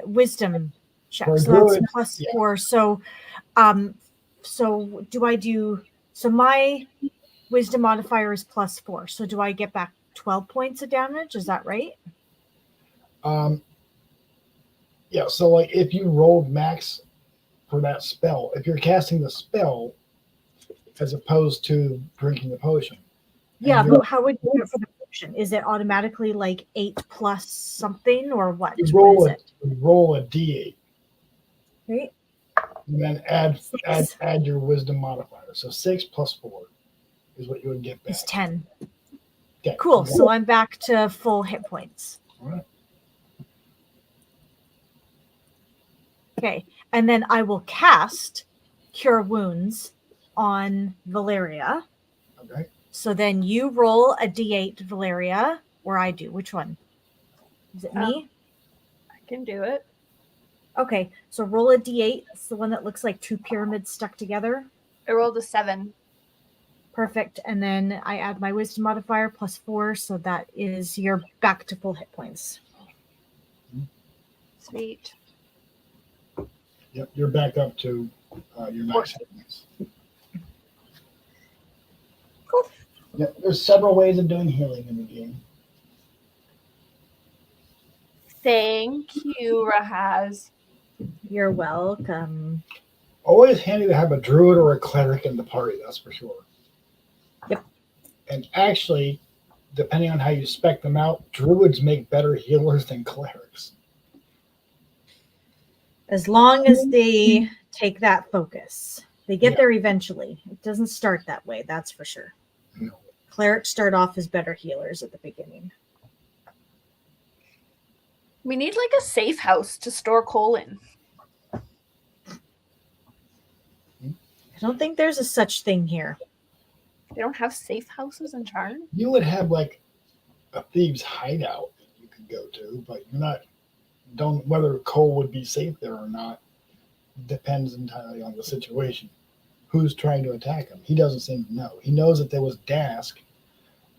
Wisdom check. For So that's druid, plus yeah. 4. So do I do? So my wisdom modifier is plus 4. So do I get back 12 points of damage? Is that right? Yeah. So like if you rolled max for that spell, if you're casting the spell as opposed to drinking the potion. Yeah, but how would you do it for the potion? Is it automatically like 8 plus something or what? You What is it? roll a D8. Right. And then add your wisdom modifier. So 6 plus 4 is what you would get back. It's 10. Okay. Cool. So I'm back to full hit points. All right. Okay. And then I will cast Cure Wounds on Valeria. Okay. So then you roll a d8, Valeria, or I do. Which one? Is it me? I can do it. Okay. So roll a d8. It's the one that looks like 2 pyramids stuck together. I rolled a 7. Perfect. And then I add my wisdom modifier plus 4. So that is you're back to full hit points. Sweet. Yep. You're back up to your max hit points. Cool. Yep. There's several ways of doing healing in the game. Thank you, Rahaz. You're welcome. Always handy to have a druid or a cleric in the party, that's for sure. Yep. And actually, depending on how you spec them out, druids make better healers than clerics. As long as they take that focus. They get there eventually. It doesn't start that way, that's for sure. No. Clerics start off as better healers at the beginning. We need like a safe house to store coal in. I don't think there's a such thing here. They don't have safe houses in Charn? You would have like a thieves' hideout that you could go to, but you're not. Don't whether coal would be safe there or not depends entirely on the situation. Who's trying to attack him? He doesn't seem to know. He knows that there was Dask,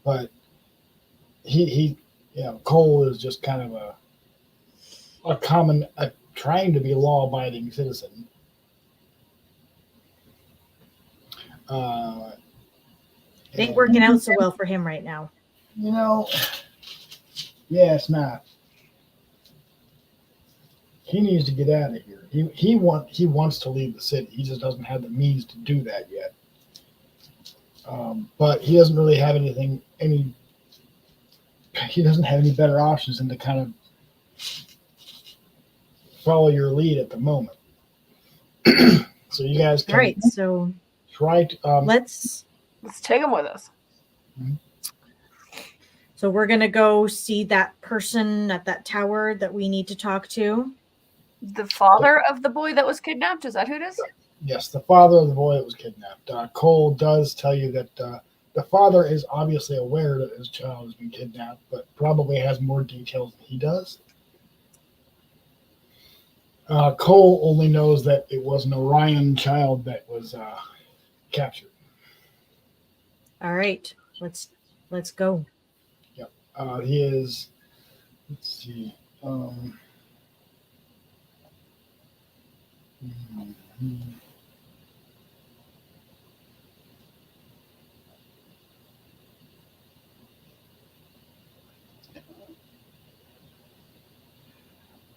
but he Cole is just kind of a trying to be law-abiding citizen. It ain't working out so well for him right now. Yeah, it's not. He needs to get out of here. He wants to leave the city. He just doesn't have the means to do that yet. But he doesn't really have he doesn't have any better options than to kind of follow your lead at the moment. So you guys can All right, so try to let's take him with us. So we're gonna go see that person at that tower that we need to talk to. The father of the boy that was kidnapped? Is that who it is? Yes, the father of the boy that was kidnapped. Cole does tell you that the father is obviously aware that his child has been kidnapped, but probably has more details than he does. Cole only knows that it was an Orion child that was captured. All right, let's go. Yep. He is. Let's see.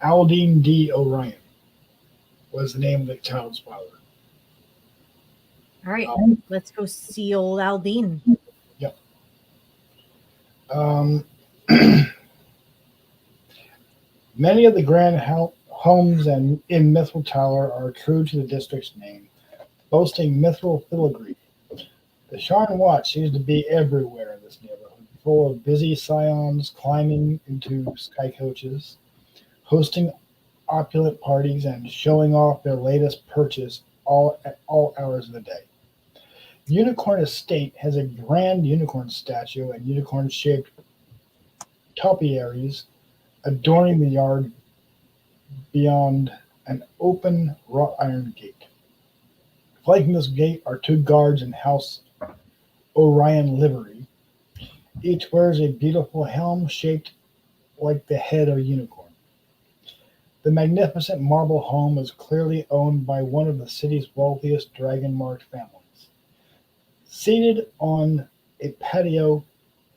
Aldine D. Orion was the name of the child's father. All right, let's go see old Aldine. Yep. Many of the grand homes in Mithril Tower are true to the district's name, boasting mithril filigree. The Sharn Watch seems to be everywhere in this neighborhood, full of busy scions climbing into sky coaches, hosting opulent parties, and showing off their latest purchase all at all hours of the day. Unicorn Estate has a grand unicorn statue and unicorn-shaped topiaries adorning the yard beyond an open wrought iron gate. Flanking this gate are two guards in House Orion livery. Each wears a beautiful helm shaped like the head of a unicorn. The magnificent marble home is clearly owned by one of the city's wealthiest dragon-marked families. Seated on a patio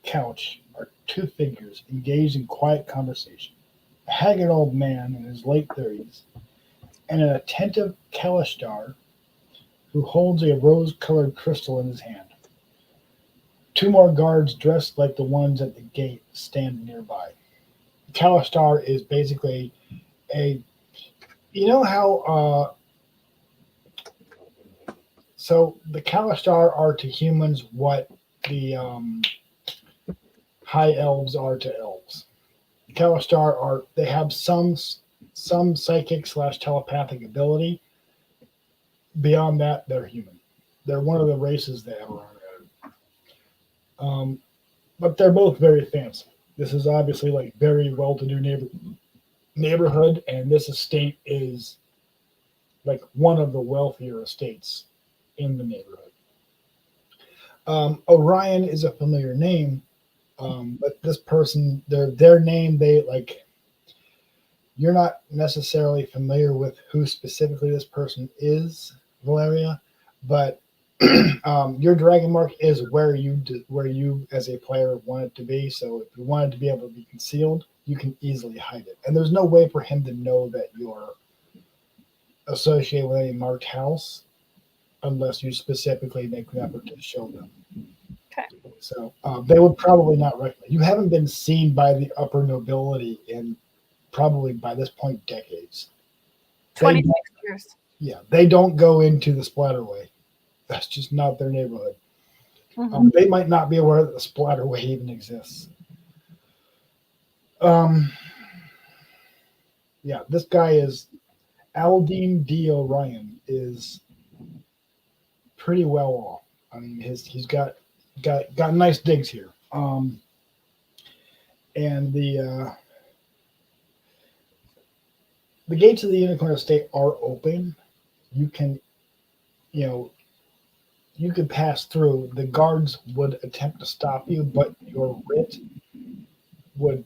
couch are two figures engaged in quiet conversation. A haggard old man in his late 30s and an attentive Kalishtar who holds a rose-colored crystal in his hand. Two more guards dressed like the ones at the gate stand nearby. Kalishtar is basically so the Kalishtar are to humans what the high elves are to elves. Kalishtar they have some psychic / telepathic ability. Beyond that, they're human. They're one of the races that Ebarron added. But they're both very fancy. This is obviously like very well-to-do neighborhood, and this estate is like one of the wealthier estates in the neighborhood. Orion is a familiar name, but this person, their name, you're not necessarily familiar with who specifically this person is, Valeria, but your dragon mark is where you as a player want it to be. So if you want it to be able to be concealed, you can easily hide it. And there's no way for him to know that you're associated with any marked house unless you specifically make an effort to show them. Okay. So they would probably not recognize. You haven't been seen by the upper nobility in probably by this point decades. 26 years. Yeah, they don't go into the Splatterway. That's just not their neighborhood. Mm-hmm. They might not be aware that the Splatterway even exists. Yeah, this guy is Aldine D. Orion is pretty well off. I mean, he's got nice digs here. And the gates of the Unicorn Estate are open. You can, you could pass through. The guards would attempt to stop you, but your writ would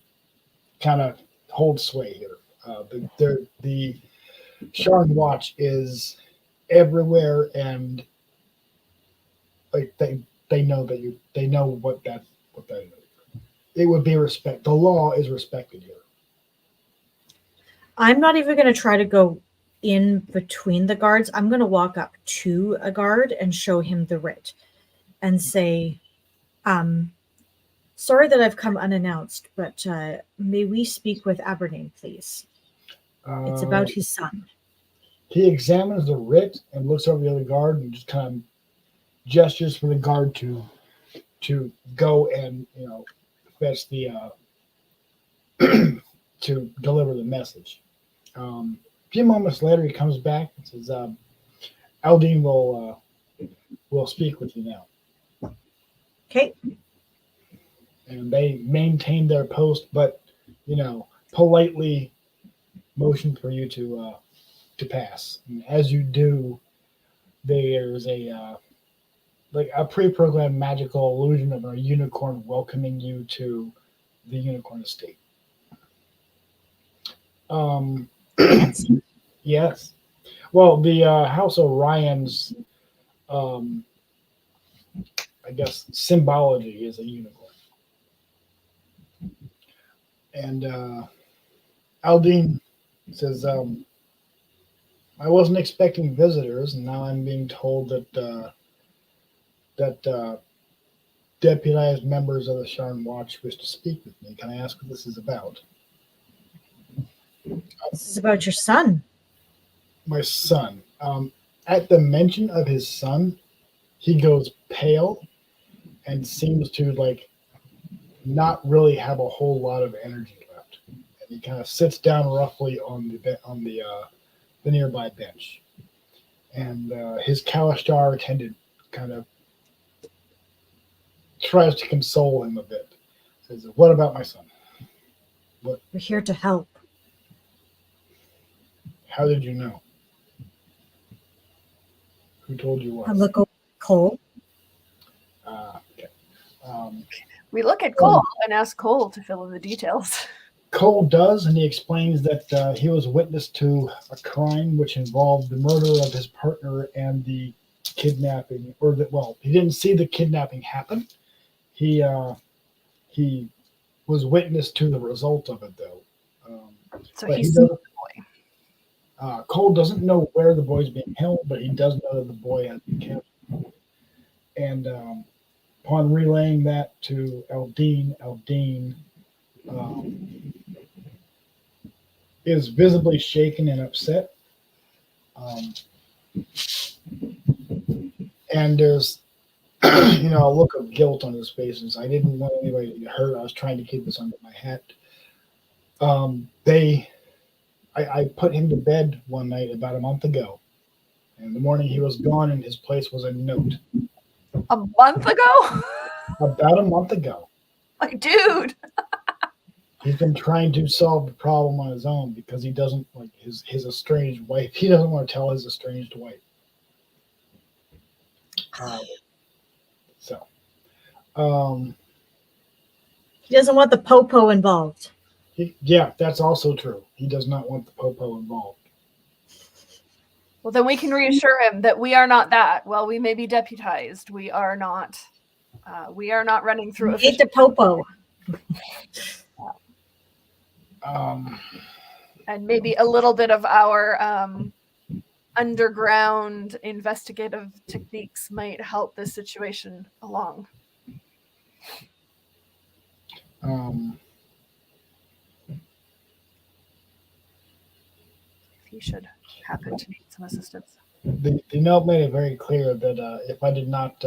kind of hold sway here. The Sharn Watch is everywhere, and like they know that they know what that is. It would be respect. The law is respected here. I'm not even going to try to go in between the guards. I'm going to walk up to a guard and show him the writ and say, sorry that I've come unannounced, but may we speak with Ebarron, please? It's about his son. He examines the writ and looks over the other guard and just kind of gestures for the guard to go and fetch the to deliver the message. A few moments later, he comes back and says, "Aldine will speak with you now." Okay. And they maintain their post, but politely motion for you to pass. And as you do, there's a pre-programmed magical illusion of a unicorn welcoming you to the Unicorn Estate. Yes. Well, the House Orion's, I guess, symbology is a unicorn. And Aldine says, I wasn't expecting visitors, and now I'm being told that deputized members of the Sharn Watch wish to speak with me. Can I ask what this is about? This is about your son. My son. At the mention of his son, he goes pale and seems to like not really have a whole lot of energy left. And he kind of sits down roughly on the nearby bench. And his Kalashtar attendant kind of tries to console him a bit. Says, "What about my son? We're here to help. How did you know? Who told you what?" I look over Cole. Okay. We look at Cole and ask Cole to fill in the details. Cole does, and he explains that he was witness to a crime which involved the murder of his partner and the kidnapping, he didn't see the kidnapping happen. He was witness to the result of it, though. So But he's he the doesn't- boy. Cole doesn't know where the boy's being held, but he does know that the boy has been captured. And upon relaying that to Aldine is visibly shaken and upset. And there's a look of guilt on his face. And I didn't want anybody to get hurt. I was trying to keep this under my hat. I put him to bed one night about a month ago. And in the morning he was gone, and his place was a note. A month ago? About a month ago. Like, dude. He's been trying to solve the problem on his own because he doesn't like his estranged wife. He doesn't want to tell his estranged wife. He doesn't want the popo involved. Yeah, that's also true. He does not want the popo involved. Well, then we can reassure him that we are not that. While we may be deputized, we are not running through Hate the popo. And maybe a little bit of our underground investigative techniques might help this situation along. If you should happen to need some assistance. The note made it very clear that if I did not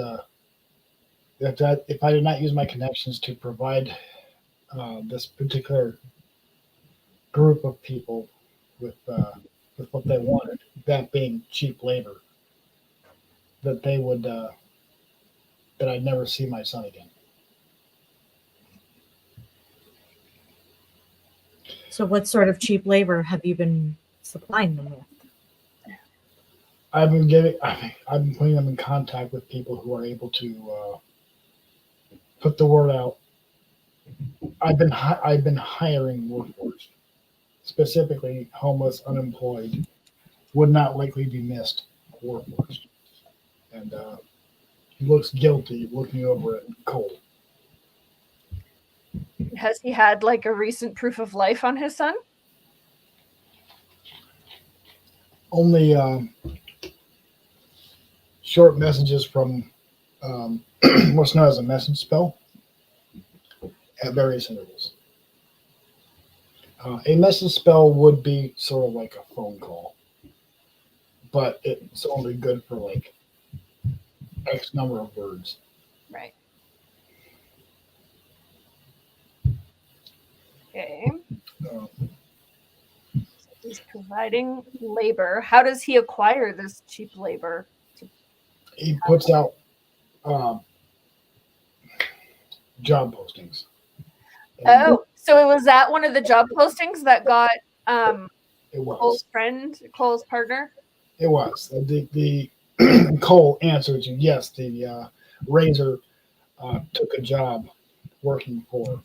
use my connections to provide this particular group of people with what they wanted, that being cheap labor, that they would that I'd never see my son again. So what sort of cheap labor have you been supplying them with? I've been putting them in contact with people who are able to put the word out. I've been hiring workforce, specifically homeless, unemployed, would not likely be missed workforce. And he looks guilty looking over at Cole. Has he had like a recent proof of life on his son? Only short messages from what's known as a message spell at various intervals. A message spell would be sort of like a phone call, but it's only good for like X number of words. Right. Okay. He's providing labor. How does he acquire this cheap labor? He puts out job postings. Oh, so it was that one of the job postings that got It was. Cole's partner? It was. The Cole answered you. Yes, the Razor took a job working for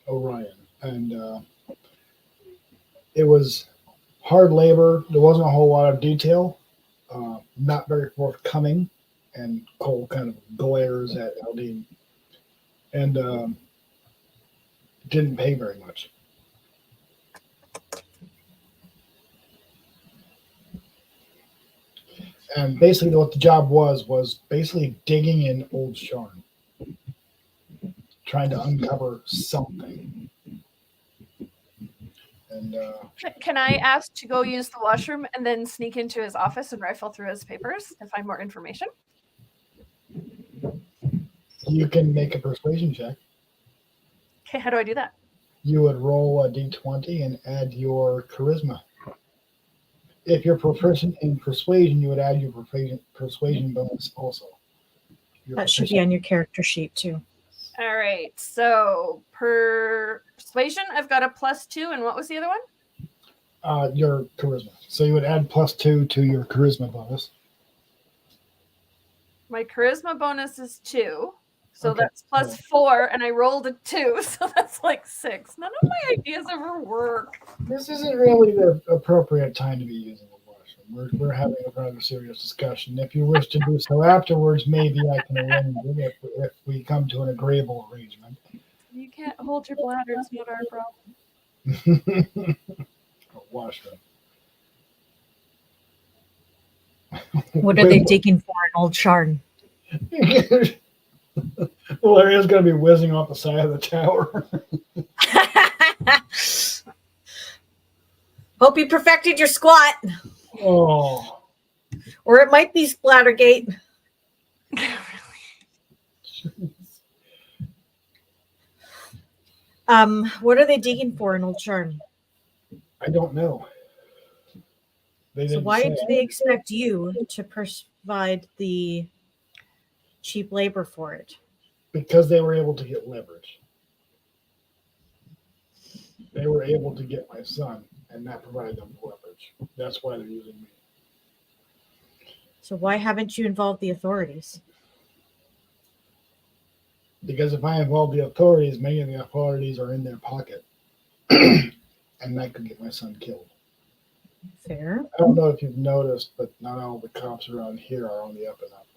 Orion, and it was hard labor. There wasn't a whole lot of detail, not very forthcoming, and Cole kind of glares at Aldine, and didn't pay very much. And basically what the job was basically digging in old Sharn, trying to uncover something. And Can I ask to go use the washroom and then sneak into his office and rifle through his papers to find more information? you can make a persuasion check. Okay, how do I do that? You would roll a d20 and add your charisma. If you're proficient in persuasion, you would add your persuasion bonus also. That should be on your character sheet too. All right, so persuasion, I've got a +2, and what was the other one? Your charisma. So you would add +2 to your charisma bonus. My charisma bonus is 2, so Okay. that's +4, and I rolled a 2, so that's like 6. None of my ideas ever work. This isn't really the appropriate time to be using the washroom. We're having a rather serious discussion. If you wish to do so afterwards, maybe I can arrange it if we come to an agreeable arrangement. You can't hold your bladder, it's not our problem. Washroom. What are they digging for? An old shard. Valeria's going to be whizzing off the side of the tower. Hope you perfected your squat. Oh. Or it might be Splattergate. What are they digging for in Old Charn? I don't know. So why do they expect you to provide the cheap labor for it? Because they were able to get leverage. They were able to get my son, and that provided them leverage. That's why they're using me. So why haven't you involved the authorities? Because if I involve the authorities, many of the authorities are in their pocket. And that could get my son killed. Fair. I don't know if you've noticed, but not all the cops around here are on the up and up.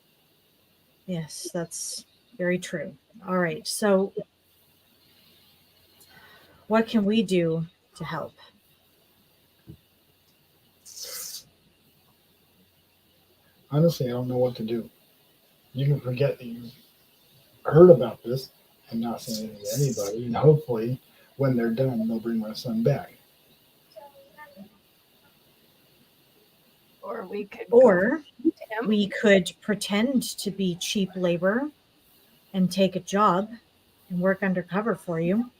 Yes, that's very true. All right. So what can we do to help? Honestly, I don't know what to do. You can forget that you heard about this and not say anything to anybody, and hopefully when they're done, they'll bring my son back. Or we could we could pretend to be cheap labor and take a job and work undercover for you.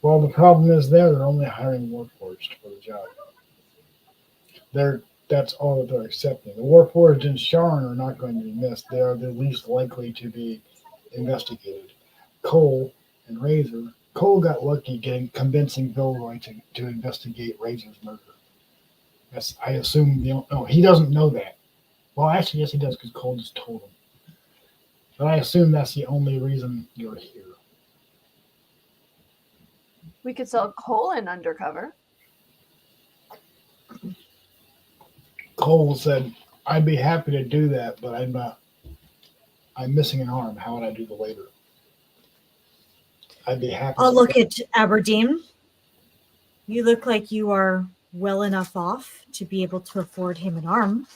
Well, the problem is they're only hiring workforce for the job. That's all that they're accepting. The workforce in Sharn are not going to be missed. They are the least likely to be investigated. Cole and Razor. Cole got lucky convincing Vilroy to investigate Razor's murder. Yes, I assume he doesn't know that. Well, actually, yes, he does because Cole just told him. But I assume that's the only reason you're here. We could sell coal in undercover. Cole said, I'd be happy to do that, but I'm missing an arm. How would I do the labor? I'd be happy. I'll look at Aberdeen. You look like you are well enough off to be able to afford him an arm.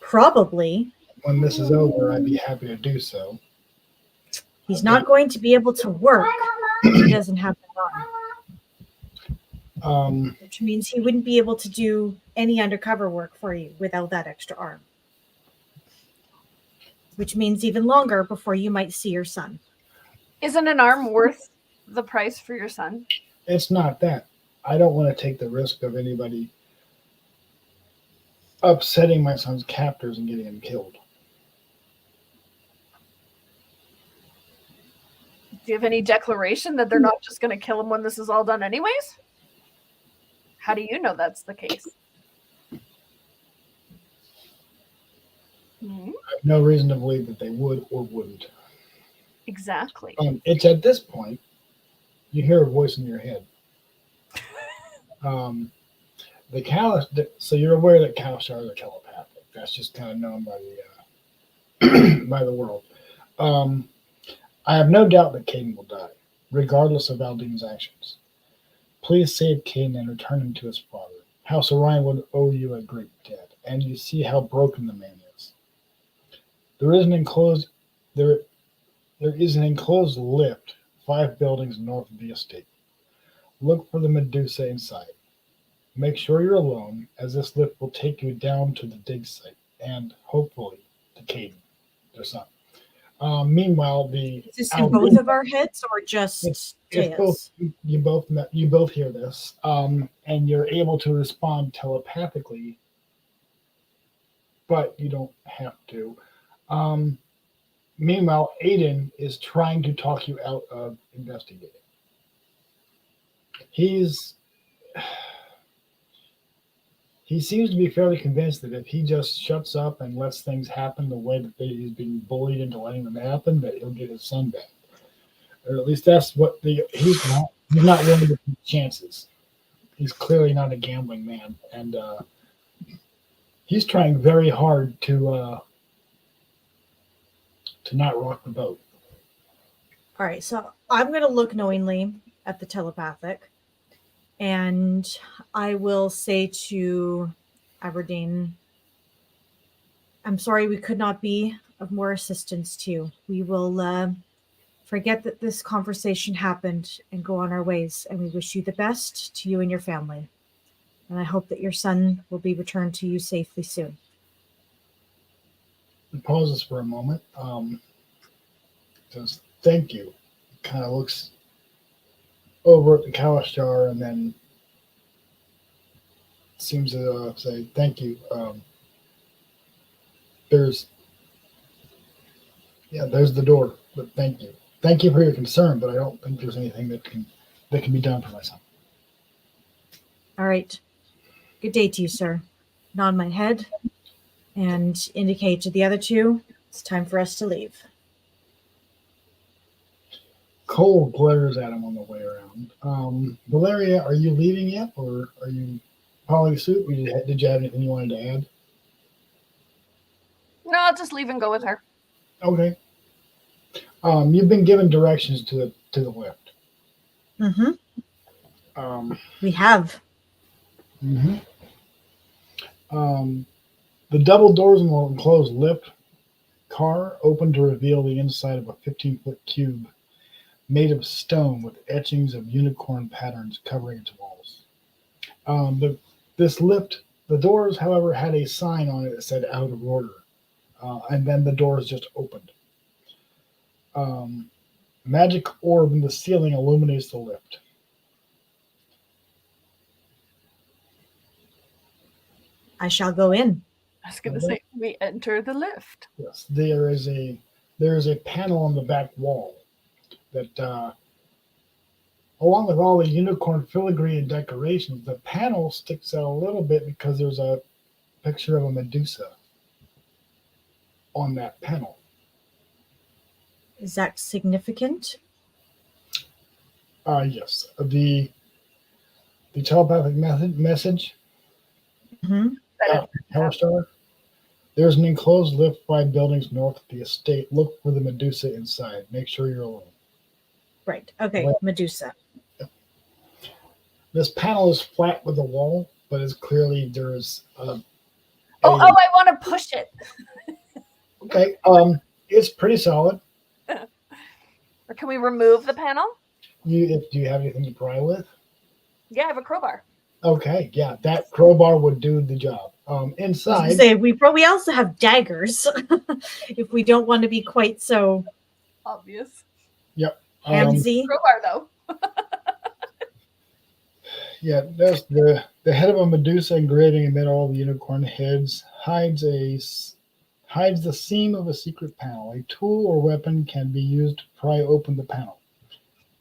Probably. When this is over, I'd be happy to do so. He's not going to be able to work if he doesn't have an arm. Which means he wouldn't be able to do any undercover work for you without that extra arm. Which means even longer before you might see your son. Isn't an arm worth the price for your son? It's not that. I don't want to take the risk of anybody upsetting my son's captors and getting him killed. Do you have any declaration that they're not just going to kill him when this is all done anyways? How do you know that's the case? I have no reason to believe that they would or wouldn't. Exactly. It's at this point, you hear a voice in your head. So you're aware that Kalashars are telepathic. That's just kind of known by the by the world. I have no doubt that Caden will die, regardless of Aldine's actions. Please save Caden and return him to his father. House Orion would owe you a great debt, and you see how broken the man is. There is an enclosed there is an enclosed lift 5 buildings north of the estate. Look for the Medusa inside. Make sure you're alone, as this lift will take you down to the dig site and hopefully to Caden, their son. Meanwhile, the Is this in both of our heads or just it's both. Taya's? You both hear this, and you're able to respond telepathically, but you don't have to. Meanwhile, Aiden is trying to talk you out of investigating. He seems to be fairly convinced that if he just shuts up and lets things happen the way that he's being bullied into letting them happen, that he'll get his son back. Or at least that's what he's not willing to take chances. He's clearly not a gambling man, and he's trying very hard to not rock the boat. All right, so I'm going to look knowingly at the telepathic, and I will say to Aberdeen, I'm sorry we could not be of more assistance to you. We will forget that this conversation happened and go on our ways, and we wish you the best to you and your family. And I hope that your son will be returned to you safely soon. He pauses for a moment. Says, thank you. Kind of looks over at the Kalashtar and then seems to say, thank you. There's the door, but thank you. Thank you for your concern, but I don't think there's anything that can be done for my son. All right. Good day to you, sir. Nod my head and indicate to the other two it's time for us to leave. Cole glares at him on the way around. Valeria, are you leaving yet, or are you following suit? Did you have anything you wanted to add? No, I'll just leave and go with her. Okay. You've been given directions to the lift. Mm-hmm. We have. Mm-hmm. The double doors in the enclosed lift car open to reveal the inside of a 15-foot cube made of stone with etchings of unicorn patterns covering its walls. The doors, however, had a sign on it that said out of order, and then the doors just opened. Magic orb in the ceiling illuminates the lift. I shall go in. I was going to say, we enter the lift. Yes, there is a panel on the back wall that, along with all the unicorn filigree and decorations, the panel sticks out a little bit because there's a picture of a Medusa on that panel. Is that significant? Yes. The telepathic message. Mm-hmm. Hellstar. There's an enclosed lift 5 buildings north of the estate. Look for the Medusa inside. Make sure you're alone. Right. Okay. Well, Medusa. This panel is flat with the wall, but it's clearly there's I want to push it. Okay. It's pretty solid. Or can we remove the panel? Do you have anything to pry with? Yeah, I have a crowbar. Okay, yeah, that crowbar would do the job. Inside, We also have daggers if we don't want to be quite so obvious. Yep. Handsy. Crowbar though. Yeah, there's the head of a Medusa engraving amid all the unicorn heads hides the seam of a secret panel. A tool or weapon can be used to pry open the panel,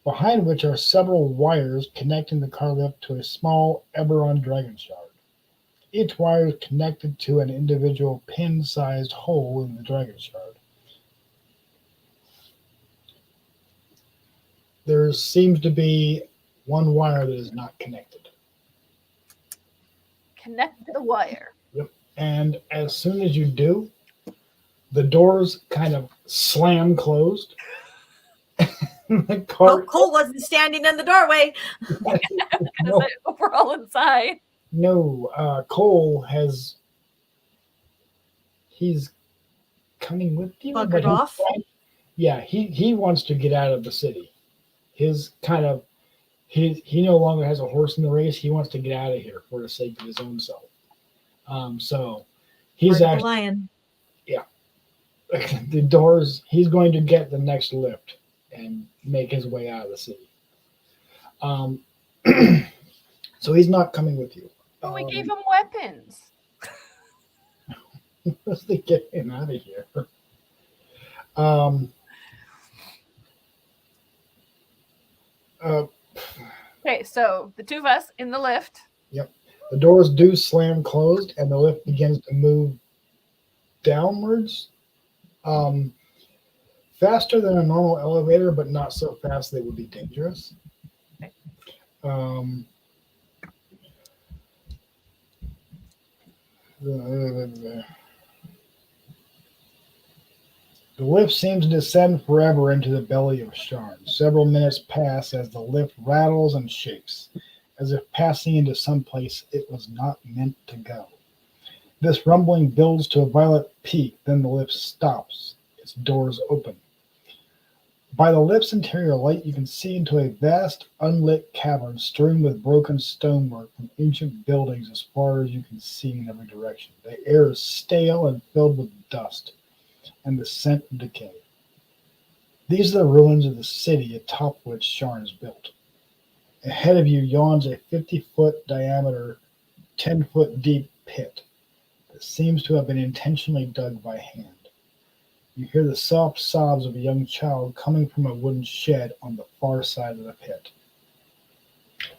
behind which are several wires connecting the car lift to a small Ebarron dragon shard. Each wire is connected to an individual pin-sized hole in the dragon shard. There seems to be one wire that is not connected. Connect the wire. Yep. And as soon as you do, the doors kind of slam closed. The car, Cole wasn't standing in the doorway. no, We're all inside. no, Cole he's coming with you. Buggered but off. Yeah, he wants to get out of the city. His kind of he no longer has a horse in the race. He wants to get out of here for the sake of his own self. So he's Part of the actually lion. the doors. He's going to get the next lift and make his way out of the city. So he's not coming with you. But we gave him weapons. Let's get him out of here. Um, Okay, so the two of us in the lift. the doors do slam closed, and the lift begins to move downwards. Faster than a normal elevator, but not so fast that it would be dangerous. The lift seems to descend forever into the belly of Sharn. Several minutes pass as the lift rattles and shakes, as if passing into some place it was not meant to go. This rumbling builds to a violent peak, then the lift stops. Its doors open. By the lift's interior light, you can see into a vast, unlit cavern strewn with broken stonework from ancient buildings as far as you can see in every direction. The air is stale and filled with dust and the scent of decay. These are the ruins of the city atop which Sharn is built. Ahead of you yawns a 50-foot diameter, 10-foot deep pit that seems to have been intentionally dug by hand. You hear the soft sobs of a young child coming from a wooden shed on the far side of the pit.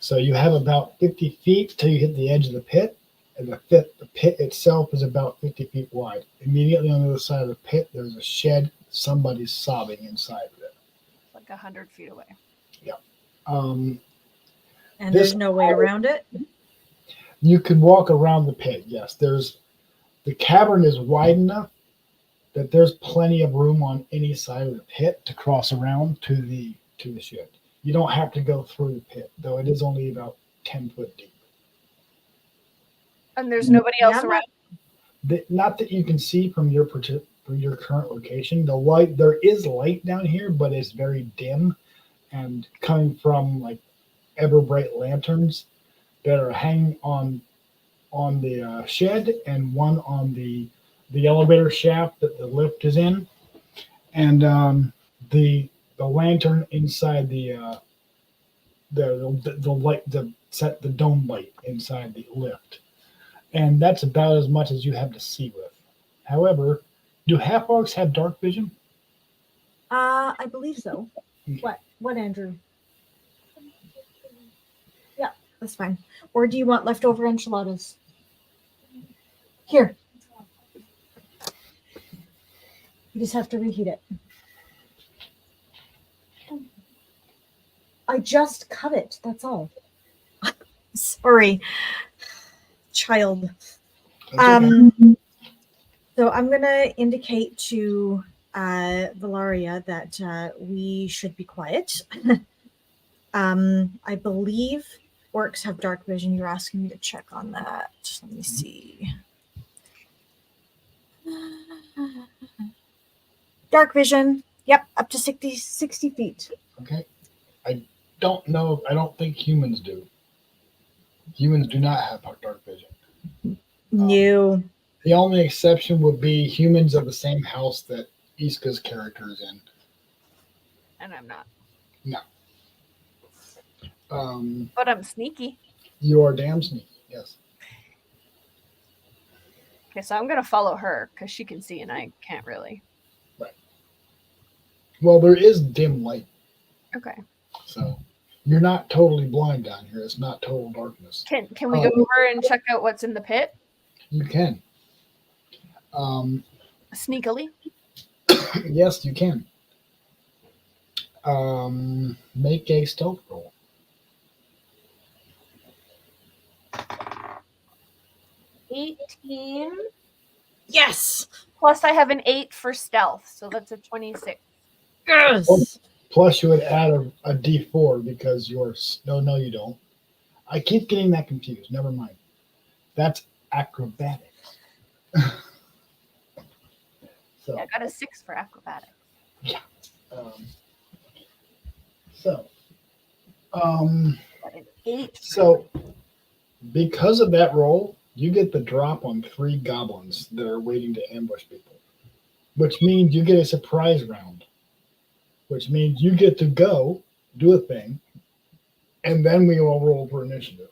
So you have about 50 feet till you hit the edge of the pit, and the pit itself is about 50 feet wide. Immediately on the other side of the pit, there's a shed. Somebody's sobbing inside of it. Like 100 feet away. Yeah. And there's no way around it? You could walk around the pit, yes. The cavern is wide enough that there's plenty of room on any side of the pit to cross around to the shed. You don't have to go through the pit, though it is only about 10 foot deep. And there's nobody else around. Not that you can see from your current location. The light, there is light down here, but it's very dim and coming from like ever bright lanterns that are hanging on the shed and one on the elevator shaft that the lift is in, and the lantern inside the light, the dome light inside the lift, and that's about as much as you have to see with. However, do half orcs have dark vision? I believe so. Okay. What, Andrew? Yeah, that's fine. Or do you want leftover enchiladas? Here. You just have to reheat it. I just cut it. That's all. Sorry, child. That's okay. So I'm going to indicate to Valaria that we should be quiet. I believe orcs have dark vision. You're asking me to check on that. Let me see. Dark vision. Yep, up to 60 feet. Okay. I don't know. I don't think humans do. Humans do not have dark vision. No. The only exception would be humans of the same house that Iska's character is in. And I'm not. No. But I'm sneaky. You are damn sneaky, yes. Okay, so I'm going to follow her because she can see and I can't really. Right. Well, there is dim light. Okay. So you're not totally blind down here. It's not total darkness. Can we go over and check out what's in the pit? You can. Sneakily? Yes, you can. Make a stealth roll. 18. Yes. Plus I have an 8 for stealth, so that's a 26. Yes. Plus you would add a D4 because you're... No, you don't. I keep getting that confused. Never mind. That's acrobatics. So I got a 6 for acrobatics. um, so um, Got an 8. so because of that roll, you get the drop on 3 goblins that are waiting to ambush people, which means you get a surprise round, which means you get to go do a thing, and then we will roll for initiative.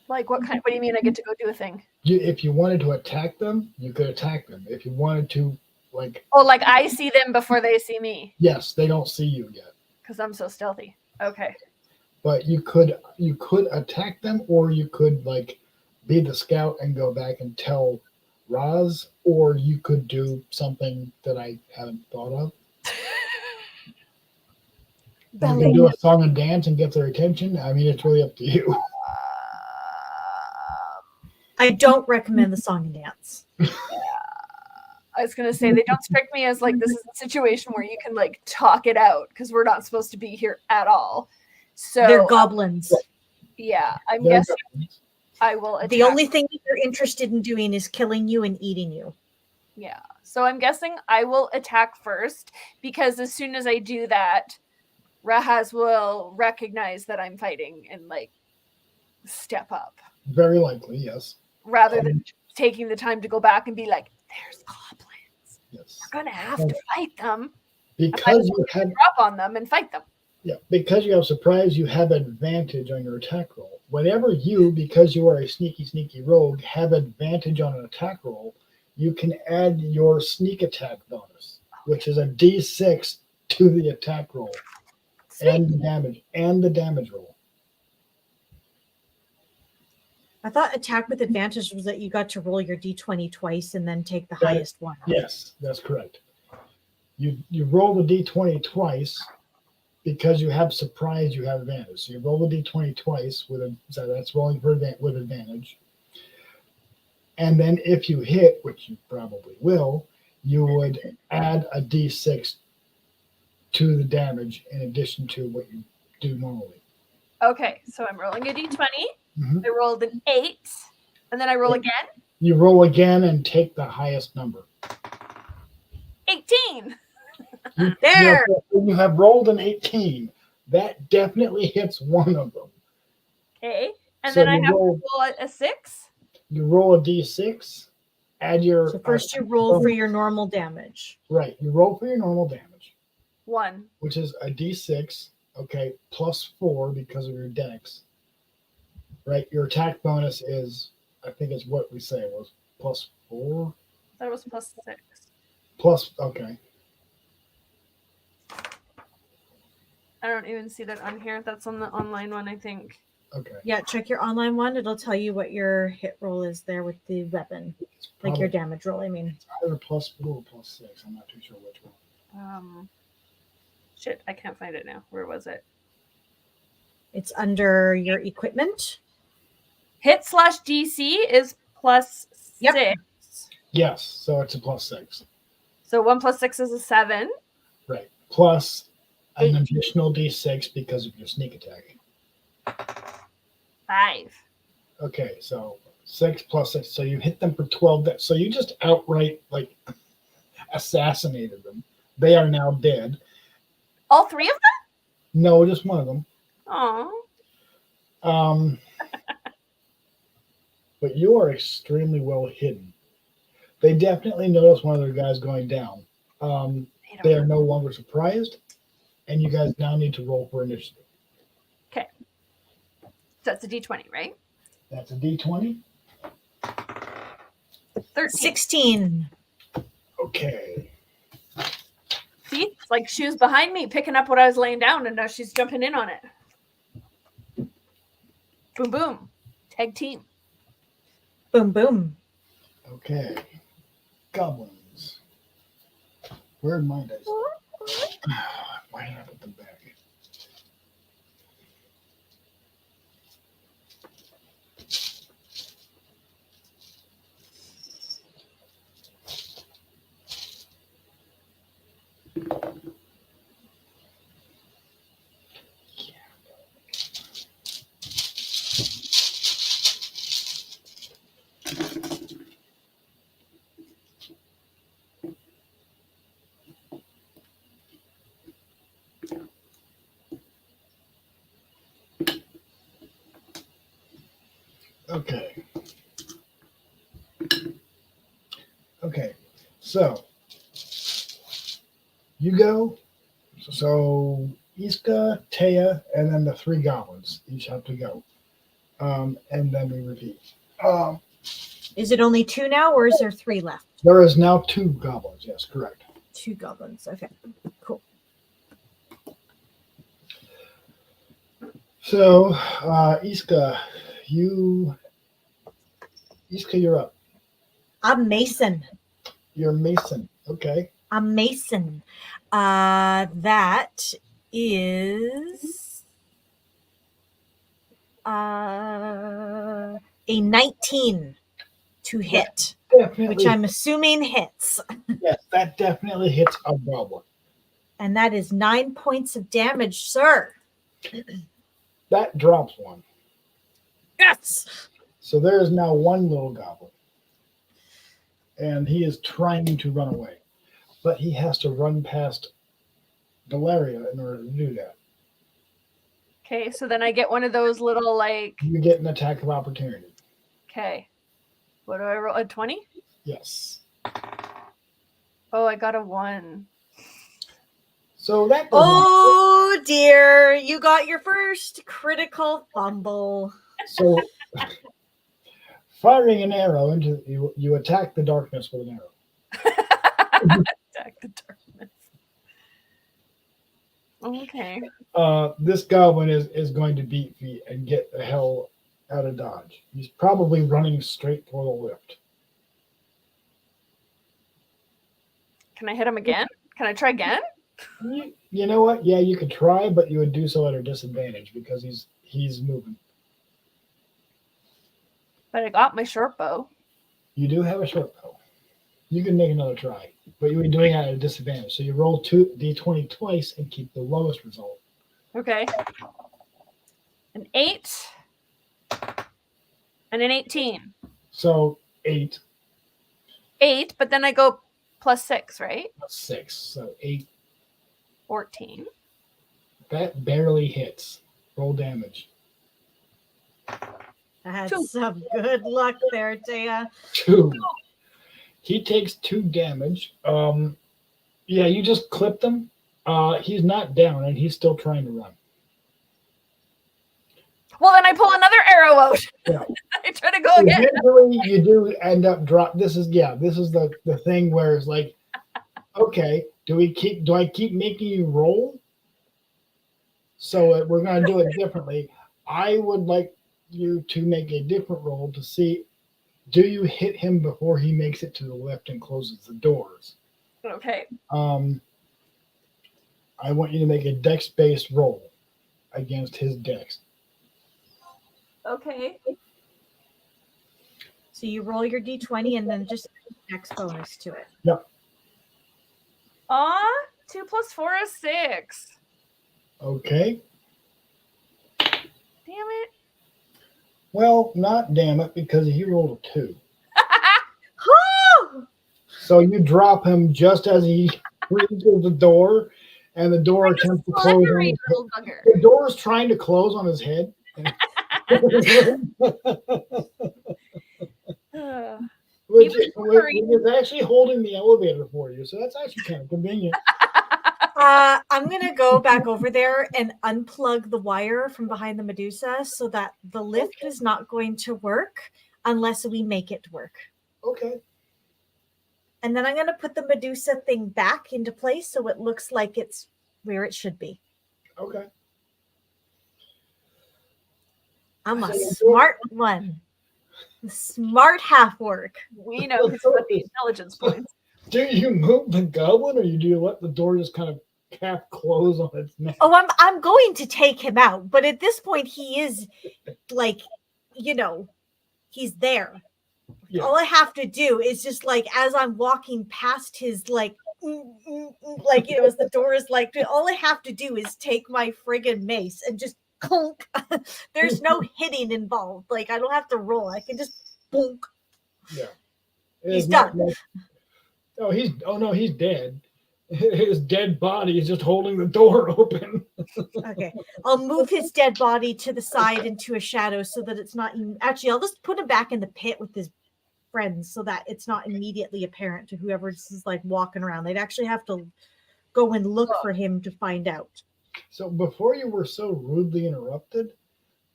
Like what kind? What do you mean? I get to go do a thing? If you wanted to attack them, you could attack them. If you wanted to, like, Oh, like I see them before they see me yes, they don't see you yet, because I'm so stealthy. Okay. but you could attack them, or you could like be the scout and go back and tell Raz, or you could do something that I haven't thought of. You can do a song and dance and get their attention. I mean, it's really up to you. I don't recommend the song and dance. I was gonna say they don't strike me as like this is a situation where you can like talk it out because we're not supposed to be here at all. So They're goblins. yeah, I'm They're guessing goblins. I will attack. The only thing that they're interested in doing is killing you and eating you. Yeah. So I'm guessing I will attack first because as soon as I do that, Rahaz will recognize that I'm fighting and like step up Very likely, yes. rather than taking the time to go back and be like, there's goblins. Yes. We're gonna have to fight them. Because you have Drop on them and fight them. because you have surprise, you have advantage on your attack roll. Whenever you, because you are a sneaky rogue, have advantage on an attack roll, you can add your sneak attack bonus, which is a D6 to the attack roll. And the damage roll. I thought attack with advantage was that you got to roll your d20 twice and then take the highest one. Yes, that's correct. You roll the d20 twice because you have surprise. You have advantage. So you roll the d20 twice so that's rolling with advantage. And then if you hit, which you probably will, you would add a d6 to the damage in addition to what you do normally. Okay, so I'm rolling a d20. Mhm. I rolled an 8, and then I roll again. You roll again and take the highest number. 18. There! You have rolled an 18. That definitely hits one of them. Okay, and So then I you have roll- to roll a 6. You roll a d6, add your... So first you roll for your normal damage. Right, you roll for your normal damage, 1. which is a d6, okay, plus 4 because of your dex. Right, your attack bonus is, I think it's what we say it was, plus 4? I thought it was plus 6. Plus, okay. I don't even see that on here. That's on the online one, I think. Okay. Yeah, check your online one. It'll tell you what your hit roll is there with the weapon. Like your damage roll, I mean. It's either plus 4 or plus 6. I'm not too sure which one. Shit, I can't find it now. Where was it? It's under your equipment. Hit/DC is plus 6. Yes, so it's a plus 6. So 1 plus 6 is a 7. Right. Plus an 8. additional d6 because of your sneak attack. 5. Okay, so 6 plus 6. So you hit them for 12. So you just outright, like, assassinated them. They are now dead. All 3 of them? No, just one of them. Oh. But you are extremely well hidden. They definitely notice one of their guys going down. They are no longer surprised, and you guys now need to roll for initiative. Okay. So that's a d20, right? That's a d20. 13. 16. Okay. See? It's like she was behind me picking up what I was laying down, and now she's jumping in on it. Boom, boom. Tag team. Boom, boom. Okay. Goblins. Where'd my dice? Why did I put them back? Okay. Okay. So you go. So Iska, Taya, and then the three goblins each have to go. And then we repeat. Is it only 2 now, or is there 3 left? There is now 2 goblins. Yes, correct. 2 goblins. Okay, cool. So Iska, you're up. I'm Mason. You're Mason. Okay. I'm Mason. That is a 19 to hit, Definitely. which I'm assuming hits. Yes, that definitely hits a goblin. And that is 9 points of damage, sir. That drops one. Yes. So there is now 1 little goblin. And he is trying to run away. But he has to run past Valeria in order to do that. Okay, so then I get one of those little like. You get an attack of opportunity. Okay, what do I roll? A 20? Yes. Oh, I got a 1. So that. Oh dear, you got your first critical fumble. So firing an arrow into you attack the darkness with an arrow. Attack the darkness. Okay. This goblin is going to beat feet and get the hell out of Dodge. He's probably running straight for the lift. Can I hit him again? Can I try again? You know what? Yeah, you could try, but you would do so at a disadvantage because he's moving. But I got my short bow. You do have a short bow. You can make another try, but you would be doing it at a disadvantage. So you roll 2d20 twice and keep the lowest result. Okay. An 8 and an 18. So 8. 8, but then I go plus 6, right? 6. So 8. 14. That barely hits. Roll damage. That's 2. some good luck there, Taya. 2. He takes 2 damage. Yeah, you just clipped him. He's not down, and he's still trying to run. Well, then I pull another arrow out. Yeah. I try to go again. Eventually, you do end up drop. This is the thing where it's like, okay, do I keep making you roll? So we're going to do it differently. I would like you to make a different roll to see, do you hit him before he makes it to the lift and closes the doors? Okay. I want you to make a dex-based roll against his dex. Okay. So you roll your d20 and then just X bonus to it. Yep. 2 plus 4 is 6. Okay. Damn it. Well, not damn it, because he rolled a 2. Oh! So you drop him just as he reaches the door, and the door Like a attempts to close on slippery his little bugger. The door is trying to close on his head. Which is actually holding the elevator for you, so that's actually kind of convenient. I'm going to go back over there and unplug the wire from behind the Medusa so that the lift is not going to work unless we make it work. Okay. And then I'm going to put the Medusa thing back into place so it looks like it's where it should be. Okay. I'm a smart one. Smart half work. We know he's got the intelligence points. Do you move the goblin, or do you let the door just kind of half close on its neck? Oh, I'm going to take him out, but at this point he is like, he's there. Yeah. All I have to do is just like as I'm walking past his as the door is like, all I have to do is take my friggin' mace and just clunk. There's no hitting involved. Like I don't have to roll. I can just bonk. Yeah. He's done. He's dead. His dead body is just holding the door open. Okay, I'll move his dead body to the side into a shadow so that it's not. Actually, I'll just put him back in the pit with his friends so that it's not immediately apparent to whoever's is like walking around. They'd actually have to go and look for him to find out. So before you were so rudely interrupted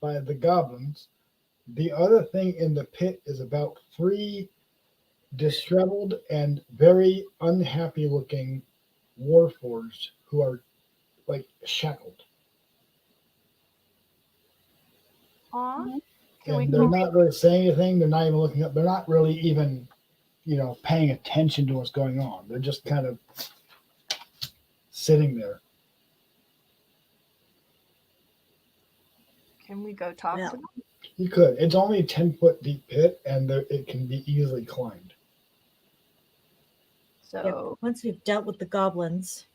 by the goblins, the other thing in the pit is about 3 disheveled and very unhappy looking warforged who are like shackled. Aw. Can we And they're go? not really saying anything. They're not even looking up. They're not really even, paying attention to what's going on. They're just kind of sitting there. Can we go talk Yeah. to them? You could. It's only a 10-foot deep pit, and it can be easily climbed. So Once we've dealt with the goblins,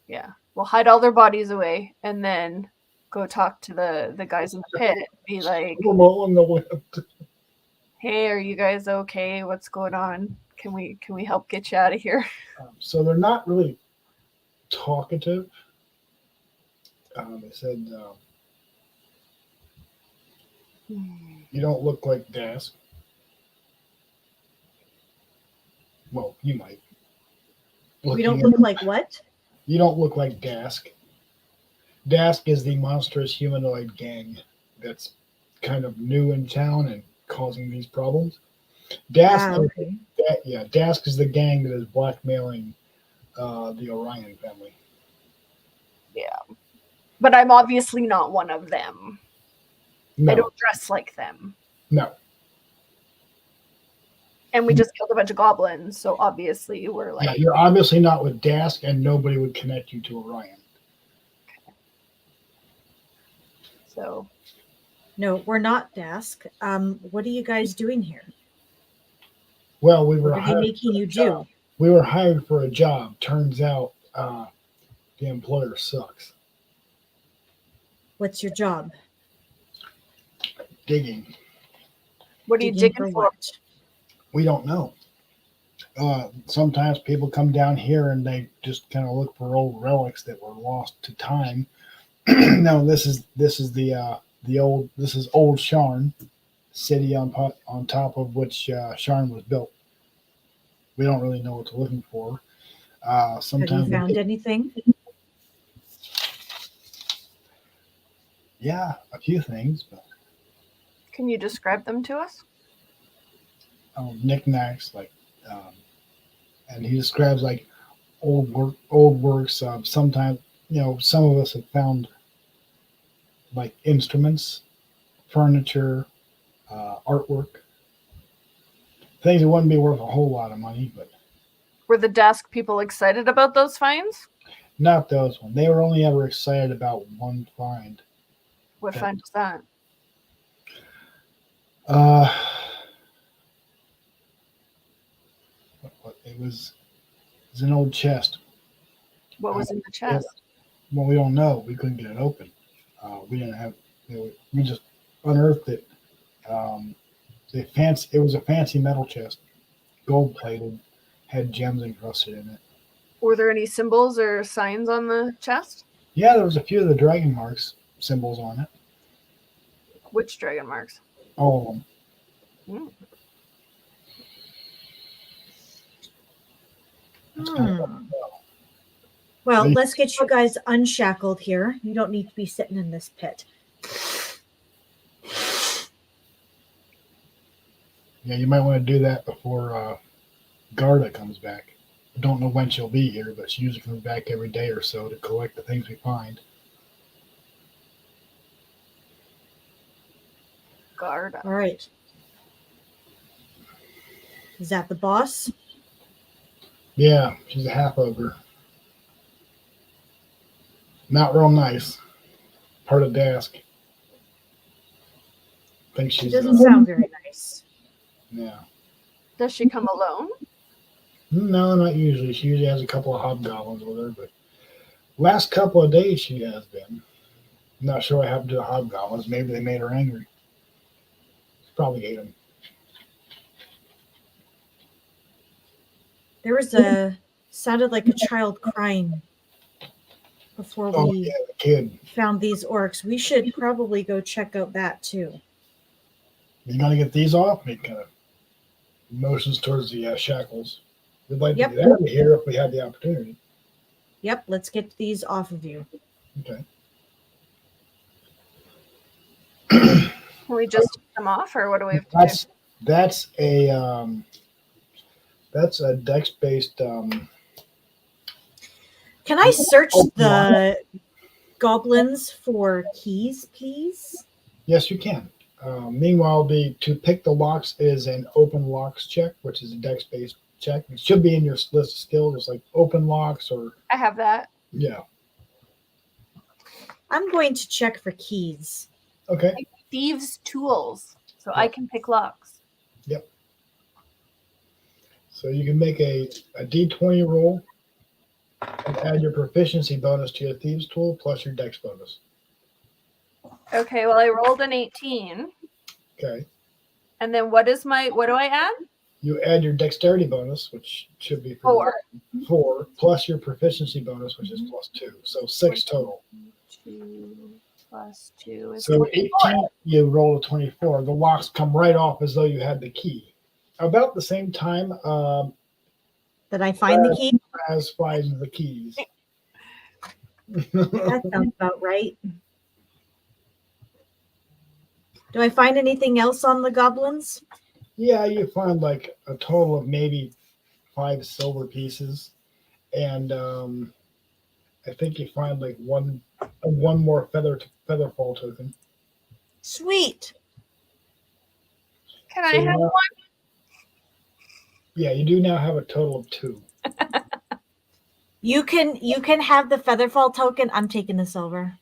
yeah, we'll hide all their bodies away and then go talk to the guys in the pit. Be like, Rolling the lift. hey, are you guys okay? What's going on? Can we help get you out of here? So they're not really talkative. They said, you don't look like Dask. Well, you might. we don't look like what? You don't look like Dask. Dask is the monstrous humanoid gang that's kind of new in town and causing these problems. Dask, Okay. Dask is the gang that is blackmailing the Orion family. Yeah. But I'm obviously not one of them. I No, don't dress like them. no. And we just killed a bunch of goblins, so obviously we're like, Yeah, you're obviously not with Dask, and nobody would connect you to Orion. so No, we're not Dask. What are you guys doing here? Well, we were What are they hired making you do? We were hired for a job. Turns out the employer sucks. What's your job? Digging. what are you digging for? what? We don't know. Sometimes people come down here and they just kind of look for old relics that were lost to time. No, this is old Sharn, city on top of which Sharn was built. We don't really know what they're looking for. Have Sometimes you found anything? yeah, a few things, but Can you describe them to us? knickknacks and he describes like old works. Sometimes some of us have found like instruments, furniture, artwork, things that wouldn't be worth a whole lot of money, but Were the desk people excited about those finds? not those ones. They were only ever excited about one find. What find was that? It was an old chest. What was in the chest? Well, we don't know. We couldn't get it open. We didn't have. We just unearthed it. It was a fancy metal chest, gold plated, had gems encrusted in it. Were there any symbols or signs on the chest? Yeah, there was a few of the dragon marks symbols on it. Which dragon marks? All of them. Well, let's get you guys unshackled here. You don't need to be sitting in this pit. Yeah, you might want to do that before Garda comes back. I don't know when she'll be here, but she usually comes back every day or so to collect the things we find. Garda. All right. Is that the boss? Yeah, she's a half ogre. Not real nice. Part of Dask. I think She she's. doesn't sound very nice. Yeah. Does she come alone? No, not usually. She usually has a couple of hobgoblins with her, but last couple of days she has been. I'm not sure what happened to the hobgoblins. Maybe they made her angry. Probably ate them. There was a Sounded like a child crying before Oh, we yeah, the kid. found these orcs. We should probably go check out that too. You got to get these off. Make kind of motions towards the shackles. We'd like Yep. to get out of here if we had the opportunity. Yep, let's get these off of you. Okay. Can we just take them off, or what do we have to do? That's a dex-based. Can I search the goblins for keys, please? Yes, you can. Meanwhile, to pick the locks is an open locks check, which is a dex-based check. It should be in your list of skills. It's like open locks or I have that. yeah. I'm going to check for keys. Okay. Thieves' tools, so I can pick locks. So you can make a D20 roll and add your proficiency bonus to your thieves tool plus your dex bonus. Okay, well, I rolled an 18. Okay. And then what do I add? You add your dexterity bonus, which should be 4. 4 plus your proficiency bonus, which is +2. So 6 total. 2 plus 2 is So 24. 18, you roll a 24. The locks come right off as though you had the key. About the same time, Did I find the key? as finds the keys. That sounds about right. Do I find anything else on the goblins? Yeah, you find like a total of maybe 5 silver pieces, and I think you find like one more featherfall token. Sweet. Can I So have now- one? Yeah, you do now have a total of 2. You can have the featherfall token. I'm taking the silver.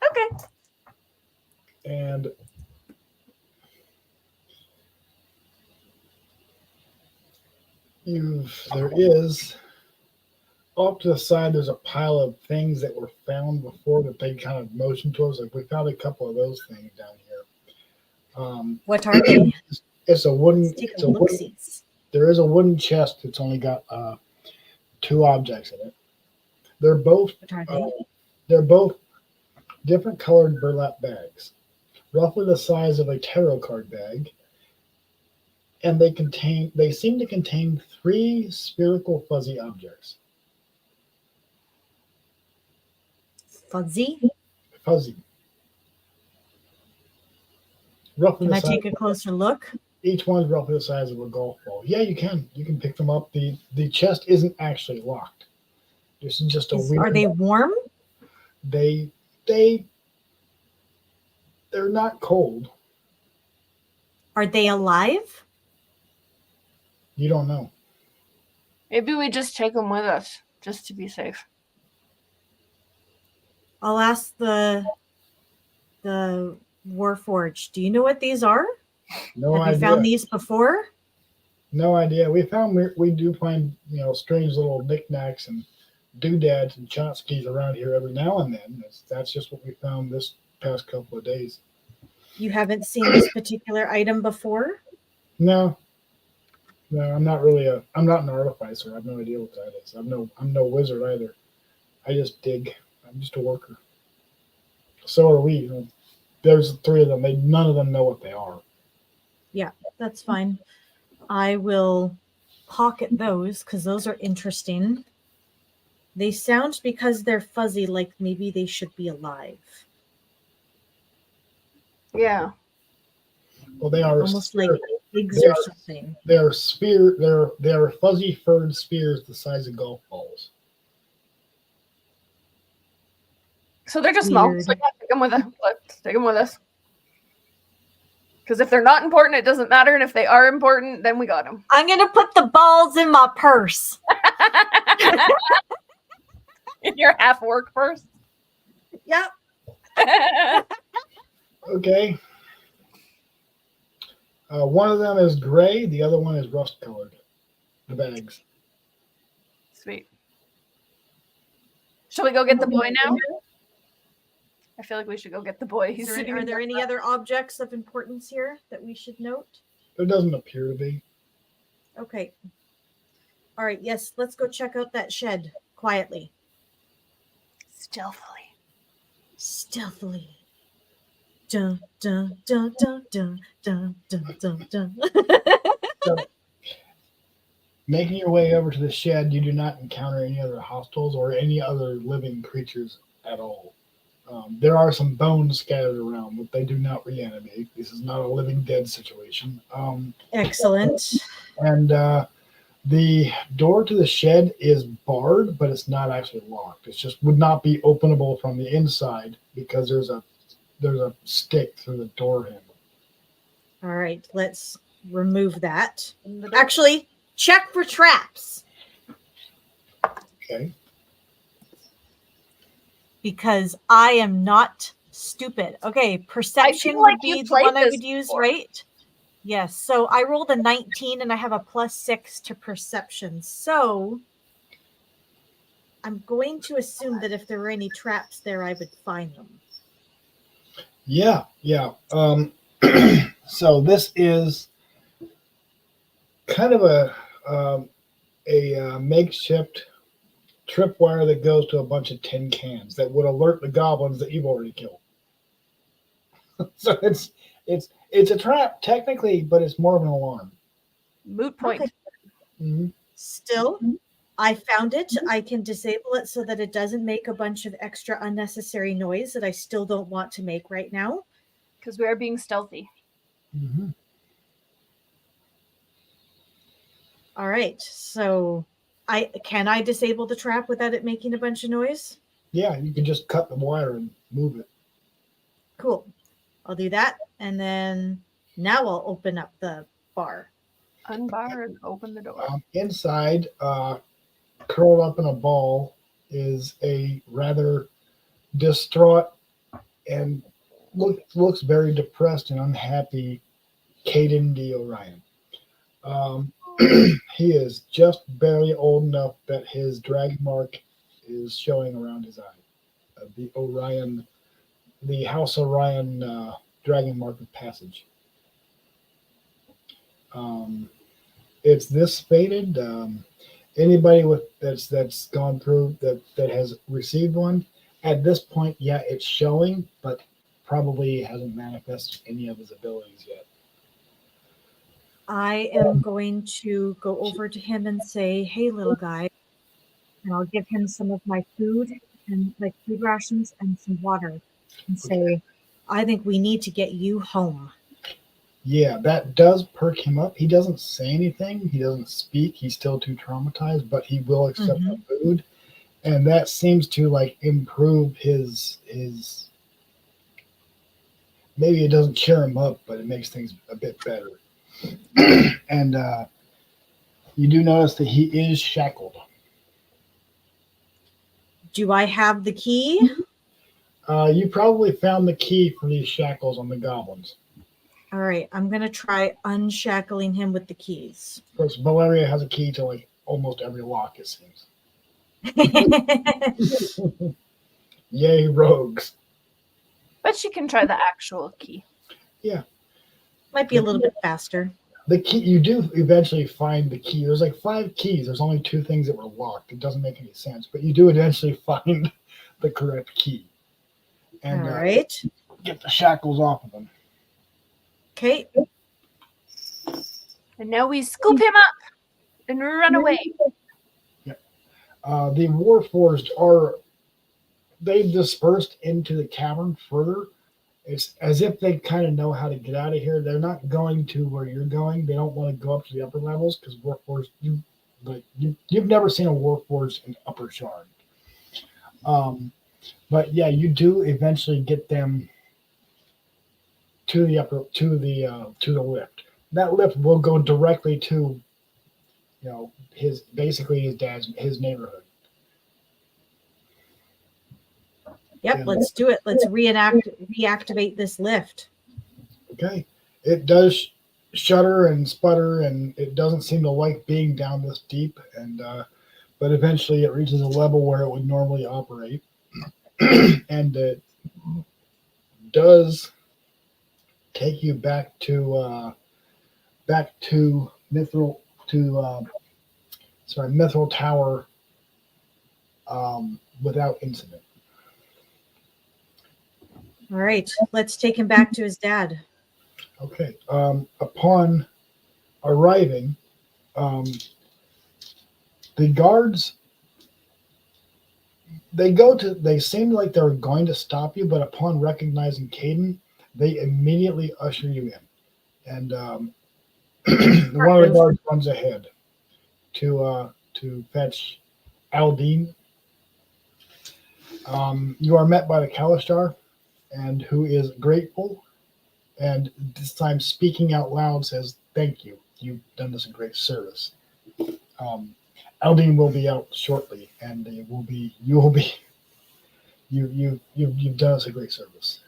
Okay. And there is off to the side, there's a pile of things that were found before that they kind of motioned towards. Like we found a couple of those things down here. What are they? It's a wooden. Let's take It's a a wooden. look-sees. There is a wooden chest that's only got 2 objects in it. They're both What are they? they're both different colored burlap bags, roughly the size of a tarot card bag, and they seem to contain 3 spherical fuzzy objects. Fuzzy? Fuzzy. Roughly Can the I size, take a closer look? each one's roughly the size of a golf ball. Yeah, you can. You can pick them up. The chest isn't actually locked. This is just a weird. Are they warm? They're not cold. Are they alive? You don't know. Maybe we just take them with us, just to be safe. I'll ask the Warforged. Do you know what these are? No Have idea. you found these before? No idea. We do find strange little knickknacks and doodads and tchotchkes around here every now and then. That's just what we found this past couple of days. You haven't seen this particular item before? No, I'm not an artificer. I have no idea what that is. I'm no wizard either. I just dig. I'm just a worker. So are we. There's 3 of them. None of them know what they are. Yeah, that's fine. I will pocket those because those are interesting. They sound, because they're fuzzy, like maybe they should be alive. Yeah. Well, they are Almost like pigs they or are- something. They are fuzzy furred spheres the size of golf balls. So they're just small. Weird. So yeah, take them with us. Let's take them with us. Because if they're not important, it doesn't matter. And if they are important, then we got them. I'm going to put the balls in my purse. In your half work first. Yep. Okay. One of them is gray. The other one is rust colored. The bags. Sweet. Shall we go get the boy now? I feel like we should go get the boy. He's sitting. Are there any other objects of importance here that we should note? There doesn't appear to be. Okay. All right, yes, let's go check out that shed quietly. Stealthily. Stealthily. Dun, dun, dun, dun, dun, dun, dun, dun, dun. So, making your way over to the shed, you do not encounter any other hostiles or any other living creatures at all. There are some bones scattered around, but they do not reanimate. This is not a living dead situation. Excellent. And the door to the shed is barred, but it's not actually locked. It just would not be openable from the inside because there's a stick through the door handle. All right, let's remove that. Actually, check for traps Okay. because I am not stupid. Okay, perception like would you be the played one I this would use, before. right? Yes. So I rolled a 19 and I have a +6 to perception. So I'm going to assume that if there were any traps there, I would find them. Yeah. So this is kind of a makeshift tripwire that goes to a bunch of tin cans that would alert the goblins that you've already killed. So it's a trap technically, but it's more of an alarm. Moot point. Okay. Mm-hmm. Still, I found it. I can disable it so that it doesn't make a bunch of extra unnecessary noise that I still don't want to make right now. Because we are being stealthy. Mm-hmm. All right. So can I disable the trap without it making a bunch of noise? Yeah, you can just cut the wire and move it. Cool. I'll do that. And then now I'll open up the bar. Unbar and open the door. Inside, curled up in a ball, is a rather distraught and looks very depressed and unhappy Caden D. Orion. He is just barely old enough that his dragon mark is showing around his eye. The House Orion dragon mark of passage. It's this faded. Anybody that's gone through that has received one at this point, yeah, it's showing, but probably hasn't manifested any of his abilities yet. I am going to go over to him and say, "Hey, little guy," and I'll give him some of my food and like food rations and some water, and say, "I think we need to get you home." Yeah, that does perk him up. He doesn't say anything. He doesn't speak. He's still too traumatized, but he will accept the food, and that seems to like improve his. Maybe it doesn't cheer him up, but it makes things a bit better. And you do notice that he is shackled. Do I have the key? You probably found the key for these shackles on the goblins. All right, I'm going to try unshackling him with the keys. Of course, Valeria has a key to like almost every lock, it seems. Yay, rogues. But she can try the actual key. Yeah. Might be a little bit faster. The key, you do eventually find the key. There's like 5 keys. There's only 2 things that were locked. It doesn't make any sense, but you do eventually find the correct key. And all right. Get the shackles off of them. Okay. And now we scoop him up and run away. Yeah. The Warforged they've dispersed into the cavern further. It's as if they kind of know how to get out of here. They're not going to where you're going. They don't want to go up to the upper levels because Warforged, you've never seen a Warforged in Upper Shard. But yeah, you do eventually get them to the lift. That lift will go directly to, his neighborhood. Yep, And, let's do it. Let's reactivate this lift. Okay. It does shudder and sputter, and it doesn't seem to like being down this deep. And but eventually, it reaches a level where it would normally operate, and it does take you back to Mithril to Mithril Tower without incident. All right, let's take him back to his dad. Okay. Upon arriving, the guards, they seem like they're going to stop you, but upon recognizing Caden, they immediately usher you in. And one of the guards runs ahead to fetch Aldine. You are met by the Kalistar, and who is grateful, and this time speaking out loud says, "Thank you. You've done us a great service." Aldine will be out shortly, and you've done us a great service.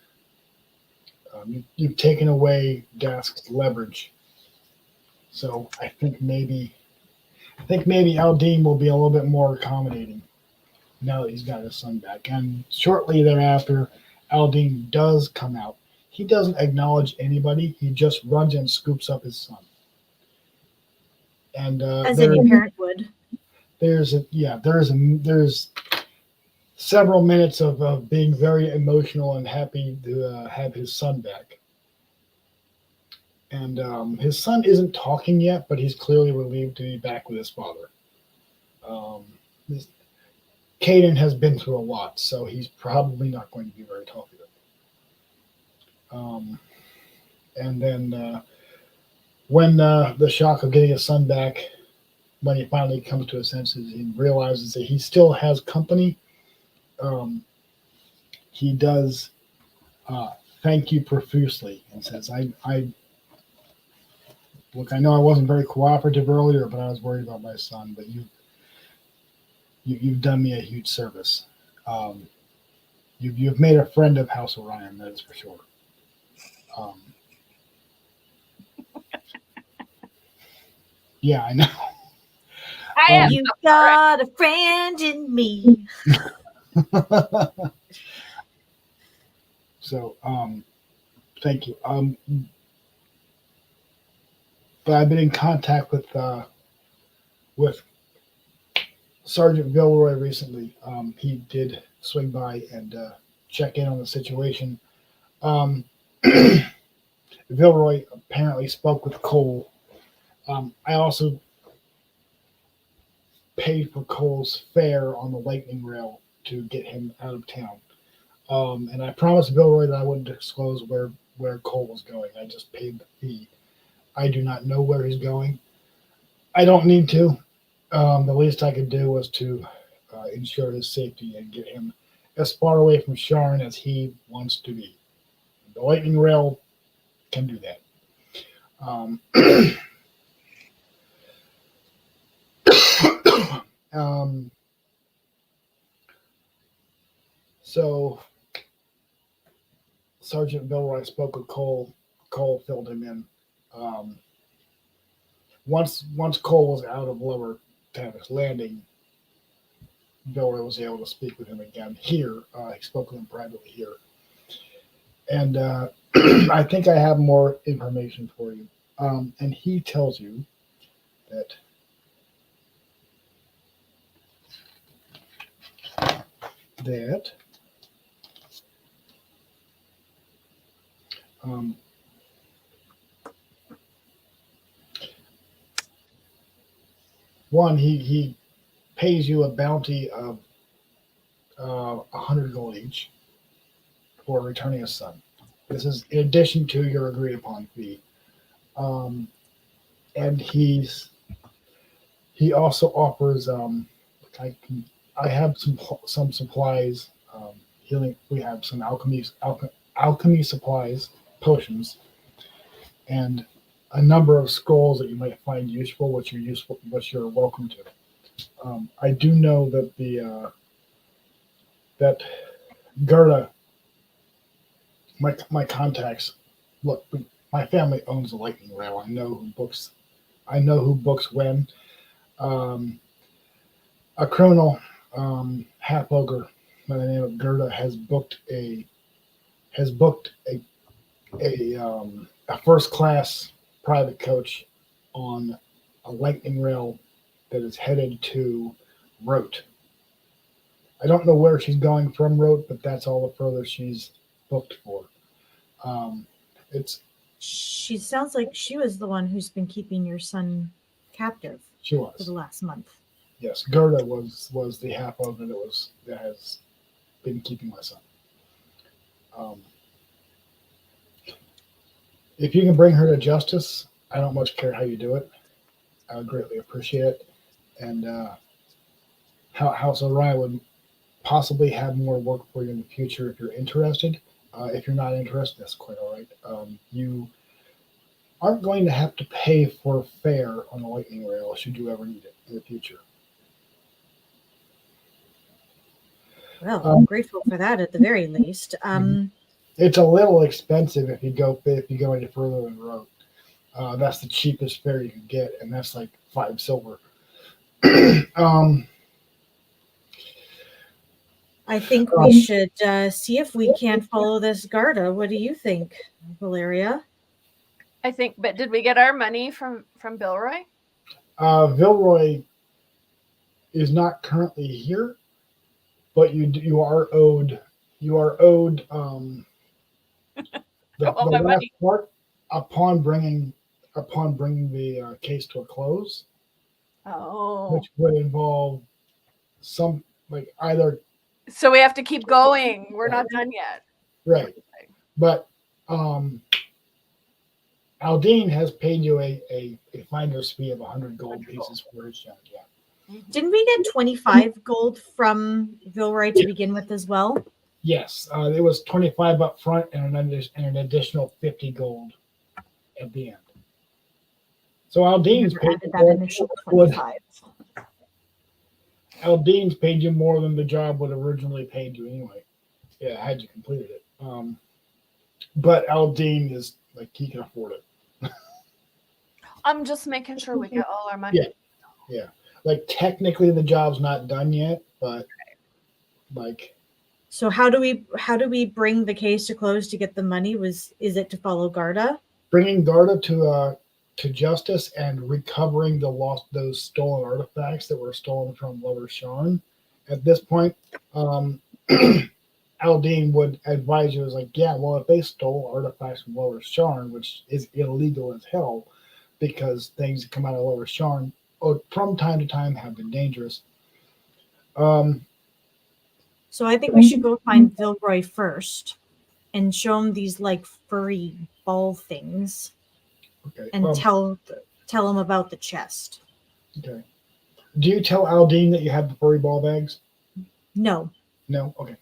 You've taken away Dask's leverage, so I think maybe Aldine will be a little bit more accommodating now that he's got his son back. And shortly thereafter, Aldine does come out. He doesn't acknowledge anybody. He just runs and scoops up his son. And as any parent would. There's several minutes of being very emotional and happy to have his son back. And his son isn't talking yet, but he's clearly relieved to be back with his father. Caden has been through a lot, so he's probably not going to be very talkative. And then when the shock of getting his son back, when he finally comes to his senses and realizes that he still has company, he does thank you profusely and says, Look, I know I wasn't very cooperative earlier, but I was worried about my son, but you've done me a huge service. You've made a friend of House Orion, that is for sure. Yeah, I know. You got a friend in me. So, thank you. But I've been in contact with Sergeant Vilroy recently. He did swing by and check in on the situation. Vilroy apparently spoke with Cole. I also paid for Cole's fare on the lightning rail to get him out of town. And I promised Vilroy that I wouldn't disclose where Cole was going. I just paid the fee. I do not know where he's going. I don't need to. The least I could do was to ensure his safety and get him as far away from Sharn as he wants to be. The lightning rail can do that. So Sergeant Vilroy spoke with Cole. Cole filled him in. Once Cole was out of Lower Tavis Landing, Vilroy was able to speak with him again here. He spoke with him privately here. And I think I have more information for you. And he tells you that one, he pays you a bounty of 100 gold each for returning a son. This is in addition to your agreed upon fee. And he also offers I have some supplies, healing. We have some alchemy supplies, potions, and a number of scrolls that you might find useful, which you're welcome to. I do know that that Gerda, my contacts, look, my family owns the lightning rail. I know who books when. A criminal half ogre by the name of Gerda has booked a first class private coach on a lightning rail that is headed to Rote. I don't know where she's going from Rote, but that's all the further she's booked for. It's She sounds like she was the one who's been keeping your son captive she for was. the last month. Yes, Gerda was the half of it that has been keeping my son. If you can bring her to justice, I don't much care how you do it. I would greatly appreciate it. And House Orion would possibly have more work for you in the future if you're interested. If you're not interested, that's quite all right. You aren't going to have to pay for fare on the Lightning Rail should you ever need it in the future. Well, I'm grateful for that at the very least. It's a little expensive if you go any further than Road. That's the cheapest fare you can get, and that's like 5 silver. I think we should see if we can't follow this Garda. What do you think, Valeria? I think, but did we get our money from Bilroy? Vilroy is not currently here, but you are owed the All my last money. part upon bringing the case to a close, Oh, which would involve some like either so we have to keep going. We're not done yet. right, but Aldine has paid you a finder's fee of 100 gold pieces for his job. Yeah. Didn't we get 25 gold from Vilroy to begin with as well? Yes, it was 25 up front and an additional 50 gold at the end. So Aldine's Never paid added that initial 25. Aldine's paid you more than the job would originally paid you anyway. Yeah, had you completed it. But Aldine is like he can afford it. I'm just making sure we get all our money. Yeah. Like technically the job's not done yet, but like. So how do we bring the case to close to get the money? Is it to follow Garda? Bringing Garda to justice and recovering those stolen artifacts that were stolen from Lower Sharn. At this point, Aldine would advise you as like, yeah, well, if they stole artifacts from Lower Sharn, which is illegal as hell, because things that come out of Lower Sharn from time to time have been dangerous. So I think we should go find Vilroy first and show him these like furry ball things. Okay. And tell him about the chest. Okay. Do you tell Aldine that you have the furry ball bags? No. No? Okay.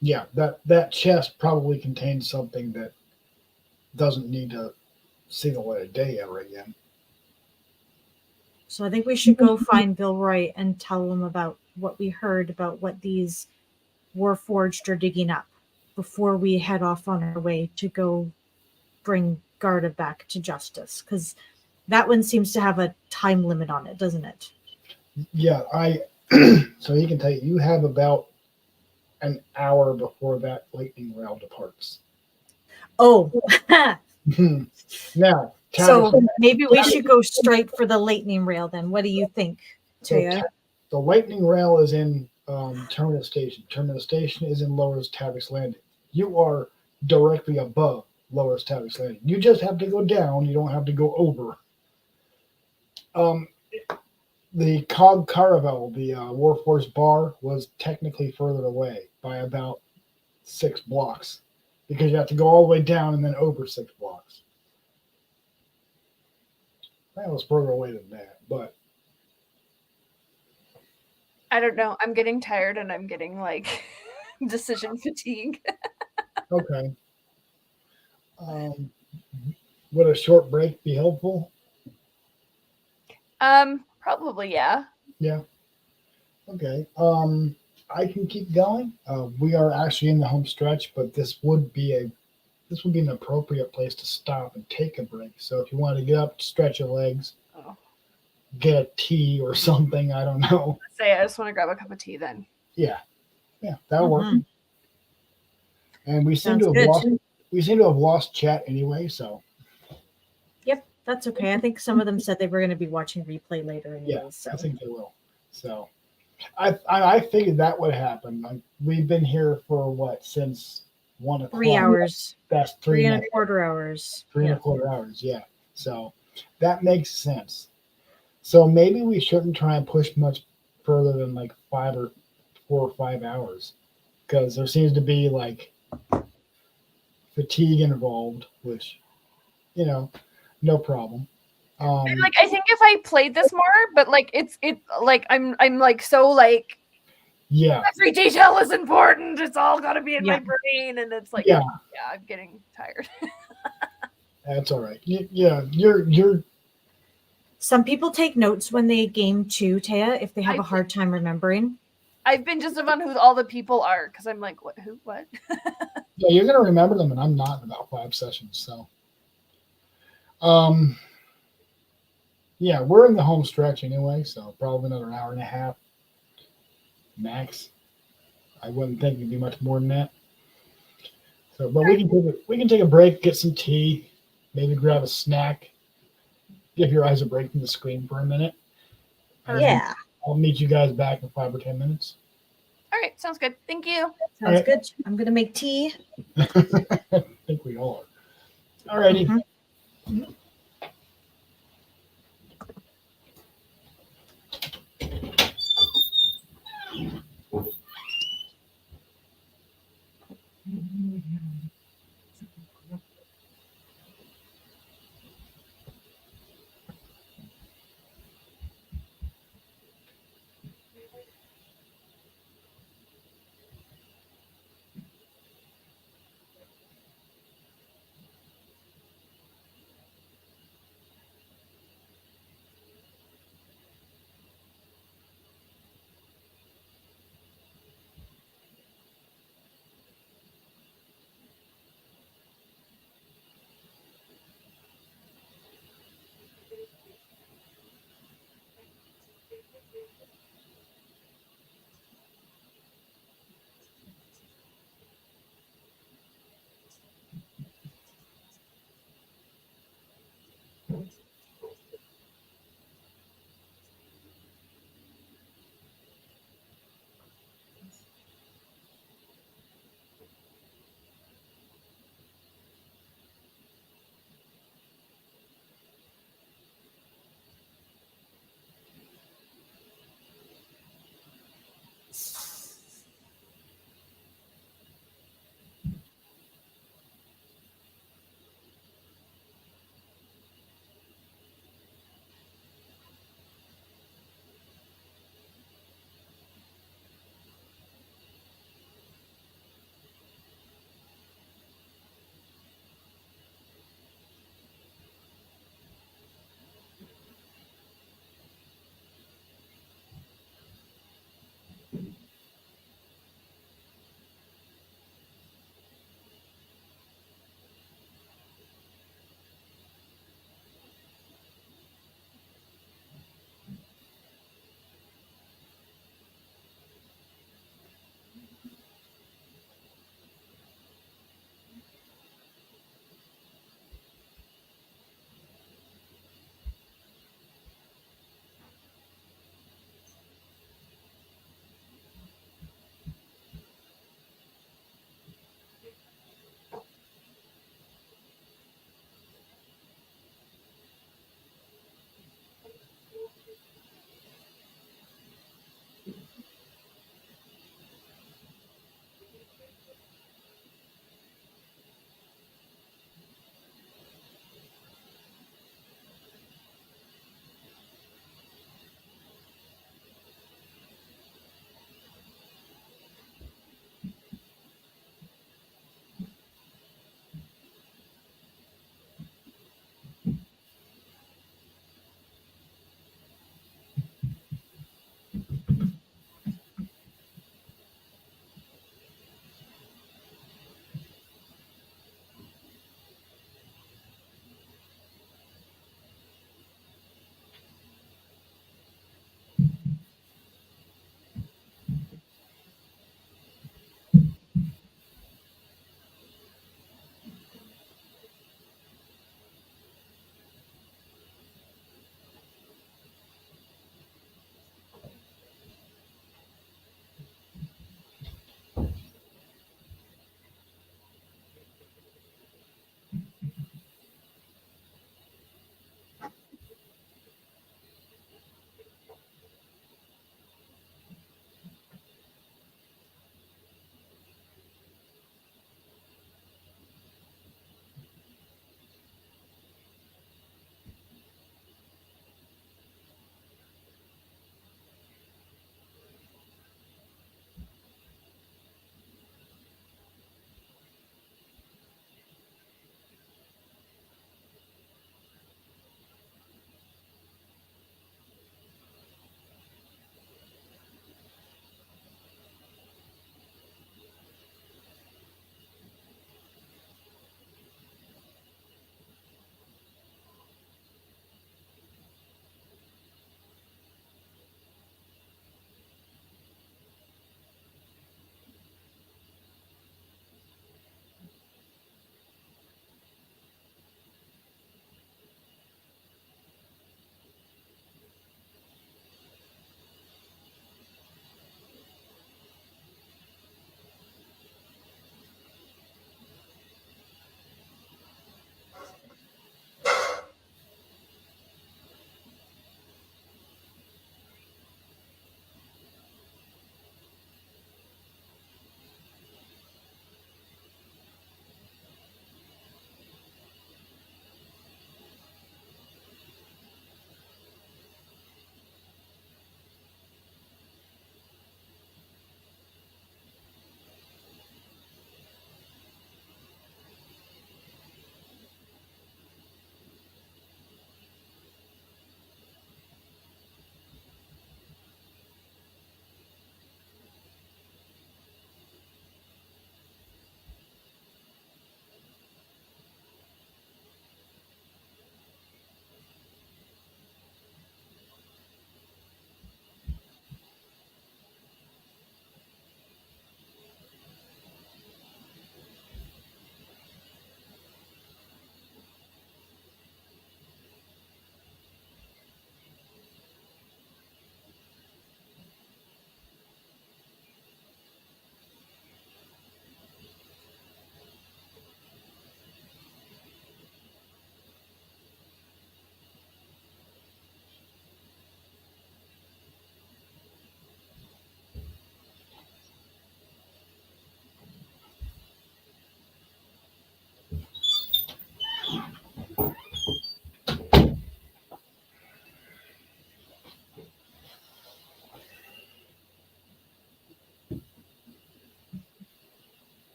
Yeah, that chest probably contains something that doesn't need to see the light of day ever again. So I think we should go find Vilroy and tell him about what we heard about what these Warforged are digging up before we head off on our way to go bring Garda back to justice. Because that one seems to have a time limit on it, doesn't it? Yeah, so he can tell you have about an hour before that lightning rail departs. Oh. Now, so maybe we should go straight for the lightning rail then. What do you think, Taya? The lightning rail is in Terminus Station. Terminus Station is in Lower Tavik's Landing. You are directly above Lower Tavik's Landing. You just have to go down. You don't have to go over. The Cog Caravel, the Warforged bar, was technically further away by about 6 blocks because you have to go all the way down and then over 6 blocks. That was further away than that, but I don't know. I'm getting tired and I'm getting like decision fatigue. okay. Would a short break be helpful? Probably, yeah. Yeah. Okay. I can keep going. We are actually in the home stretch, but this would be an appropriate place to stop and take a break. So if you want to get up, stretch your legs, get a tea or something, I don't know. Say I just want to grab a cup of tea then. Yeah, that'll work. And we seem to have lost chat anyway. So. Yep. That's okay. I think some of them said they were going to be watching replay later anyway. Yeah, So I think they will. So I figured that would happen. Like, we've been here for what, since 1 o'clock? 3 hours. That's Three and and a quarter hours. Three and Yeah. a quarter hours, yeah. So that makes sense. So maybe we shouldn't try and push much further than like 4 or 5 hours, because there seems to be like fatigue involved, which, no problem. Like, I think if I played this more, but like I'm like so like Yeah, every detail is important. It's all got to be in my Yeah. brain, and it's like Yeah. I'm getting tired. that's all right. Yeah, you're Some people take notes when they game too, Taya, if they have I a hard time remembering. I've been just on who all the people are because I'm like, what, who, what? yeah, you're gonna remember them, and I'm not in about 5 sessions. So, yeah, we're in the home stretch anyway, so probably another hour and a half max. I wouldn't think it'd be much more than that. So, but we can take a break, get some tea, maybe grab a snack, give your eyes a break from the screen for a minute. And Yeah. I'll meet you guys back in 5 or 10 minutes. All right, sounds good. Thank you. Sounds right. good. I'm going to make tea. I think we all are. All righty. Mhm.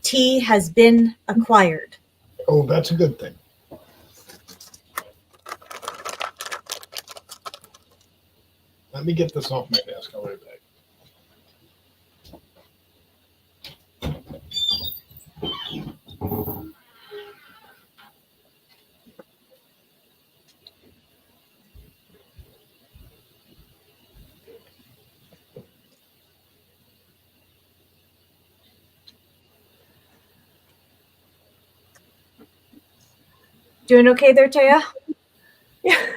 Tea has been acquired. Oh, that's a good thing. Let me get this off my desk. I'll be right back. Doing okay there, Taya? Yeah. I'm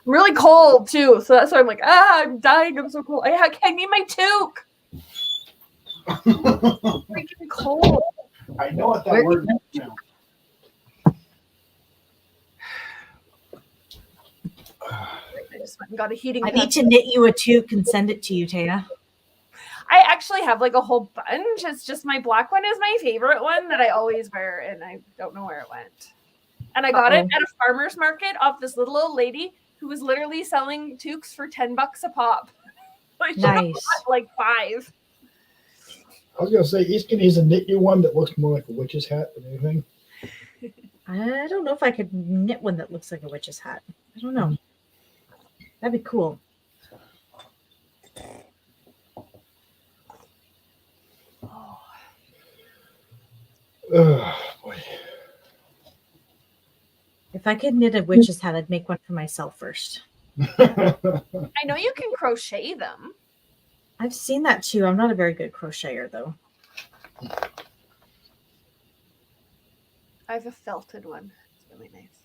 really cold too, so that's why I'm like, I'm dying. I'm so cold. I need my toque. Freaking cold. I know what that word means now. I just went and got a heating I pad. need to knit you a toque and send it to you, Taya. I actually have like a whole bunch. It's just my black one is my favorite one that I always wear, and I don't know where it went. And I got it at a farmer's market off this little old lady who was literally selling toques for $10 a pop. Like, Nice. Like 5. I was gonna say, East needs to knit you one that looks more like a witch's hat than anything. I don't know if I could knit one that looks like a witch's hat. I don't know. That'd be cool. Oh, boy. If I could knit a witch's hat, I'd make one for myself first. I know you can crochet them. I've seen that too. I'm not a very good crocheter, though. I have a felted one. It's really nice.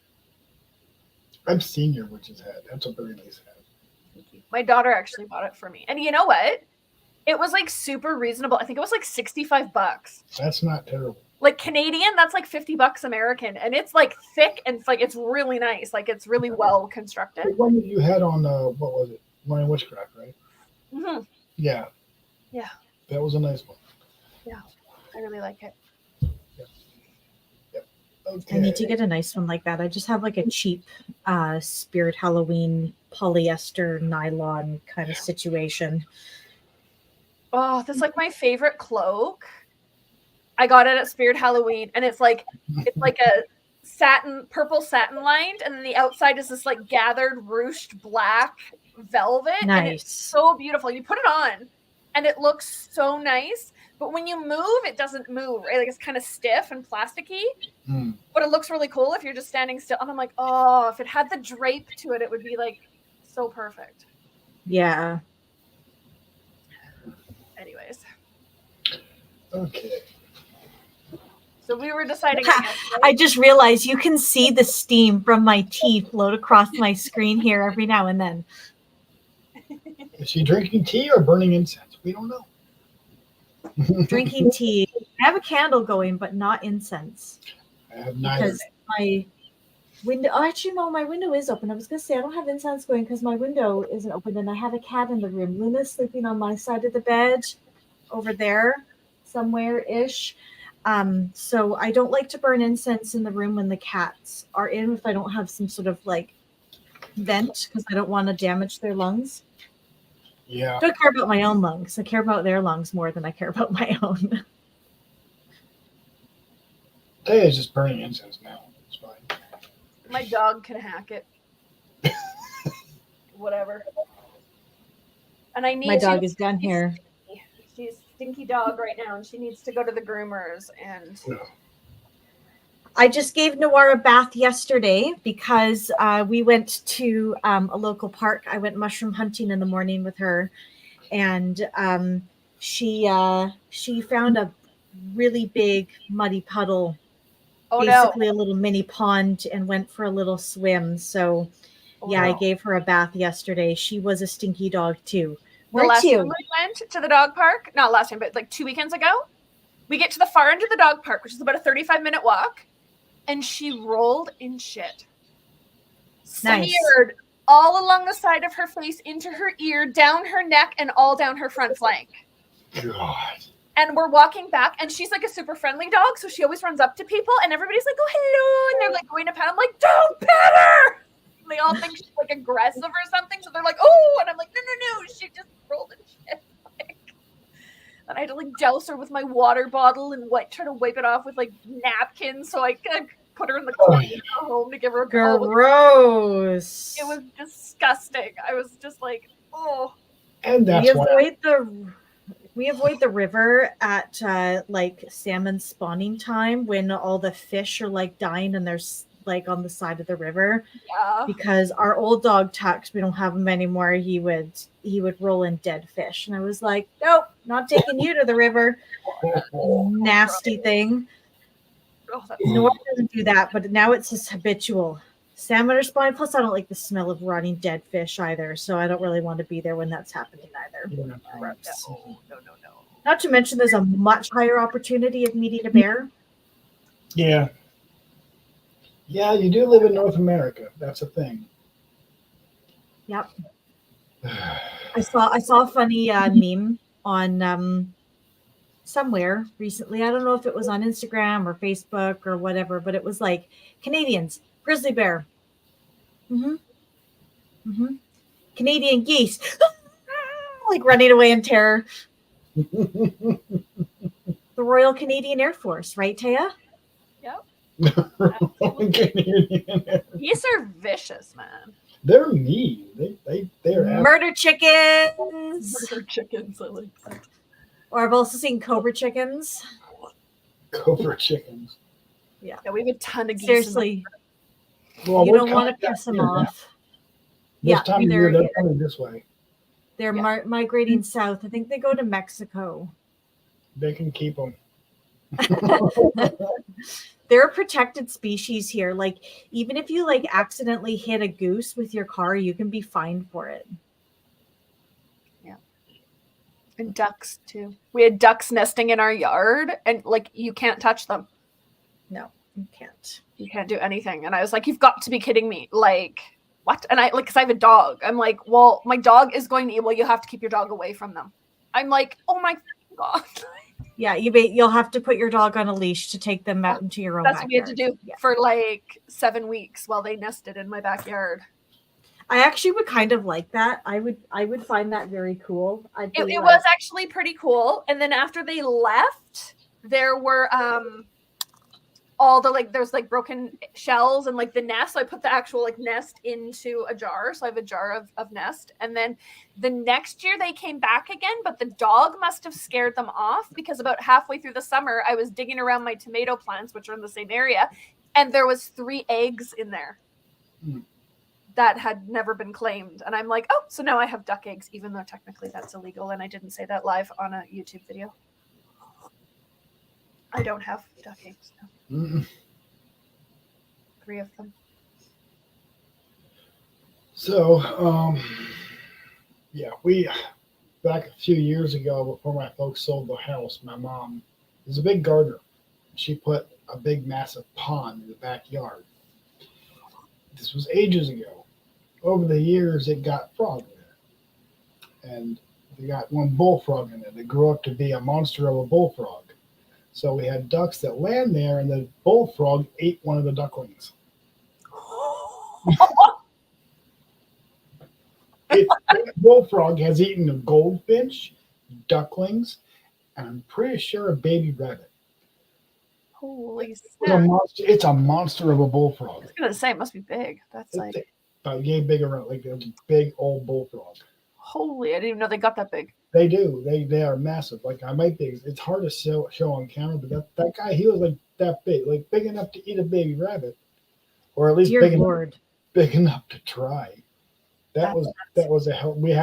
I've seen your witch's hat. That's a very nice hat. Thank you. My daughter actually bought it for me. And you know what? It was like super reasonable. I think it was like $65. That's not terrible. Like Canadian, that's like $50 American. And it's like thick and it's like it's really nice. Like it's really well constructed. The one that you had on what was it? Lion Witchcraft, right? Mm-hmm. Yeah. Yeah. That was a nice one. Yeah. I really like it. Okay. I need to get a nice one like that. I just have like a cheap Spirit Halloween polyester nylon kind of situation. Oh, that's like my favorite cloak. I got it at Spirit Halloween, and it's like a purple satin lined, and then the outside is this like gathered ruched black velvet. Nice. And it's so beautiful. You put it on, and it looks so nice. But when you move, it doesn't move, right? Like it's kind of stiff and plasticky. Mm. But it looks really cool if you're just standing still. And I'm like, oh, if it had the drape to it, it would be like so perfect. Yeah. Anyways. Okay. So we were deciding. I just realized you can see the steam from my tea float across my screen here every now and then. Is she drinking tea or burning incense? We don't know. Drinking tea. I have a candle going, but not incense. I have neither. Because window. Oh, actually, no, my window is open. I was gonna say I don't have incense going because my window isn't open, and I have a cat in the room. Luna's sleeping on my side of the bed, over there, somewhere ish. So I don't like to burn incense in the room when the cats are in if I don't have some sort of like vent because I don't want to damage their lungs. Yeah. I don't care about my own lungs. I care about their lungs more than I care about my own. Tay is just burning incense now. It's fine. My dog can hack it. Whatever. And I need My dog is down here. She's a stinky dog right now, and she needs to go to the groomers. And I just gave Noir a bath yesterday because we went to a local park. I went mushroom hunting in the morning with her, and she found a really big muddy puddle, basically a little mini pond, and went for a little swim. So I gave her a bath yesterday. She was a stinky dog too. The last time we went to the dog park, not last time, but like 2 weekends ago, we get to the far end of the dog park, which is about a 35-minute walk, and she rolled in shit. Smeared all along the side of her face, into her ear, down her neck, and all down her front flank. God. And we're walking back, and she's like a super friendly dog, so she always runs up to people, and everybody's like, oh, hello, and they're like going to pet. I'm like, don't pet her! And they all think she's like aggressive or something, so they're like, oh, and I'm like, no, she just rolled in shit. And I had to like douse her with my water bottle and try to wipe it off with like napkins so I could put her in the corner home to give her a gross. It was disgusting. I was just like, oh. And that's we avoid the river at like salmon spawning time when all the fish are like dying and there's like on the side of the river. Yeah. Because our old dog Tux, we don't have him anymore. He would roll in dead fish, and I was like, nope, not taking you to the river. Nasty thing. Nor doesn't do that, but now it's just habitual. Salmon are spawning. Plus, I don't like the smell of rotting dead fish either, so I don't really want to be there when that's happening either. No. Not to mention, there's a much higher opportunity of meeting a bear. Yeah. Yeah, you do live in North America. That's a thing. Yep. I saw a funny meme on somewhere recently. I don't know if it was on Instagram or Facebook or whatever, but it was like Canadians, grizzly bear. Canadian geese, like running away in terror. The Royal Canadian Air Force, right, Taya? Yep. Geese are vicious, man. They're mean. They're murder chickens. Murder chickens, I like that. Or I've also seen cobra chickens. Cobra chickens. Yeah, we have a ton of geese. Seriously, well, you don't want to piss them off. This time of year, they're coming this way. They're migrating south. I think they go to Mexico. They can keep them. They're a protected species here. Like, even if you like accidentally hit a goose with your car, you can be fined for it. Yeah. And ducks too. We had ducks nesting in our yard, and like you can't touch them. No, you can't. You can't do anything. And I was like, you've got to be kidding me. Like, what? And I like, because I have a dog. I'm like, well, my dog is going to eat. Well, you have to keep your dog away from them. I'm like, oh my God. Yeah, you'll have to put your dog on a leash to take them out into your own backyard. That's what we had to do for like 7 weeks while they nested in my backyard. I actually would kind of like that. I would find that very cool. It was actually pretty cool. And then after they left, there were all the like there's like broken shells and like the nest. So I put the actual like nest into a jar. So I have a jar of nest. And then the next year they came back again, but the dog must have scared them off because about halfway through the summer, I was digging around my tomato plants, which are in the same area, and there was 3 eggs in there that had never been claimed. And I'm like, oh, so now I have duck eggs, even though technically that's illegal. And I didn't say that live on a YouTube video. I don't have duck eggs now. 3 of them. So, we back a few years ago before my folks sold the house, my mom is a big gardener. She put a big massive pond in the backyard. this was ages ago. Over the years, it got frog in it. And they got one bullfrog in it. It grew up to be a monster of a bullfrog. So we had ducks that land there, and the bullfrog ate one of the ducklings. That bullfrog has eaten a goldfinch, ducklings, and I'm pretty sure a baby rabbit. Holy snap. It's a monster of a bullfrog. I was going to say, it must be big. That's like... About yay big around, like a big old bullfrog. Holy, I didn't even know they got that big. They do. They are massive. Like I might be. It's hard to show on camera, but that guy, he was like that big, like big enough to eat a baby rabbit, or at least Dear big Lord. big enough to try. That was a help. We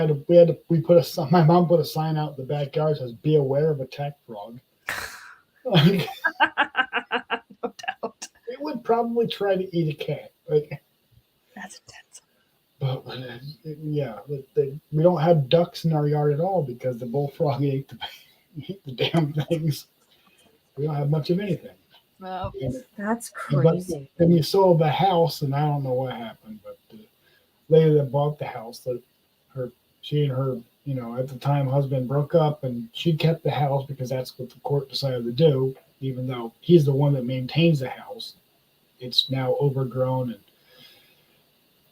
put a sign. My mom put a sign out in the backyard that says "Be aware of attack frog." Like, no doubt. it would probably try to eat a cat. Like, that's intense. But yeah, we don't have ducks in our yard at all because the bullfrog ate the damn things. We don't have much of anything. No. That's crazy. Then we sold the house, and I don't know what happened, but the lady that bought the house, she and her, at the time, husband broke up, and she kept the house because that's what the court decided to do, even though he's the one that maintains the house. It's now overgrown,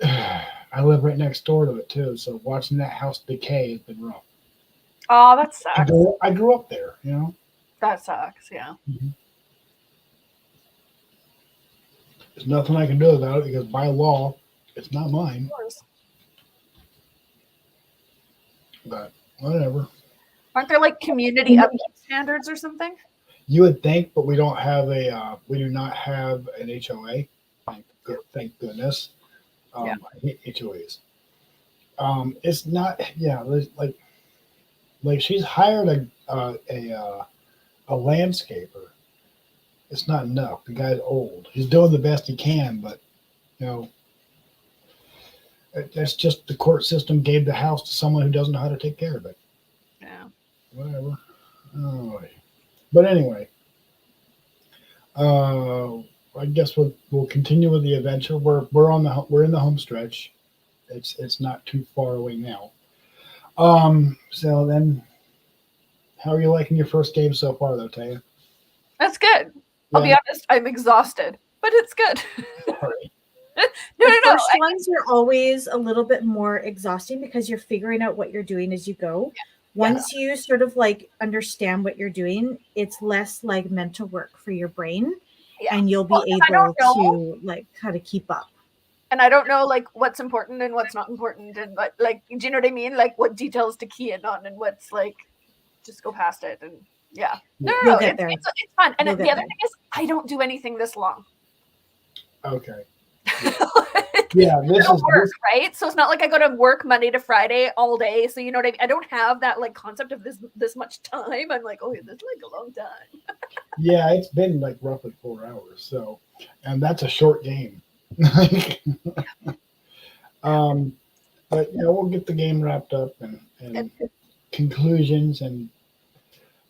and I live right next door to it too, so watching that house decay has been rough. Oh, that sucks. I grew up there, That sucks, yeah. Mm-hmm. There's nothing I can do about it because by law, it's not mine. Of course. But whatever. Aren't there like community upkeep standards or something? You would think, but we don't have we do not have an HOA. Thank goodness. I hate HOAs. It's not. Yeah, like she's hired a landscaper. It's not enough. The guy's old. He's doing the best he can, but that's just the court system gave the house to someone who doesn't know how to take care of it. Yeah. Whatever. Oh, but anyway, I guess we'll continue with the adventure. We're in the home stretch. It's not too far away now. So then, how are you liking your first game so far, though, Taya? That's good. I'll be honest, I'm exhausted, but it's good. Sorry. The first ones are always a little bit more exhausting because you're figuring out what you're doing as you go. Yeah. Once you sort of like understand what you're doing, it's less like mental work for your brain, and you'll be able to like kind of keep up. And I don't know like what's important and what's not important, and like do you know what I mean? Like what details to key in on and what's like just go past it. And no, it's fun. And the other thing is I don't do anything this long. Okay. Yeah, this is work, right? So it's not like I go to work Monday to Friday all day. So you know what I mean? I don't have that like concept of this much time. I'm like, oh, this is like a long time. Yeah, it's been like roughly 4 hours. So, and that's a short game. But we'll get the game wrapped up and conclusions and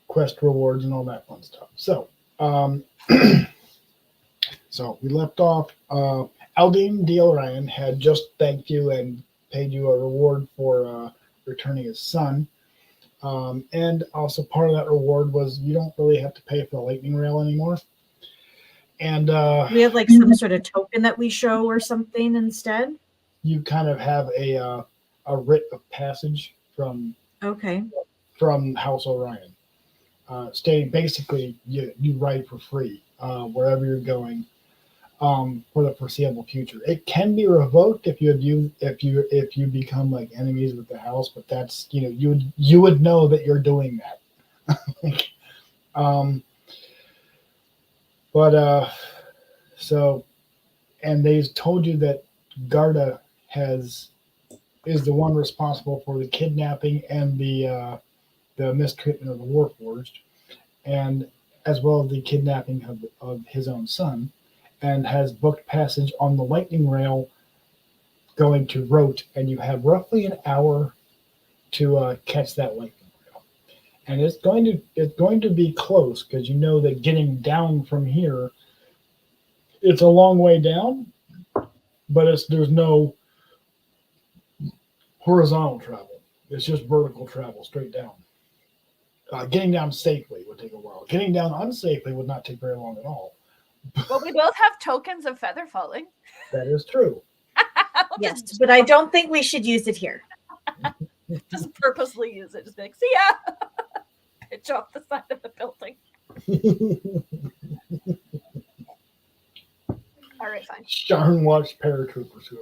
quest rewards and all that fun stuff. So, so we left off. Aldine D. Orion had just thanked you and paid you a reward for returning his son. And also part of that reward was you don't really have to pay for the lightning rail anymore. And we have like some sort of token that we show or something instead. You kind of have a writ of passage from House Orion, stating basically you ride for free wherever you're going. For the foreseeable future, it can be revoked if you become like enemies with the house, but that's you would know that you're doing that. So, and they told you that Garda is the one responsible for the kidnapping and the mistreatment of the Warforged, and as well as the kidnapping of his own son. And has booked passage on the lightning rail going to Rote, and you have roughly an hour to catch that lightning rail. And it's going to be close because you know that getting down from here, it's a long way down, but there's no horizontal travel. It's just vertical travel straight down. Getting down safely would take a while. Getting down unsafely would not take very long at all. Well, we both have tokens of feather falling. That is true. Yes, but I don't think we should use it here. Just purposely use it. Just be like, see ya. Pitch off the side of the building. All right, fine. Sharn watched paratroopers who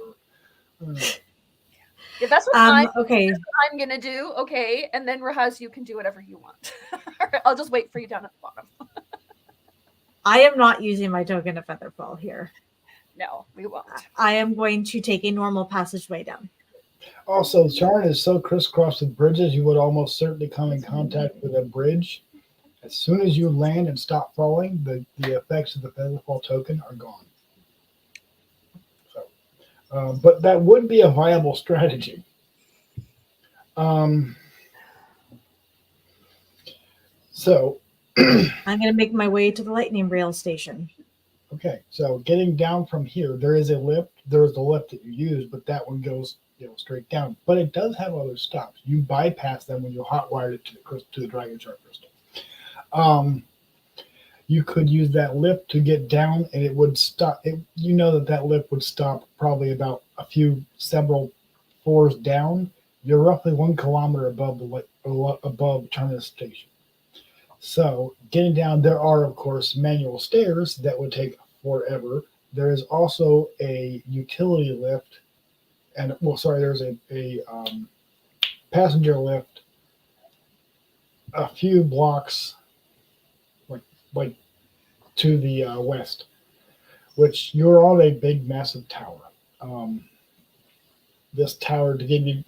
are. Yeah, that's what okay. I'm gonna do. Okay, and then Rahaz, you can do whatever you want. I'll just wait for you down at the bottom. I am not using my token of featherfall here. No, we won't. I am going to take a normal passageway down. Also, Sharn is so crisscrossed with bridges, you would almost certainly come in contact with a bridge. As soon as you land and stop falling, the effects of the featherfall token are gone. So, but that would be a viable strategy. So I'm going to make my way to the lightning rail station. okay, so getting down from here, there is a lift. There is the lift that you use, but that one goes straight down. But it does have other stops. You bypass them when you hotwire it to the Dragon Shark crystal. You could use that lift to get down, and it would stop. You know that lift would stop probably about several floors down. You're roughly 1 kilometer above Terminus Station. So getting down, there are of course manual stairs that would take forever. There is also a utility lift, and there's a passenger lift a few blocks like to the west, which you're on a big massive tower. This tower, to give you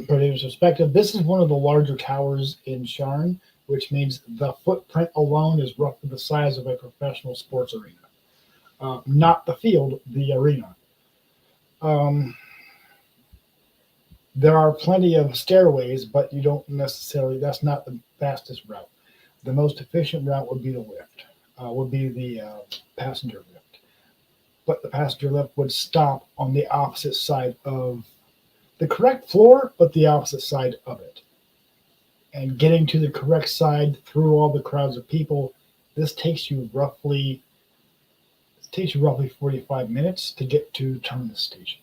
perspective, this is one of the larger towers in Sharn, which means the footprint alone is roughly the size of a professional sports arena. Not the field, the arena. There are plenty of stairways, but you don't necessarily, that's not the fastest route. The most efficient route would be the lift, would be the passenger lift. But the passenger lift would stop on the opposite side of the correct floor, but the opposite side of it. And getting to the correct side through all the crowds of people, this takes you roughly 45 minutes to get to Terminus Station.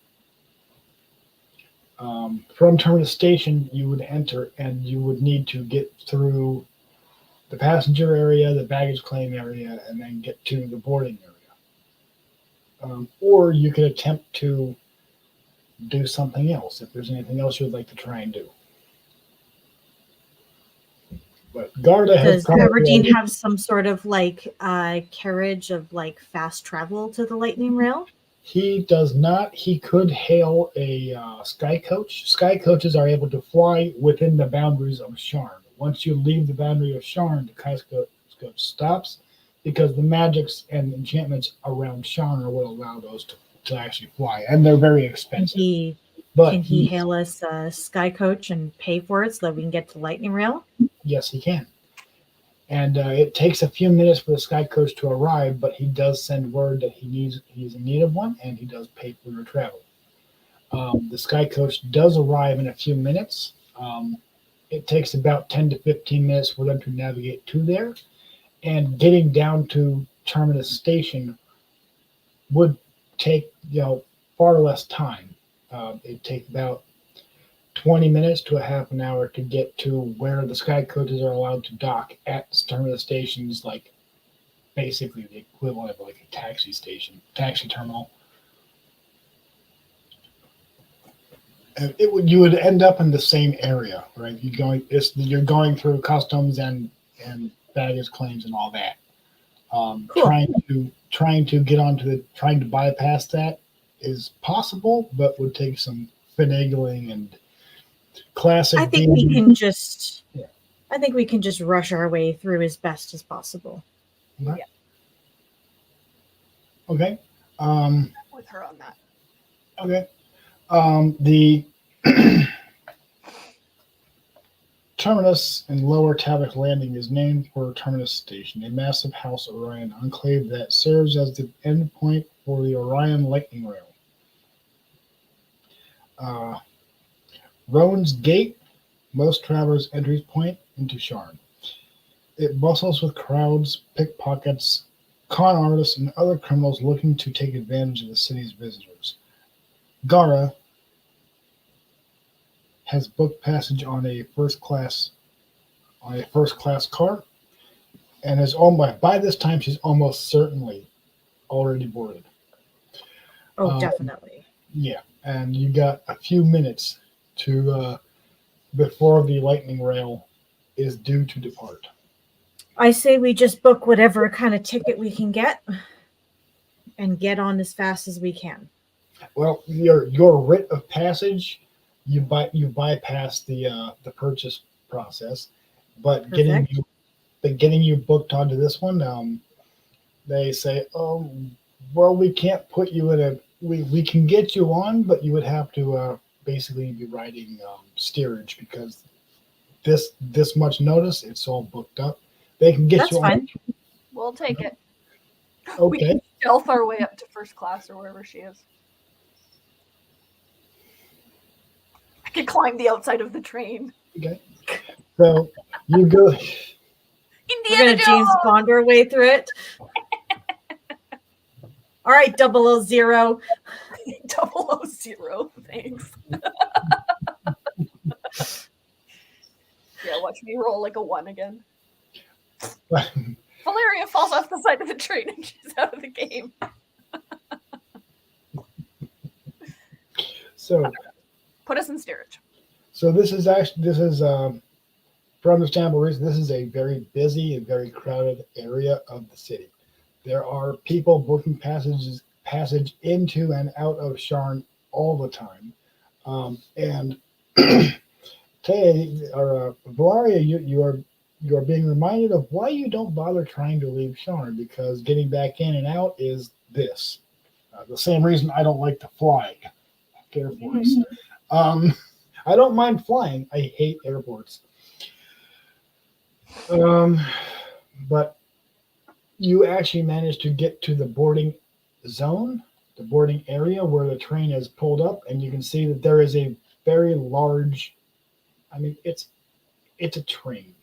From Terminus Station, you would enter, and you would need to get through the passenger area, the baggage claim area, and then get to the boarding area. Or you could attempt to do something else if there's anything else you'd like to try and do. But Garda has Does Aberdeen have some sort of carriage of fast travel to the lightning rail? He does not. He could hail a sky coach. Sky coaches are able to fly within the boundaries of Sharn. Once you leave the boundary of Sharn, the sky coach stops, because the magics and enchantments around Sharn are what allow those to actually fly, and they're very expensive. Can he hail us a sky coach and pay for it so that we can get to lightning rail? Yes, he can. And it takes a few minutes for the sky coach to arrive, but he does send word that he's in need of one, and he does pay for your travel. The sky coach does arrive in a few minutes. It takes about 10 to 15 minutes for them to navigate to there, and getting down to Terminus Station would take far less time. It'd take about 20 minutes to a half an hour to get to where the sky coaches are allowed to dock at Terminus Stations, basically the equivalent of a taxi terminal. And you would end up in the same area, right? You're going through customs and baggage claims and all that. Cool. Trying to bypass that is possible, but would take some finagling and classic. I think we can just rush our way through as best as possible. Right. Yeah. Okay. With her on that. Okay. The Terminus in Lower Tavok Landing is named for Terminus Station, a massive House Orion enclave that serves as the endpoint for the Orion Lightning Rail. Roan's Gate, most travelers' entry point into Sharn. It bustles with crowds, pickpockets, con artists, and other criminals looking to take advantage of the city's visitors. Gara has booked passage on a first class car, and is almost by this time she's almost certainly already boarded. Oh, definitely. Yeah, and you got a few minutes to before the lightning rail is due to depart. I say we just book whatever kind of ticket we can get and get on as fast as we can. Well, your writ of passage, you bypass the purchase process, but Perfect. getting you booked onto this one, they say, oh, well, we can't put you in we can get you on, but you would have to basically be riding steerage because this much notice, it's all booked up. They can get That's you on. fine. We'll take it. We Okay. can stealth our way up to first class or wherever she is. I could climb the outside of the train. Okay. So you go. We're Indiana going to James Jones! Bond our way through it. All right, 000. 000, thanks. Yeah, watch me roll like a 1 again. Valeria falls off the side of the train and she's out of the game. So Put us in steerage. So this is for understandable reasons, this is a very busy and very crowded area of the city. There are people booking passage into and out of Sharn all the time. And Tay or Valaria, you are being reminded of why you don't bother trying to leave Sharn, because getting back in and out is this. The same reason I don't like to fly. Airports. I don't mind flying. I hate airports. But you actually managed to get to the boarding zone, the boarding area where the train is pulled up, and you can see that there is a very large, I mean, it's a train.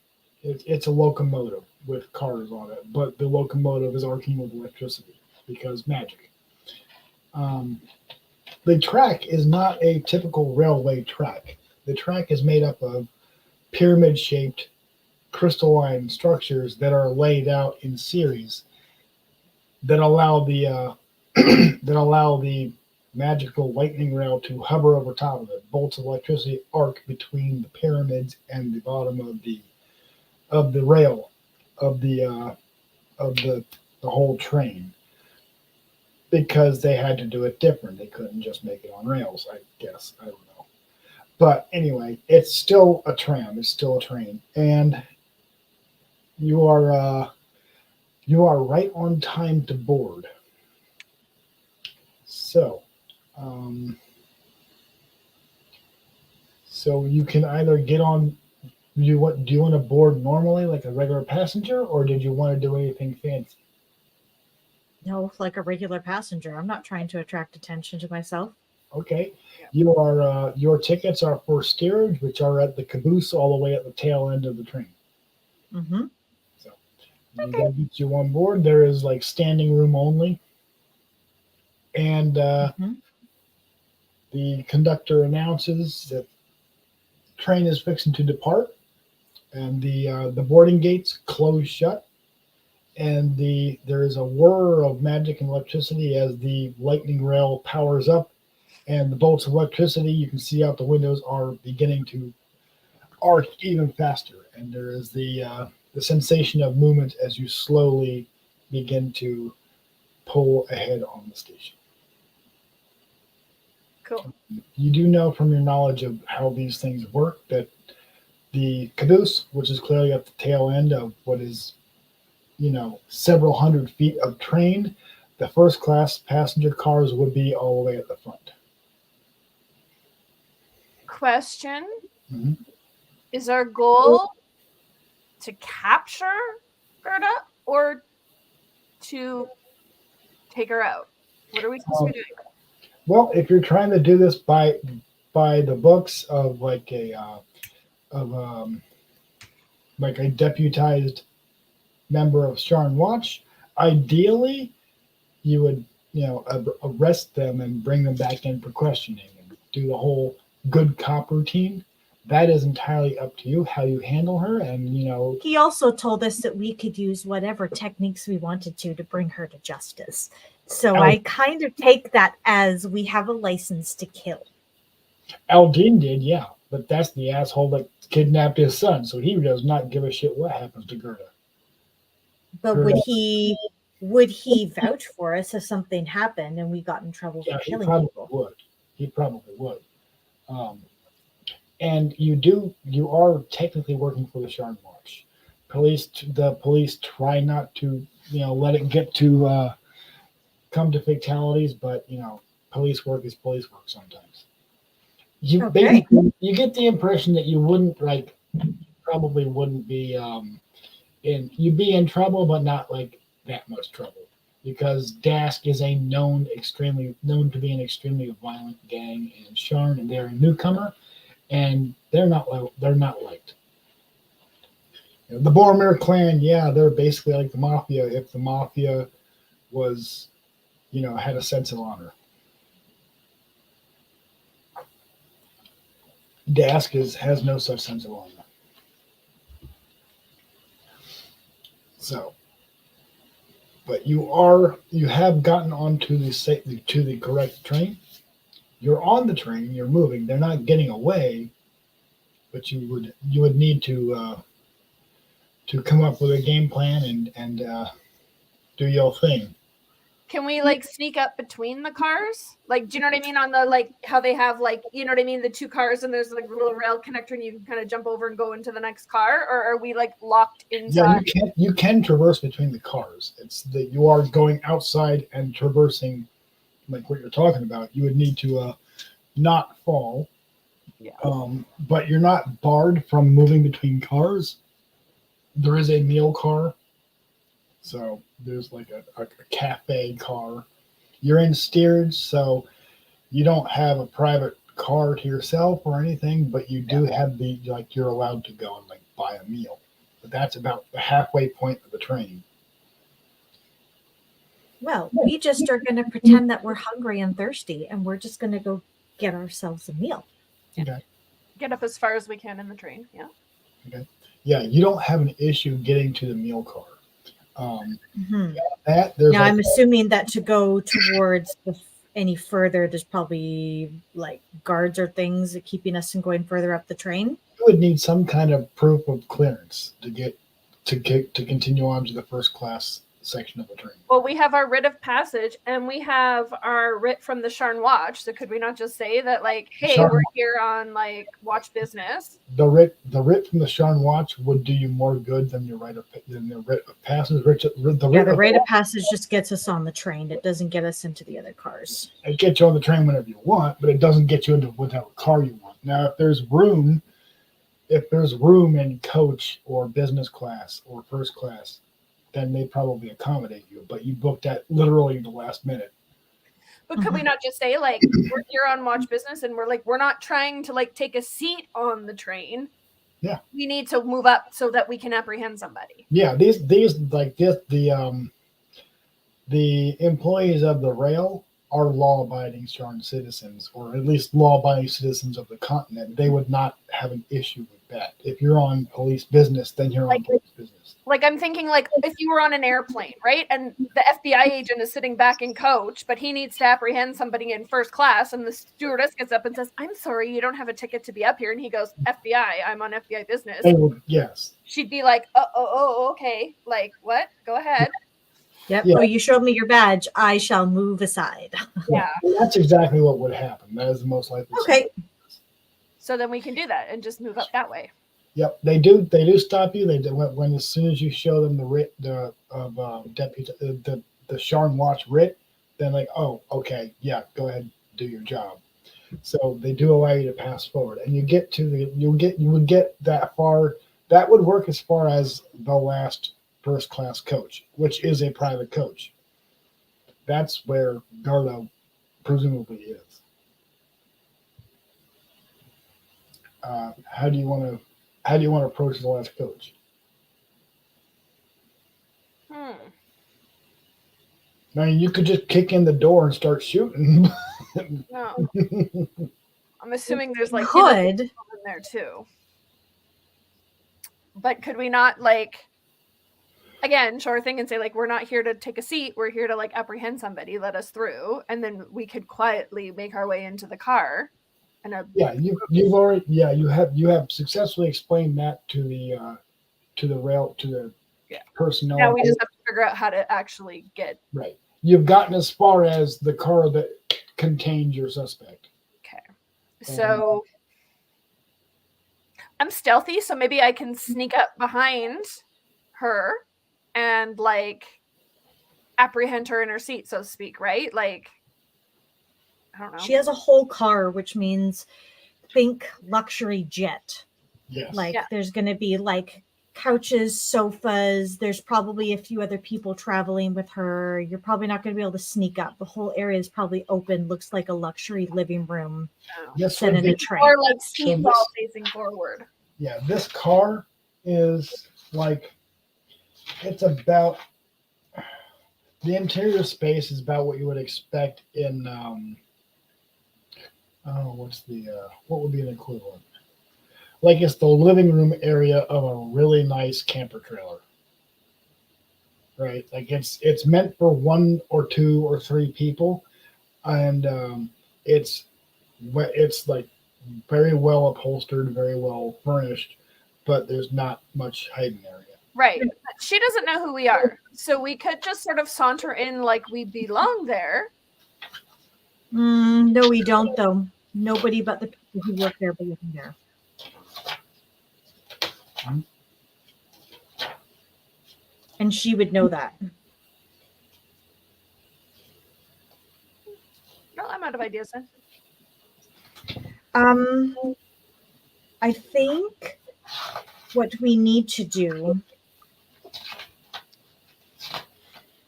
It's a locomotive with cars on it, but the locomotive is arcing with electricity because magic. The track is not a typical railway track. The track is made up of pyramid-shaped crystalline structures that are laid out in series that allow the magical lightning rail to hover over top of it. Bolts of electricity arc between the pyramids and the bottom of the rail of the whole train, because they had to do it different. They couldn't just make it on rails, I guess. I don't know. But anyway, it's still a tram. It's still a train. And you are right on time to board. So, so you can either get on. Do you want to board normally like a regular passenger, or did you want to do anything fancy? No, like a regular passenger. I'm not trying to attract attention to myself. Okay. Your tickets are for steerage, which are at the caboose all the way at the tail end of the train. Mm-hmm. So you gotta get you on board. There is like standing room only. And the conductor announces that the train is fixing to depart, and the boarding gates close shut. And there is a whir of magic and electricity as the lightning rail powers up, and the bolts of electricity you can see out the windows are beginning to arc even faster. And there is the sensation of movement as you slowly begin to pull ahead on the station. Cool. You do know from your knowledge of how these things work that the caboose, which is clearly at the tail end of what is, several hundred feet of train, the first class passenger cars would be all the way at the front. Question. Mm-hmm. Is our goal to capture Gerda or to take her out? What are we supposed to be doing? Well, if you're trying to do this by by the books of like a deputized member of Sharn Watch, ideally you would arrest them and bring them back in for questioning and do the whole good cop routine. That is entirely up to you how you handle her, and He also told us that we could use whatever techniques we wanted to bring her to justice. So I kind of take that as we have a license to kill. Aldine did, yeah, but that's the asshole that kidnapped his son, so he does not give a shit what happens to Gerda. But would he vouch for us if something happened and we got in trouble for killing people? He probably would. And you are technically working for the Sharn Watch. The police try not to, let it get to come to fatalities, but police work is police work sometimes. You get the impression that you wouldn't probably wouldn't be you'd be in trouble, but not like that much trouble, because Dask is known to be an extremely violent gang in Sharn, and they're a newcomer, and they're not liked. The Boromir clan, yeah, they're basically like the mafia if the mafia was, had a sense of honor. Dask has no such sense of honor. So, but you have gotten onto the correct train. You're on the train. You're moving. They're not getting away, but you would need to come up with a game plan and do your thing. Can we sneak up between the cars? Do you know what I mean? On the how they have you know what I mean? The two cars and there's a little rail connector and you can kind of jump over and go into the next car, or are we locked inside? Yeah, you can traverse between the cars. It's that you are going outside and traversing, like what you're talking about. You would need to not fall. Yeah. But you're not barred from moving between cars. There is a meal car. So there's a cafe car. You're in steerage, so you don't have a private car to yourself or anything, but you do have you're allowed to go and buy a meal. But that's about the halfway point of the train. Well, we just are going to pretend that we're hungry and thirsty, and we're just going to go get ourselves a meal. Okay. Get up as far as we can in the train. Yeah. Okay. Yeah, you don't have an issue getting to the meal car. Now I'm assuming that to go towards any further, there's probably guards or things keeping us from going further up the train. You would need some kind of proof of clearance to continue on to the first class section of the train. Well, we have our writ of passage and we have our writ from the Sharn Watch. So could we not just say that hey, we're here on watch business? The writ from the Sharn Watch would do you more good than the writ of passage. The rite of passage just gets us on the train. It doesn't get us into the other cars. It gets you on the train whenever you want, but it doesn't get you into whatever car you want. Now, if there's room in coach or business class or first class, then they probably accommodate you. But you booked at literally the last minute. But could we not just say we're here on watch business and we're not trying to take a seat on the train? Yeah. We need to move up so that we can apprehend somebody. Yeah, the employees of the rail are law-abiding Sharn citizens, or at least law-abiding citizens of the continent. They would not have an issue with that. If you're on police business, then you're on police business. I'm thinking if you were on an airplane, right? And the FBI agent is sitting back in coach, but he needs to apprehend somebody in first class. And the stewardess gets up and says, "I'm sorry, you don't have a ticket to be up here." And he goes, "FBI, I'm on FBI business." Yes. She'd be like, oh, okay. What? Go ahead. Yep. Yeah. Oh, you showed me your badge. I shall move aside. Yeah. That's exactly what would happen. That is the most likely. Okay. So then we can do that and just move up that way. Yep, they do stop you. They do when as soon as you show them the writ the Sharn Watch writ, then oh, okay, yeah, go ahead, do your job. So they do allow you to pass forward, and you would get that far. That would work as far as the last first class coach, which is a private coach. That's where Gardo presumably is. How do you want to approach the last coach? I mean, you could just kick in the door and start shooting. No. I'm assuming there's like Could. in there too. But could we not like again, short thing and say like we're not here to take a seat, we're here to like apprehend somebody, let us through, and then we could quietly make our way into the car. And yeah, you've already you have successfully explained that to the personnel. Now we just have to figure out how to actually get right. You've gotten as far as the car that contains your suspect. Okay. So I'm stealthy, so maybe I can sneak up behind her and like apprehend her in her seat, so to speak, right? Like, I don't know. She has a whole car, which means think luxury jet. Yes. Like there's going to be like couches, sofas. There's probably a few other people traveling with her. You're probably not going to be able to sneak up. The whole area is probably open. Looks like a luxury living room. Yes, set in a train. Or like speedball facing forward. Yeah, this car is like it's about the interior space is about what you would expect in what would be an equivalent? Like it's the living room area of a really nice camper trailer. Right? Like it's meant for 1 or 2 or 3 people, and it's like very well upholstered, very well furnished, but there's not much hiding area. Right. She doesn't know who we are. So we could just sort of saunter in like we belong there. No, we don't, though. Nobody but the people who work there belong there. And she would know that. No, I'm out of ideas then. I think what we need to do,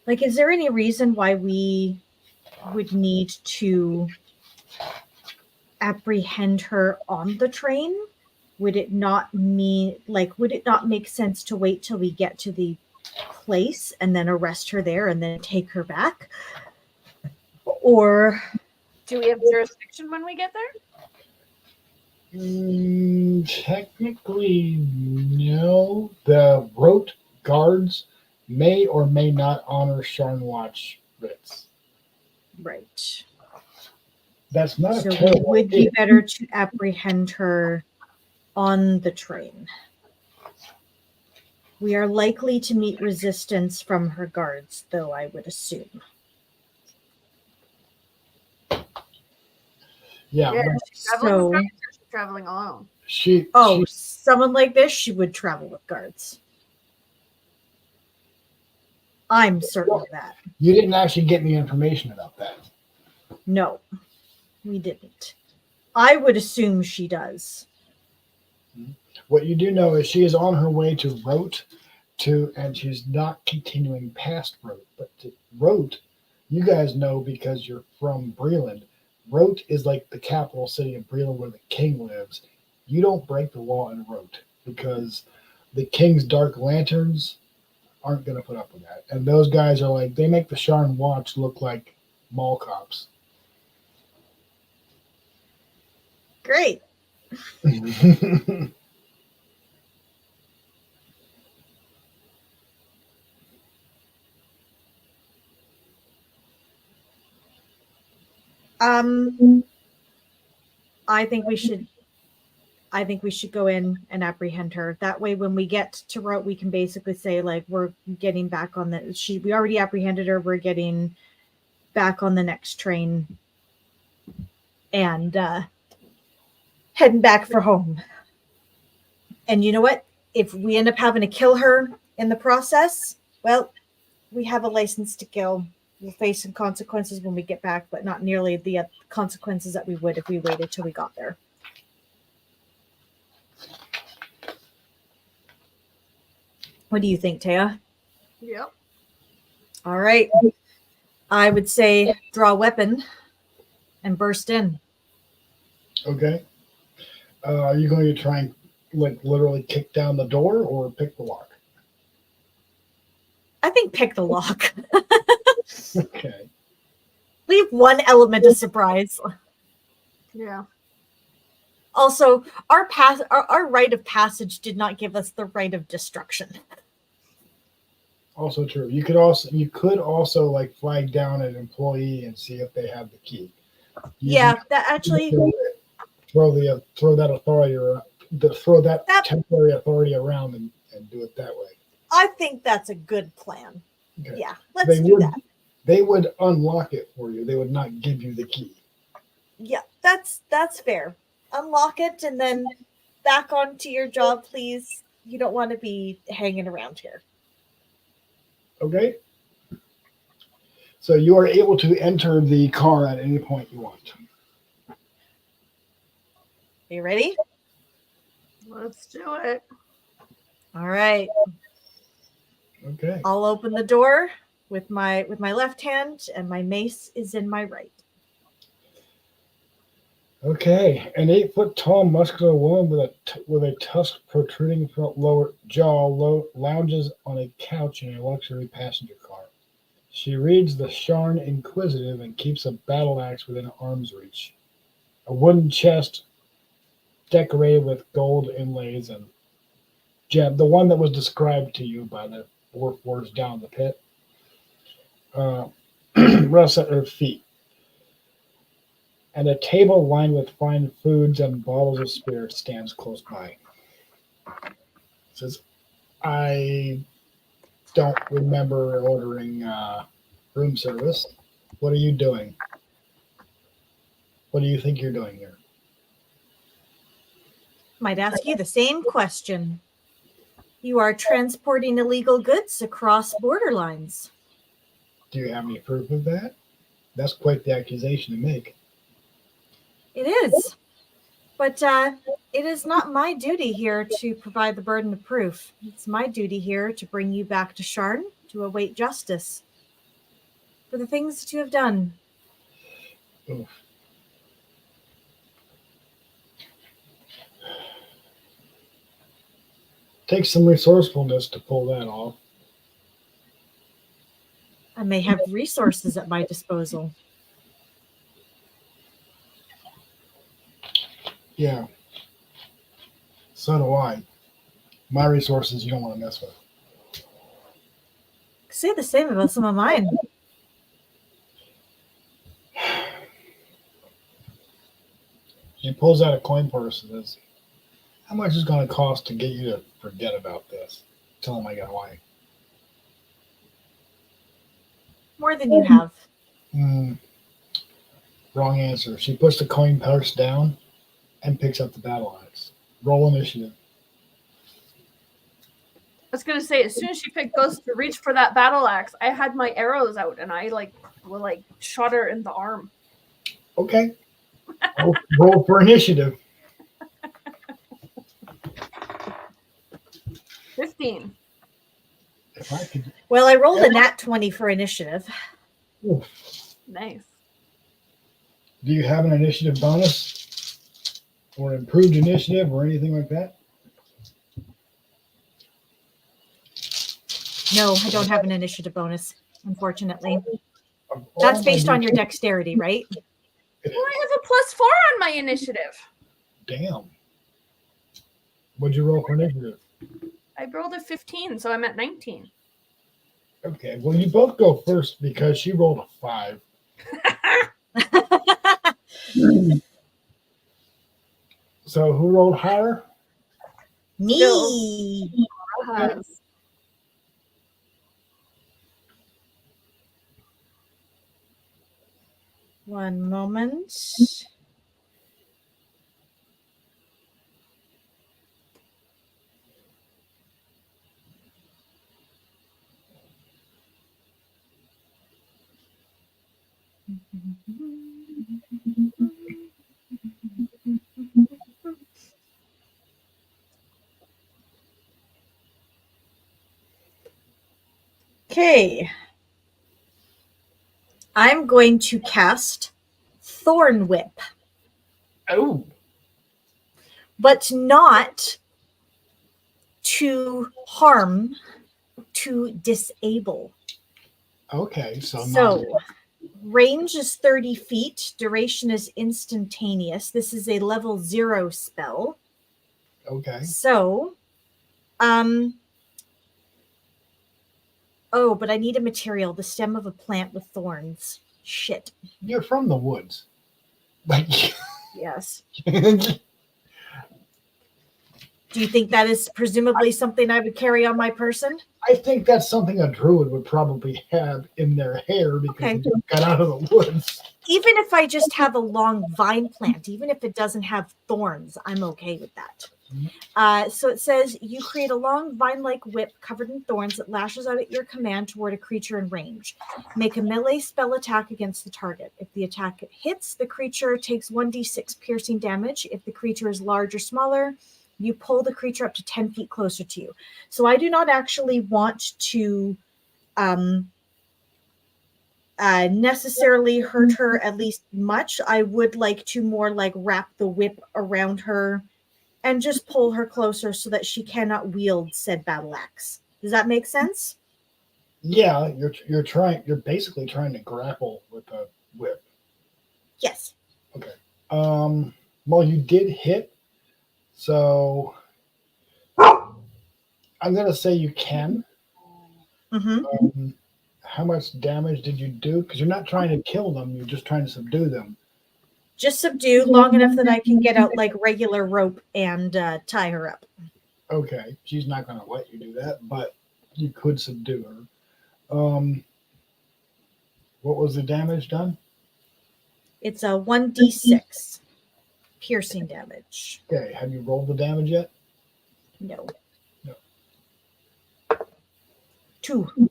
like, is there any reason why we would need to apprehend her on the train? Would it not make sense to wait till we get to the place and then arrest her there and then take her back? Or do we have jurisdiction when we get there? Technically, no. The rote guards may or may not honor Sharn Watch writs. Right. That's not so a terrible it would idea. be better to apprehend her on the train. We are likely to meet resistance from her guards, though, I would assume. Yeah. She's traveling with guards or she's traveling alone? Someone like this, she would travel with guards. I'm certain of that. You didn't actually get any information about that. No, we didn't. I would assume she does. What you do know is she is on her way to Rote, and she's not continuing past Rote. But to Rote, you guys know because you're from Breland. Rote is like the capital city of Breland where the king lives. You don't break the law in Rote because the king's dark lanterns aren't going to put up with that. And those guys are like, they make the Sharn Watch look like mall cops. Great. I think we should go in and apprehend her. That way, when we get to Route, we can basically say, like, we're getting back on we already apprehended her. We're getting back on the next train and heading back for home. And you know what? If we end up having to kill her in the process, well, we have a license to kill. We'll face some consequences when we get back, but not nearly the consequences that we would if we waited till we got there. What do you think, Taya? Yep. All right. I would say draw a weapon and burst in. Okay. Are you going to try and like literally kick down the door or pick the lock? I think pick the lock. Okay. Leave one element of surprise. Yeah. Also, our rite of passage did not give us the rite of destruction. Also true. You could also like flag down an employee and see if they have the key. Yeah, that actually Throw that authority around, throw that That- temporary authority around and do it that way. I think that's a good plan. Okay. Yeah, let's They do would that. they would unlock it for you. They would not give you the key. Yeah, that's fair. Unlock it and then back onto your job, please. You don't want to be hanging around here. Okay. So you are able to enter the car at any point you want. Are you ready? Let's do it. All right. Okay. I'll open the door with my left hand, and my mace is in my right. Okay. An 8-foot tall, muscular woman with a tusk protruding from lower jaw lounges on a couch in a luxury passenger car. She reads the Sharn Inquisitive and keeps a battle axe within arm's reach. A wooden chest decorated with gold inlays and gem, the one that was described to you by the warforged down in the pit, rests at her feet. And a table lined with fine foods and bottles of spirits stands close by. It says, I don't remember ordering room service. What are you doing? What do you think you're doing here? Might ask you the same question. You are transporting illegal goods across border lines. Do you have any proof of that? That's quite the accusation to make. It is. But it is not my duty here to provide the burden of proof. It's my duty here to bring you back to Sharn to await justice for the things that you have done. Oof. Takes some resourcefulness to pull that off. I may have resources at my disposal. Yeah. So do I. My resources you don't want to mess with. Say the same about some of mine. She pulls out a coin purse and says, how much is it going to cost to get you to forget about this? Tell him I got away. More than you have. Wrong answer. She puts the coin purse down and picks up the battle axe. Roll initiative. I was gonna say, as soon as she goes to reach for that battle axe, I had my arrows out and I shot her in the arm. Okay. Roll for initiative. 15. If I could. Well, I rolled a nat 20 for initiative. Oof. Nice. Do you have an initiative bonus or improved initiative or anything like that? No, I don't have an initiative bonus, unfortunately. Of That's all based my on your dexterity, right? It Well, is. I have a +4 on my initiative. Damn. What'd you roll for initiative? I rolled a 15, so I'm at 19. Okay, well, you both go first because she rolled a 5. So who rolled higher? Me. One moment. Okay. I'm going to cast Thorn Whip. Oh, but not to harm, to disable. Okay, so So range is 30 feet. Duration is instantaneous. This is a level 0 spell. okay. So, oh, but I need a material, the stem of a plant with thorns. Shit. You're from the woods. Like, Yes. Do you think that is presumably something I would carry on my person? I think that's something a druid would probably have in their hair because Okay. they just got out of the woods. Even if I just have a long vine plant, even if it doesn't have thorns, I'm okay with that. So it says you create a long vine-like whip covered in thorns that lashes out at your command toward a creature in range. Make a melee spell attack against the target. If the attack hits, the creature takes 1d6 piercing damage. If the creature is large or smaller, you pull the creature up to 10 feet closer to you. So I do not actually want to necessarily hurt her at least much. I would like to more like wrap the whip around her and just pull her closer so that she cannot wield said battle axe. Does that make sense? Yeah, you're basically trying to grapple with a whip. Yes. Okay. Well, you did hit, so I'm gonna say you can. Mm-hmm. How much damage did you do? Because you're not trying to kill them; you're just trying to subdue them. Just subdue long enough that I can get out like regular rope and tie her up. Okay, she's not gonna let you do that, but you could subdue her. What was the damage done? It's a 1d6 piercing damage. Okay, have you rolled the damage yet? No. No. 2.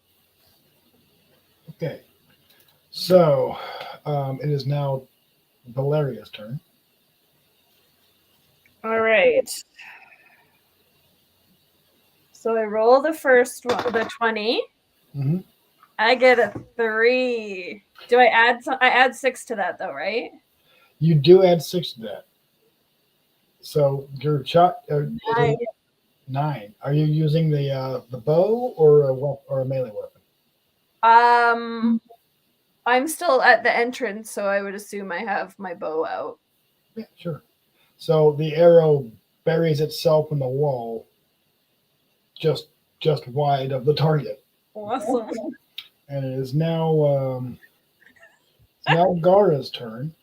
Okay, so it is now Valeria's turn. All right. So I roll the first one, the 20. Mm-hmm. I get a 3. Do I add some? I add 6 to that though, right? You do add 6 to that. So your shot is 9. 9. Are you using the bow or a melee weapon? I'm still at the entrance, so I would assume I have my bow out. Yeah, sure. So the arrow buries itself in the wall, just wide of the target, Awesome. and it is now Gara's turn.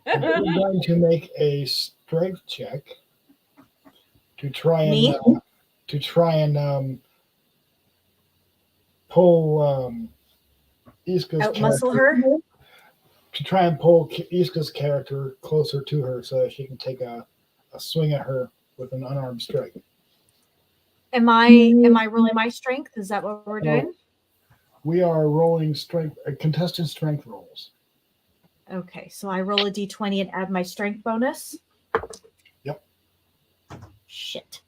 And we're going to make a strength check to try and pull Iska's Outmuscle character, her? to try and pull Iska's character closer to her so that she can take a swing at her with an unarmed strike. Am I rolling my strength? Is that what we're doing? We are rolling strength, contestant strength rolls. Okay, so I roll a d20 and add my strength bonus. Yep. Shit.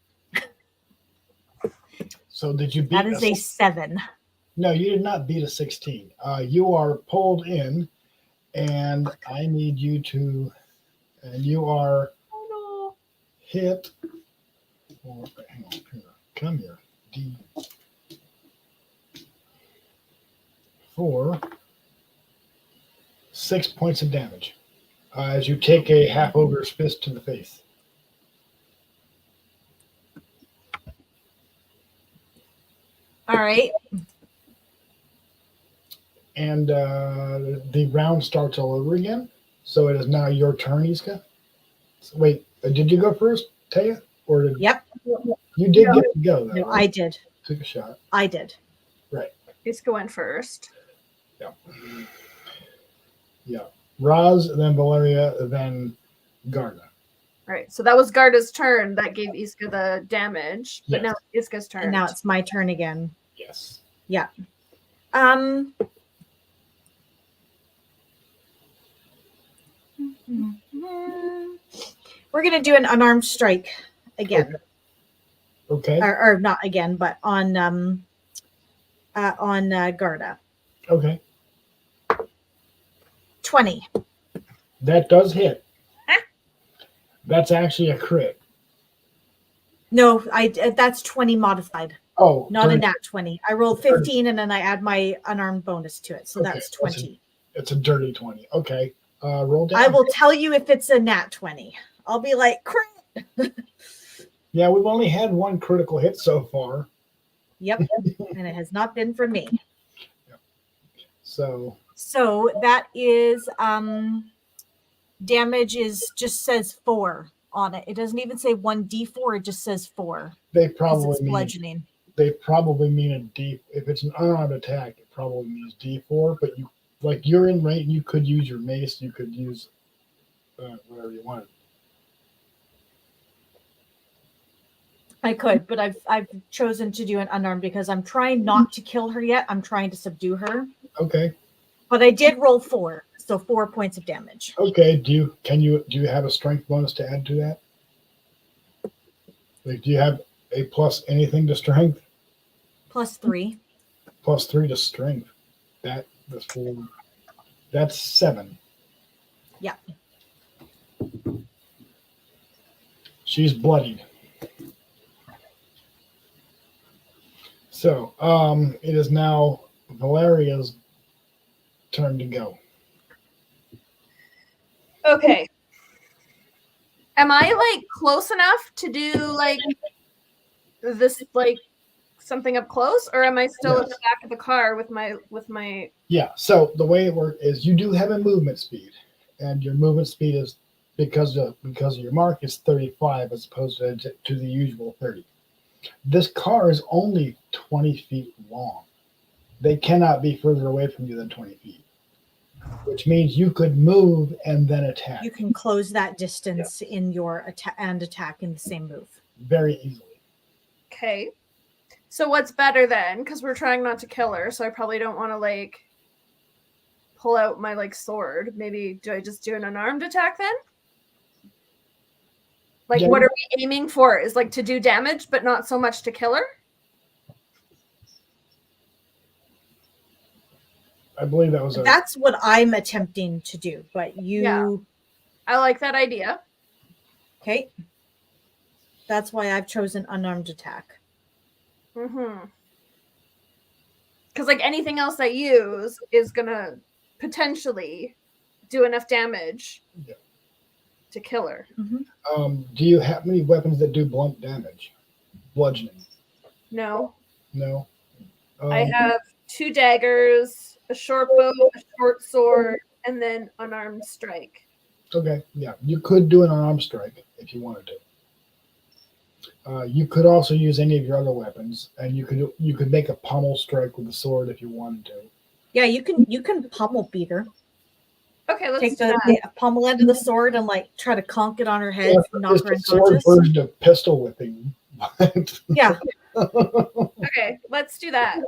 So did you beat? That is a 7. No, you did not beat a 16. You are pulled in, and I need you to, and you are hit. Or, hang on, here, come here. D. 4. 6 points of damage as you take a half ogre's fist to the face. All right. And the round starts all over again. So it is now your turn, Iska. So wait, did you go first, Taya? Or did Yep. you did get to go? Though, No, right? I did. Took a shot. I did. Right. Iska went first. Yeah. Yeah. Raz, then Valeria, then Garda. Right. So that was Garda's turn. That gave Iska the damage. But Yes. now it's Iska's turn. And now it's my turn again. Yes. Yeah. We're gonna do an unarmed strike again. Okay. Or not again, but on Garda. Okay. 20. That does hit. That's actually a crit. No, that's 20 modified, Oh, not a dirty. nat 20. I rolled 15 and then I add my unarmed bonus to it. So Okay, that's 20. It's a dirty 20. Okay. Roll down. I will tell you if it's a nat 20. I'll be like, crit. Yeah, we've only had one critical hit so far. Yep. And it has not been for me. So that is damage just says 4 on it. It doesn't even say 1d4, it just says 4. They probably it's bludgeoning. They probably mean a D. If it's an unarmed attack, it probably means D4. But you're in range. You could use your mace. You could use whatever you wanted. I could, but I've chosen to do an unarmed because I'm trying not to kill her yet. I'm trying to subdue her. Okay. But I did roll 4, so 4 points of damage. Okay. Do you have a strength bonus to add to that? Like, do you have a plus anything to strength? +3. +3 to strength. That's 7. Yeah. She's bloodied. So, it is now Valeria's turn to go. Okay. Am I like close enough to do like this, like something up close, or am I still at the back of the car with my? Yeah. So the way it works is you do have a movement speed, and your movement speed is because of your mark is 35 as opposed to the usual 30. This car is only 20 feet long. They cannot be further away from you than 20 feet, which means you could move and then attack. You can close that distance in your attack in the same move very easily. Okay. So what's better then? Because we're trying not to kill her, so I probably don't want to like pull out my like sword. Maybe do I just do an unarmed attack then? Like, what are we aiming for? Is like to do damage, but not so much to kill her? I believe that was That's what I'm attempting to do, but you... Yeah. I like that idea. Okay. That's why I've chosen unarmed attack. Mm-hmm. Because like anything else I use is going to potentially do enough damage to kill her. Mm-hmm. Do you have any weapons that do blunt damage? Bludgeoning? No. No. I have 2 daggers, a short bow, a short sword, and then unarmed strike. Okay, yeah. You could do an unarmed strike if you wanted to. You could also use any of your other weapons, and you could make a pommel strike with the sword if you wanted to. Yeah, you can pummel beat her. Okay, let's take do that. the pommel end of the sword and like try to conk it on her head, knock her It's a sword unconscious. version of pistol whipping. Yeah. Okay, let's do that.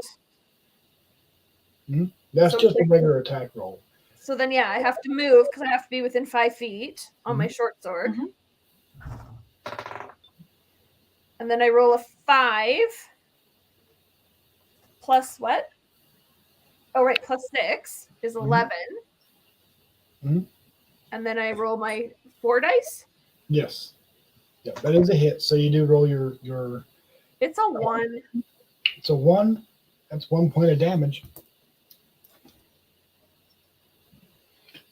That's just a regular attack roll. So then, yeah, I have to move because I have to be within 5 feet on my short sword. And then I roll a 5 plus what? Oh, right, plus 6 is 11. And then I roll my 4 dice. Yes. Yeah, that is a hit. So you do roll your. It's a 1. It's a 1. That's 1 point of damage.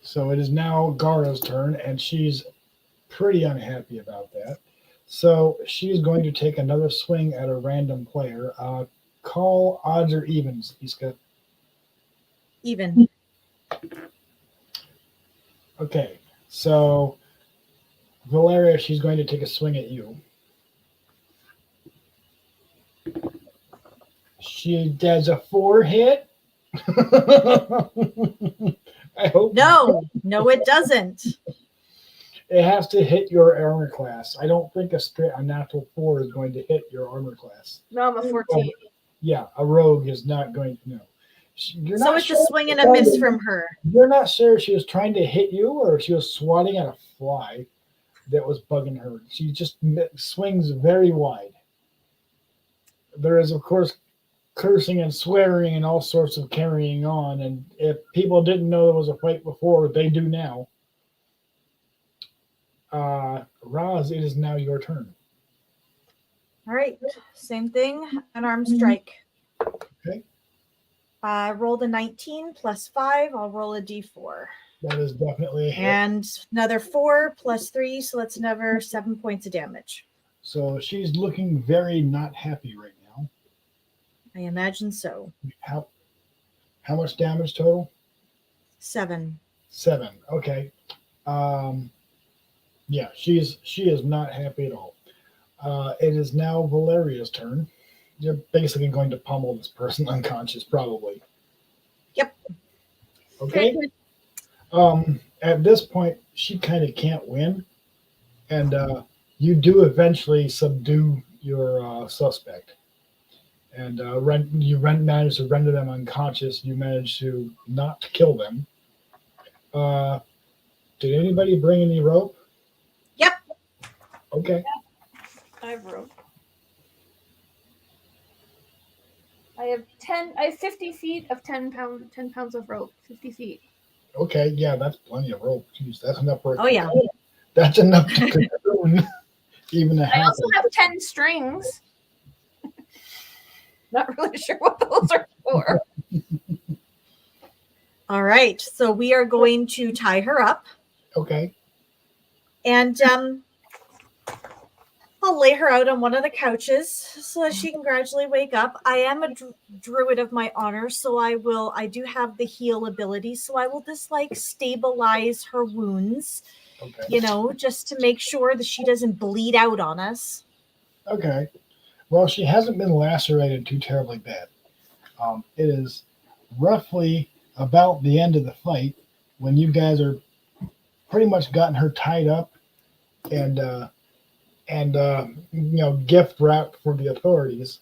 So it is now Gara's turn, and she's pretty unhappy about that. So she's going to take another swing at a random player. Call odds or evens, Iska. Even. Okay, so Valeria, she's going to take a swing at you. She does a 4 hit. I hope no, it doesn't. It has to hit your armor class. I don't think a natural 4 is going to hit your armor class. No, I'm a 14. Yeah, a rogue is not going to know. So it's a swing and a miss from her. You're not sure if she was trying to hit you or if she was swatting at a fly that was bugging her. She just swings very wide. There is, of course, cursing and swearing and all sorts of carrying on. And if people didn't know there was a fight before, they do now. Raz, it is now your turn. All right, same thing. Unarmed strike. Okay. Rolled a 19 plus 5. I'll roll a d4. That is definitely a hit. And another 4 plus 3, so that's another 7 points of damage. So she's looking very not happy right now. I imagine so. How much damage total? 7. 7. Okay. Yeah, she is not happy at all. It is now Valeria's turn. You're basically going to pummel this person unconscious, probably. Yep. Okay. At this point, she kind of can't win, and you do eventually subdue your suspect, and manage to render them unconscious. You manage to not kill them. Did anybody bring any rope? Yep. Okay. I have rope. I have 50 feet of 10 pounds of rope. 50 feet. Okay, yeah, that's plenty of rope. Jeez, that's enough for. Oh yeah. That's enough to cocoon even a I half. also have 10 strings. Not really sure what those are for. All right, so we are going to tie her up. Okay. And I'll lay her out on one of the couches so that she can gradually wake up. I am a druid of my honor, so I do have the heal ability, so I will just stabilize her wounds, Okay. Just to make sure that she doesn't bleed out on us. Okay. Well, she hasn't been lacerated too terribly bad. It is roughly about the end of the fight when you guys are pretty much gotten her tied up and gift wrapped for the authorities.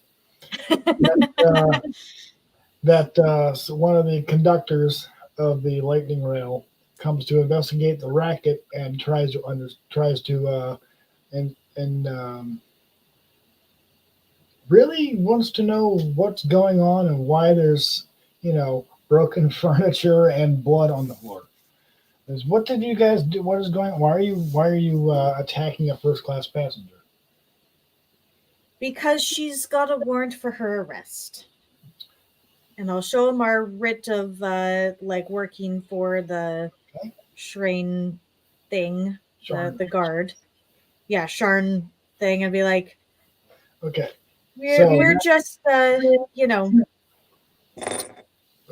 So one of the conductors of the lightning rail comes to investigate the racket and tries to really wants to know what's going on and why there's broken furniture and blood on the floor. What did you guys do? What is going on? Why are you attacking a first class passenger? Because she's got a warrant for her arrest. And I'll show him our writ of working for the Shrine thing, the guard. Yeah, Sharn thing, and be like, okay. We're just So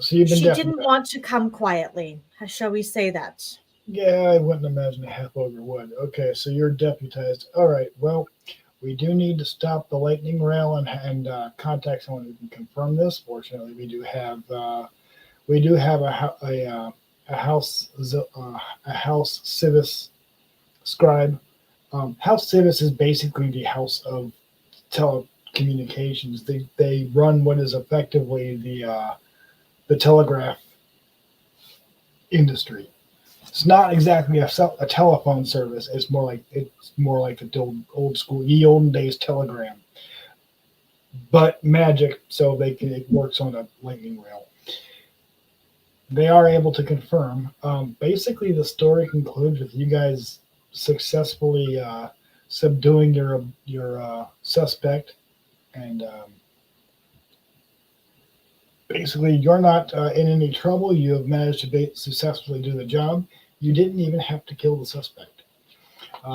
she didn't want to come quietly. Shall we say that? Yeah, I wouldn't imagine a half ogre would. Okay, so you're deputized. All right. Well, we do need to stop the lightning rail and contact someone who can confirm this. Fortunately, we do have a house civis scribe. House civis is basically the house of telecommunications. They run what is effectively the telegraph industry. It's not exactly a telephone service. It's more like the old school, ye olden days telegram, but magic. So it works on a lightning rail. They are able to confirm. Basically, the story concludes with you guys successfully subduing your suspect, and basically you're not in any trouble. You have managed to successfully do the job. You didn't even have to kill the suspect.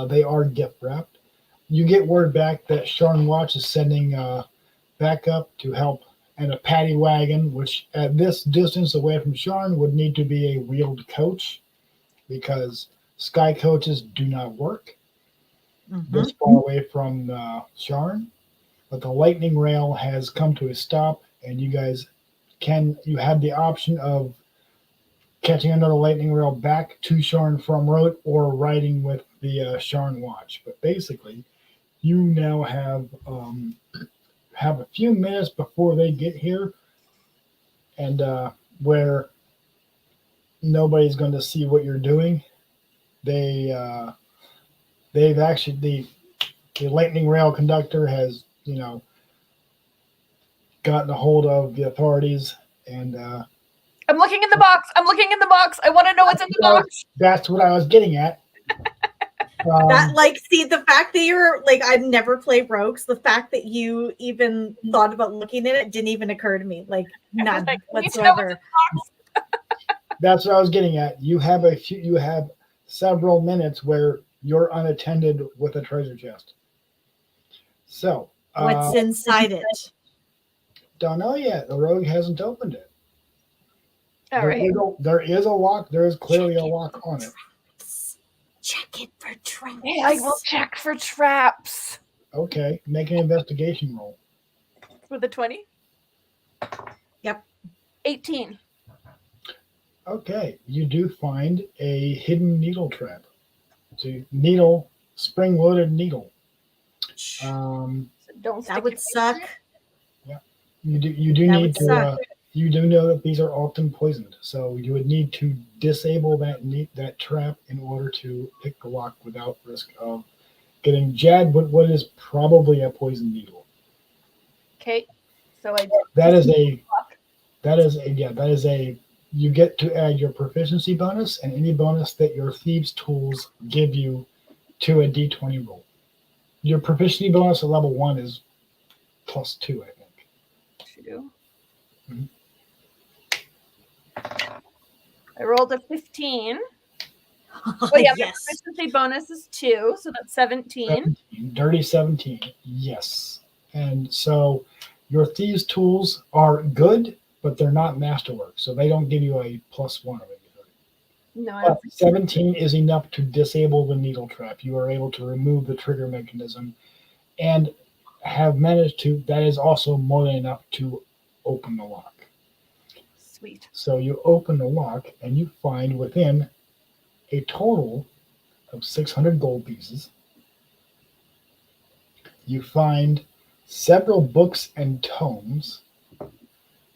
They are gift wrapped. You get word back that Sharn Watch is sending backup to help, and a paddy wagon, which at this distance away from Sharn would need to be a wheeled coach because sky coaches do not work this far away from Sharn. But the lightning rail has come to a stop, and you guys have the option of catching another lightning rail back to Sharn from road or riding with the Sharn Watch. But basically, you now have a few minutes before they get here, and where nobody's going to see what you're doing. They've actually the lightning rail conductor has gotten a hold of the authorities, and I'm looking in the box. I want to know what's in the box. That's what I was getting at. That see the fact that you're I've never played rogues. The fact that you even thought about looking at it didn't even occur to me. None whatsoever. That's what I was getting at. You have several minutes where you're unattended with a treasure chest. So What's inside it? Don't know yet. The rogue hasn't opened it. All right. There is a lock. There is clearly a lock on it. Check it for traps. Yeah, I will check for traps. Okay, make an investigation roll. With a 20? Yep. 18. Okay, you do find a hidden needle trap. So spring-loaded needle. So don't That would suck. Yeah, you do need to. You do know that these are often poisoned, so you would need to disable that trap in order to pick the lock without risk of getting jabbed with what is probably a poison needle. Okay, so you get to add your proficiency bonus and any bonus that your thieves' tools give you to a d20 roll. Your proficiency bonus at level 1 is +2, I think. 2. Mm-hmm. I rolled a 15. Oh yeah, yes. my proficiency bonus is 2, so that's 17. Dirty 17, yes. And so your thieves' tools are good, but they're not masterwork, so they don't give you a +1 of anything. No, 17 is enough to disable the needle trap. You are able to remove the trigger mechanism and have managed to, that is also more than enough to open the lock. Sweet. So you open the lock and you find within a total of 600 gold pieces. You find several books and tomes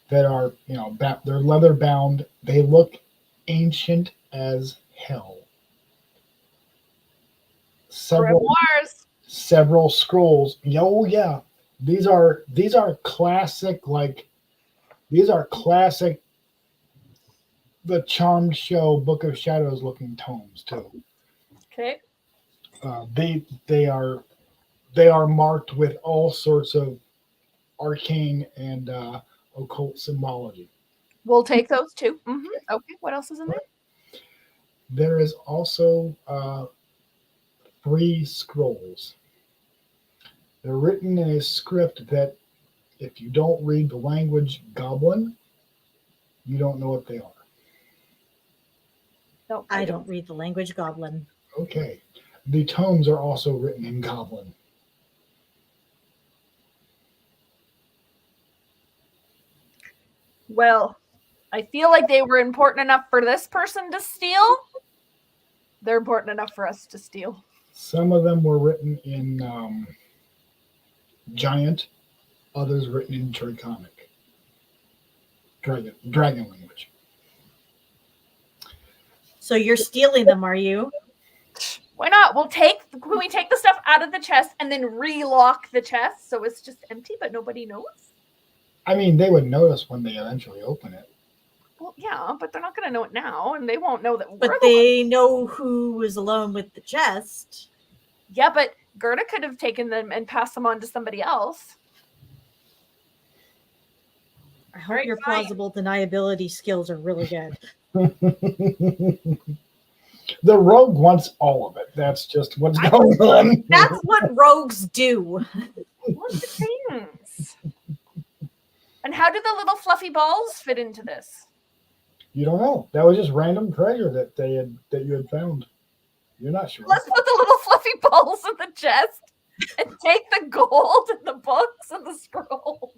that are, they're leather bound. They look ancient as hell. Several scrolls. Oh yeah, these are classic. These are classic. The Charmed Show Book of Shadows looking tomes too. Okay. They are marked with all sorts of arcane and occult symbology. We'll take those too. Mm-hmm. Okay. What else is in there? There is also 3 scrolls. They're written in a script that, if you don't read the language Goblin, you don't know what they are. No, I don't read the language Goblin. Okay. The tomes are also written in Goblin. Well, I feel like they were important enough for this person to steal. They're important enough for us to steal. Some of them were written in Giant, others written in Draconic. Dragon language. So you're stealing them, are you? Why not? Can we take the stuff out of the chest and then relock the chest so it's just empty but nobody knows? I mean, they would notice when they eventually open it. Well, yeah, but they're not going to know it now, and they won't know that. But they know who was alone with the chest. Yeah, but Gerda could have taken them and passed them on to somebody else. I hope your plausible deniability skills are really good. The rogue wants all of it. That's just what's going on. That's what rogues do. Lots of things. And how do the little fluffy balls fit into this? You don't know. That was just random treasure that you had found. You're not sure. Let's put the little fluffy balls in the chest and take the gold and the books and the scrolls.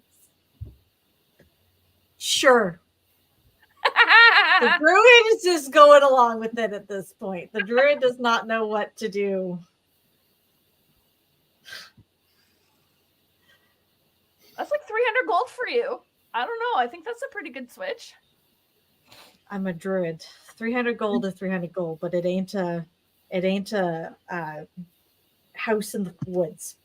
Sure. The druid is just going along with it at this point. The druid does not know what to do. That's like 300 gold for you. I don't know. I think that's a pretty good switch. I'm a druid. 300 gold is 300 gold, but it ain't a house in the woods.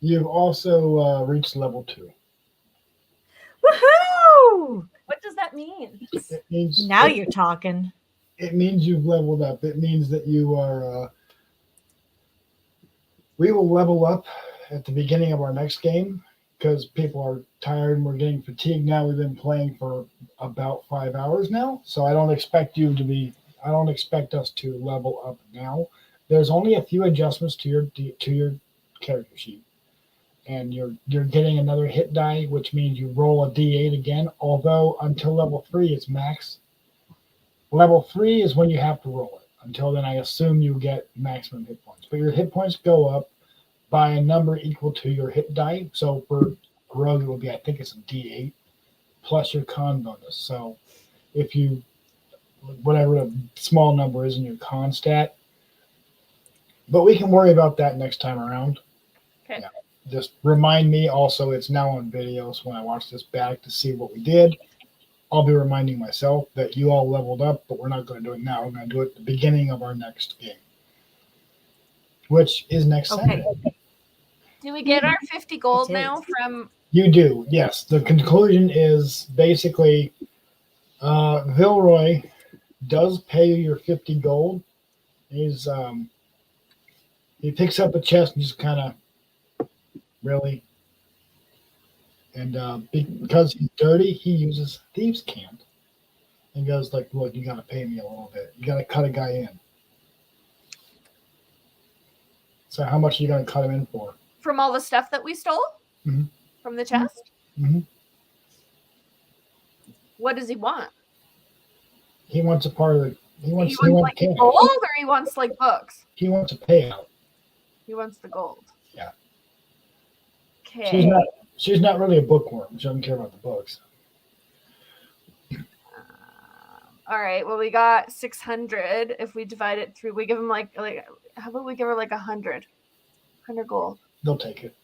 You've also reached level 2. Woohoo! What does that mean? It means Now you're talking. it means you've leveled up. It means that you are. We will level up at the beginning of our next game because people are tired and we're getting fatigued now. We've been playing for about 5 hours now, so I don't expect you to be. I don't expect us to level up now. There's only a few adjustments to your character sheet, and you're getting another hit die, which means you roll a d8 again. Although until level 3 it's max. Level 3 is when you have to roll it. Until then, I assume you get maximum hit points. But your hit points go up by a number equal to your hit die. So for rogue, it would be, I think it's a d8 plus your con bonus. So if you, whatever the small number is in your con stat, but we can worry about that next time around. Okay. Yeah. Just remind me also, it's now on video, so when I watch this back to see what we did, I'll be reminding myself that you all leveled up, but we're not going to do it now. We're going to do it at the beginning of our next game, which is next Saturday. Do we get our 50 gold now from? You do, yes. The conclusion is basically Vilroy does pay you your 50 gold. He picks up a chest and just kind of really, and because he's dirty, he uses thieves' cant and goes like, "Look, you got to pay me a little bit. You got to cut a guy in." So how much are you going to cut him in for? From all the stuff that we stole? Mm-hmm. From the chest? Mm-hmm. What does he want? He wants a part of the. He wants like gold, or he wants like books? He wants a payout. He wants the gold. Yeah. Okay. She's not really a bookworm. She doesn't care about the books. All right. Well, we got 600. If we divide it through, we give him like how about we give her like 100 gold? They'll take it.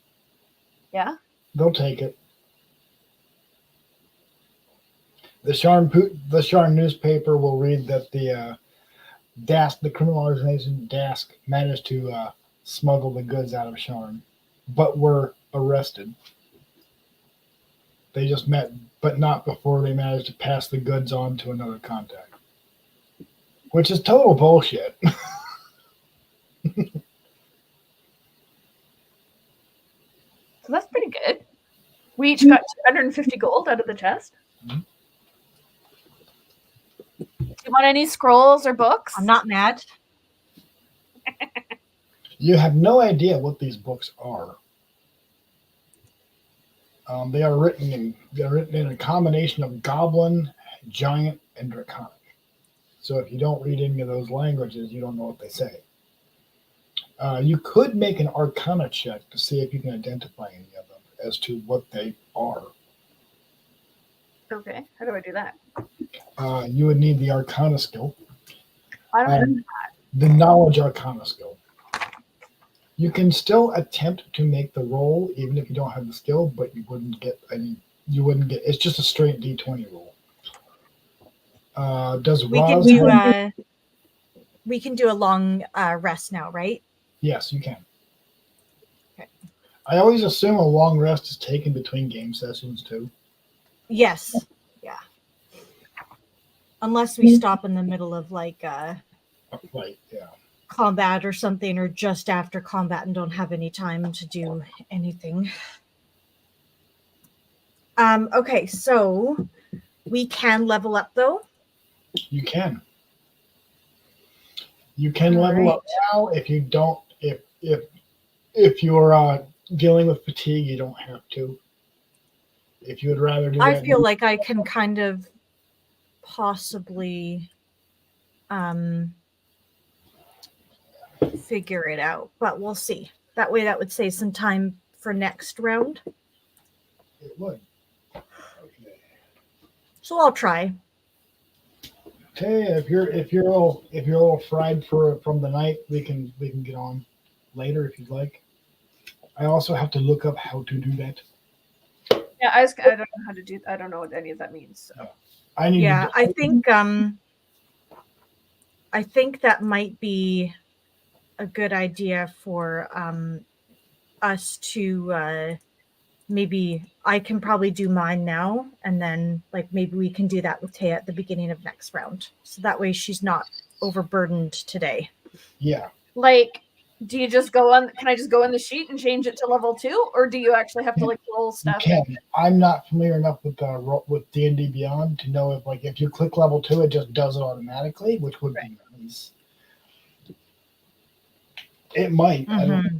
Yeah. They'll take it. The Sharn newspaper will read that the Dask, the criminal organization Dask, managed to smuggle the goods out of Sharn, but were arrested. They just met, but not before they managed to pass the goods on to another contact, which is total bullshit. So that's pretty good. We each got 250 gold out of the chest. Mm-hmm. Do you want any scrolls or books? I'm not mad. You have no idea what these books are. They are written in a combination of Goblin, Giant, and Draconic. So if you don't read any of those languages, you don't know what they say. You could make an Arcana check to see if you can identify any of them as to what they are. Okay, how do I do that? You would need the Arcana skill. I don't know that. The Knowledge Arcana skill. You can still attempt to make the roll even if you don't have the skill, but you wouldn't get any. You wouldn't get. It's just a straight D20 roll. We can do a long rest now, right? Yes, you can. Okay. I always assume a long rest is taken between game sessions too. Yes. Yeah. Unless we stop in the middle of like a fight, yeah. Combat or something, or just after combat and don't have any time to do anything. Okay, so we can level up though. You can. You can level up now. If you don't, if you're dealing with fatigue, you don't have to. If you would rather do that, I feel like I can kind of possibly figure it out, but we'll see. That way, that would save some time for next round. It would. Okay. So I'll try. Okay, if you're a little fried from the night, we can get on later if you'd like. I also have to look up how to do that. Yeah, I don't know how to do. I don't know what any of that means. So. I think that might be a good idea for us to maybe I can probably do mine now, and then like maybe we can do that with Taya at the beginning of next round, so that way she's not overburdened today. Yeah. Like, do you just go on? Can I just go in the sheet and change it to level 2, or do you actually have to like roll You stuff? can. I'm not familiar enough with D&D Beyond to know if you click level 2, it just does it automatically, which would be nice. It might. I don't know. Mm-hmm.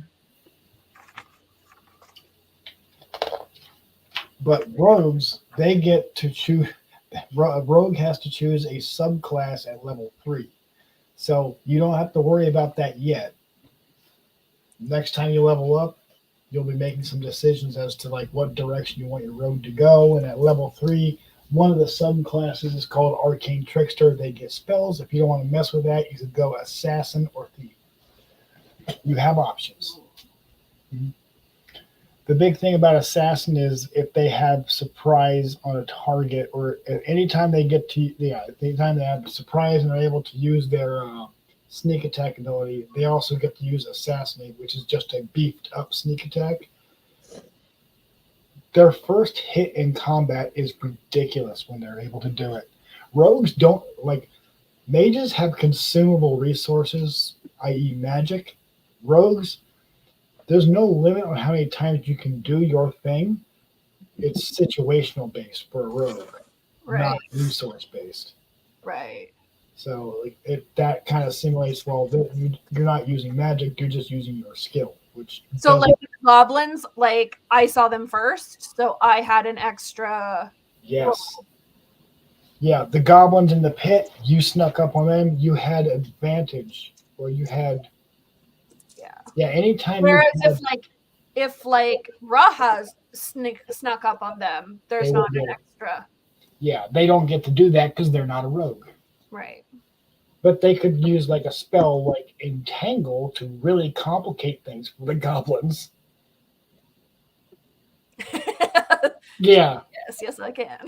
But rogues, they get to choose. A rogue has to choose a subclass at level 3, so you don't have to worry about that yet. Next time you level up, you'll be making some decisions as to like what direction you want your rogue to go. And at level 3, one of the subclasses is called Arcane Trickster. They get spells. If you don't want to mess with that, you could go Assassin or Thief. You have options. Mm-hmm. The big thing about Assassin is if they have surprise on a target, or anytime they get to, anytime they have surprise and are able to use their sneak attack ability, they also get to use Assassinate, which is just a beefed up sneak attack. Their first hit in combat is ridiculous when they're able to do it. Rogues don't, like, mages have consumable resources, i.e. magic. Rogues, there's no limit on how many times you can do your thing. It's situational based for a rogue, not resource based. Right. So that kind of simulates, well, you're not using magic, you're just using your skill. So like the goblins, like I saw them first, so I had an extra. Yes. Roll. Yeah, the goblins in the pit, you snuck up on them, you had advantage, or you had. Yeah, anytime. Whereas if Rahas snuck up on them, there's not an extra. Yeah, they don't get to do that because they're not a rogue. Right. But they could use like a spell like Entangle to really complicate things for the goblins. Yeah. Yes, I can.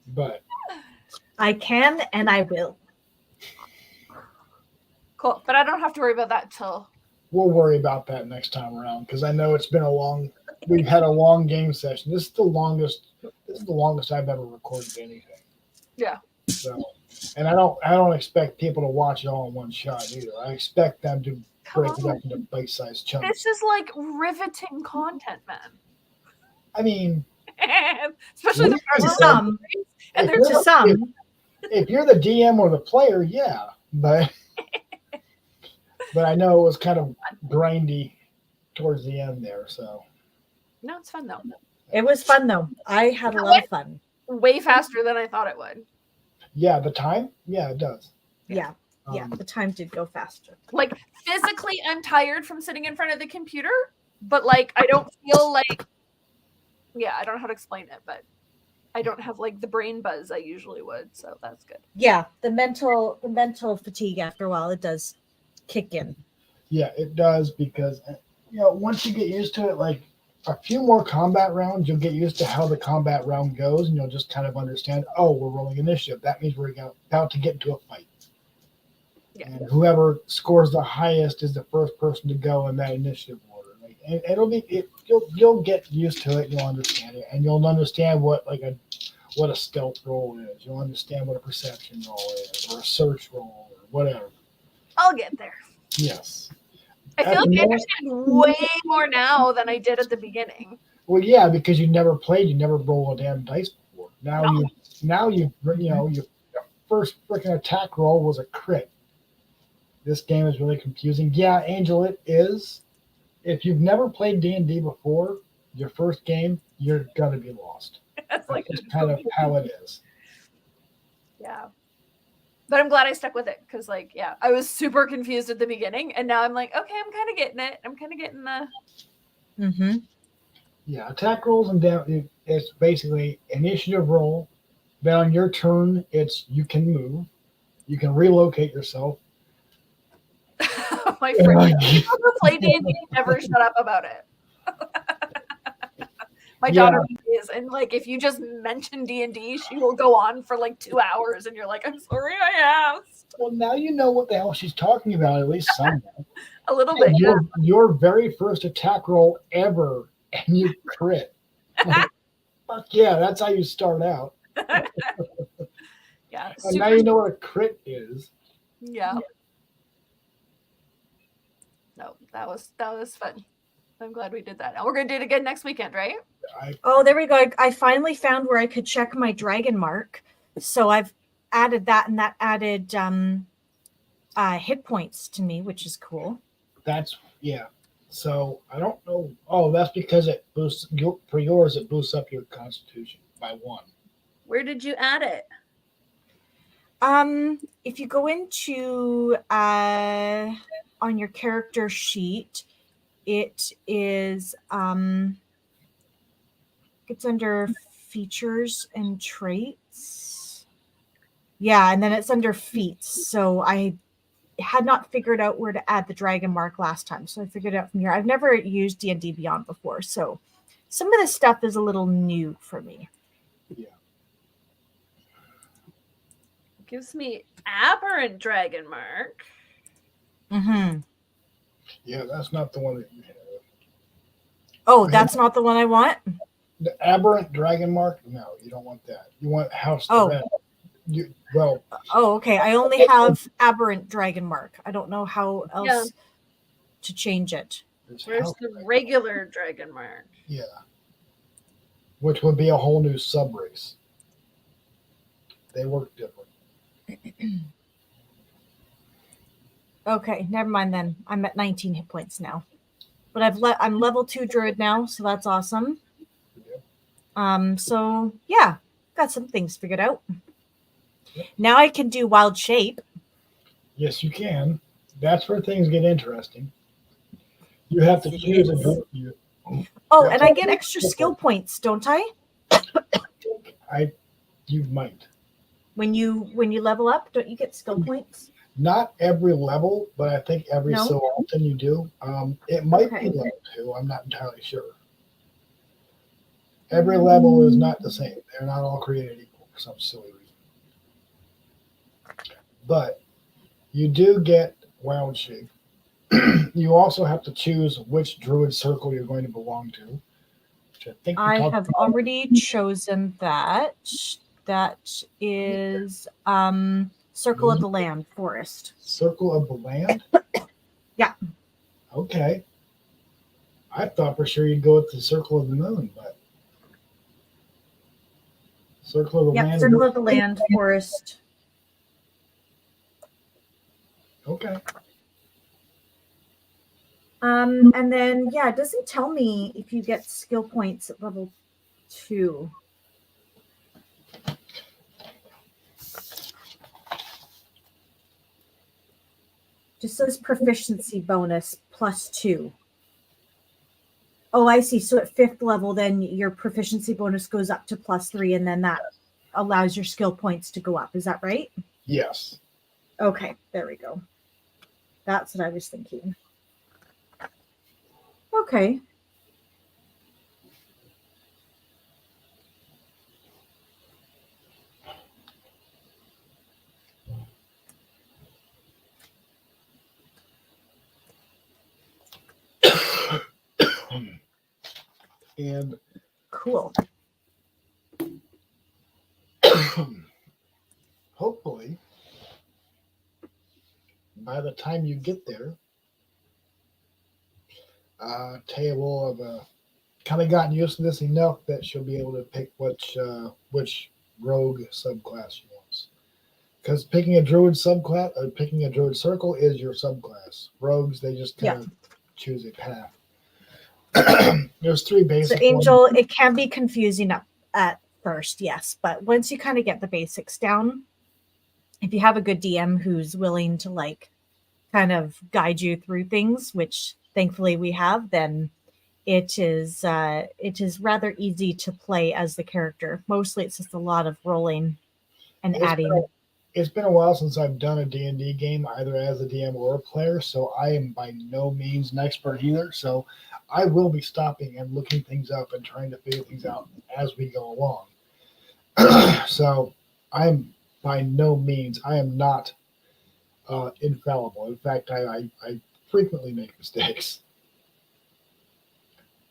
But I can and I will. Cool, but I don't have to worry about that till. We'll worry about that next time around because I know it's been we've had a long game session. This is the longest I've ever recorded anything. Yeah. So, and I don't expect people to watch it all in one shot either. I expect them to break it up into bite-sized chunks. This is like riveting content, man. I mean, especially the some. And there's just some. If you're the DM or the player, yeah, but I know it was kind of grindy towards the end there. So no, it's fun though. It was fun though. I had a lot of fun. Way faster than I thought it would. Yeah, the time? Yeah, it does. Yeah. The time did go faster. Like physically, I'm tired from sitting in front of the computer, but like I don't feel like. Yeah, I don't know how to explain it, but I don't have like the brain buzz I usually would, so that's good. Yeah, the mental fatigue after a while, it does kick in. Yeah, it does because once you get used to it, like a few more combat rounds, you'll get used to how the combat round goes, and you'll just kind of understand, oh, we're rolling initiative. That means we're about to get into a fight. Yeah. And whoever scores the highest is the first person to go in that initiative order. Like, and you'll get used to it. You'll understand it, and you'll understand what a stealth roll is. You'll understand what a perception roll is, or a search roll, or whatever. I'll get there. Yes. I feel like I understand way more now than I did at the beginning. Well, yeah, because you never rolled a damn dice before. Now your first freaking attack roll was a crit. This game is really confusing. Yeah, Angel, it is. If you've never played D&D before, your first game, you're gonna be lost. That's kind of how it is. Yeah. But I'm glad I stuck with it because, I was super confused at the beginning, and now I'm like, okay, I'm kind of getting it. I'm kind of getting the. Mm-hmm. Yeah, attack rolls and down. It's basically initiative roll. Then on your turn, you can move, you can relocate yourself. My friend, people who play D&D never shut up about it. My Yeah. daughter is, and like if you just mention D&D, she will go on for like 2 hours, and you're like, I'm sorry, I asked. Well, now you know what the hell she's talking about, at least somewhat. A little bit. Your very first attack roll ever, and you crit. Like, fuck yeah, that's how you start out. Yeah. And now you know what a crit is. Yeah. No, that was fun. I'm glad we did that. And we're gonna do it again next weekend, right? Oh, there we go. I finally found where I could check my dragon mark. So I've added that, and that added hit points to me, which is cool. That's yeah. So I don't know. Oh, that's because it boosts for yours. It boosts up your constitution by 1. Where did you add it? If you go into on your character sheet, it is it's under features and traits. Yeah, and then it's under feats. So I had not figured out where to add the dragon mark last time, so I figured it out from here. I've never used D&D Beyond before, so some of this stuff is a little new for me. Yeah. Gives me aberrant dragon mark. Mm-hmm. Yeah, that's not the one that you have. Oh, that's not the one I want? The aberrant dragon mark? No, you don't want that. You want House Oh. Red. Well. Oh, okay. I only have aberrant dragon mark. I don't know how else to change it. Where's the regular dragon mark? Yeah. Which would be a whole new sub-race. They work different. Okay, never mind then. I'm at 19 hit points now. But I'm level 2 druid now, so that's awesome. Yeah. So yeah, got some things figured out. Now I can do wild shape. Yes, you can. That's where things get interesting. You have to choose a group. Oh, and I get extra skill points, don't I? You might. When you level up, don't you get skill points? Not every level, but I think every so often you do. It might be level 2. I'm not entirely sure. Every level is not the same. They're not all created equal for some silly reason. But you do get wild shape. You also have to choose which druid circle you're going to belong to. Which I think I have already chosen that. That is Circle of the Land Forest. Circle of the Land? Yeah. Okay. I thought for sure you'd go with the Circle of the Moon, but Circle of the Land. Circle of the Land Forest. Okay. And then it doesn't tell me if you get skill points at level 2. Just says proficiency bonus +2. Oh, I see. So at 5th level, then your proficiency bonus goes up to +3, and then that allows your skill points to go up. Is that right? Yes. Okay, there we go. That's what I was thinking. Okay. And cool. Hopefully, by the time you get there, Taya will have kind of gotten used to this enough that she'll be able to pick which rogue subclass she wants. Because picking a druid subclass or picking a druid circle is your subclass. Rogues, they just kind of choose a path. There's 3 basic. So Angel, it can be confusing at first, yes, but once you kind of get the basics down, if you have a good DM who's willing to kind of guide you through things, which thankfully we have, then it is rather easy to play as the character. Mostly it's just a lot of rolling and adding. it's been a while since I've done a D&D game either as a DM or a player, so I am by no means an expert either. So I will be stopping and looking things up and trying to figure things out as we go along. So I'm by no means, I am not infallible. In fact, I frequently make mistakes.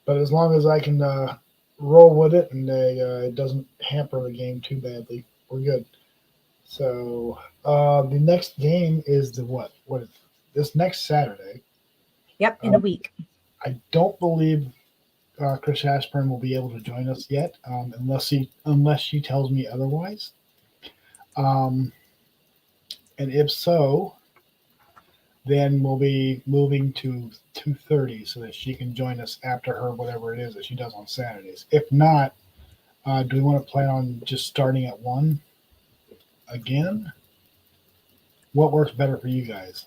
But as long as I can roll with it and it doesn't hamper the game too badly, we're good. So the next game is the what? What is this next Saturday? Yep, in a week. I don't believe Chris Ashburn will be able to join us yet, unless she tells me otherwise. And if so, then we'll be moving to 2:30 so that she can join us after her whatever it is that she does on Saturdays. If not, do we want to plan on just starting at 1 again? What works better for you guys?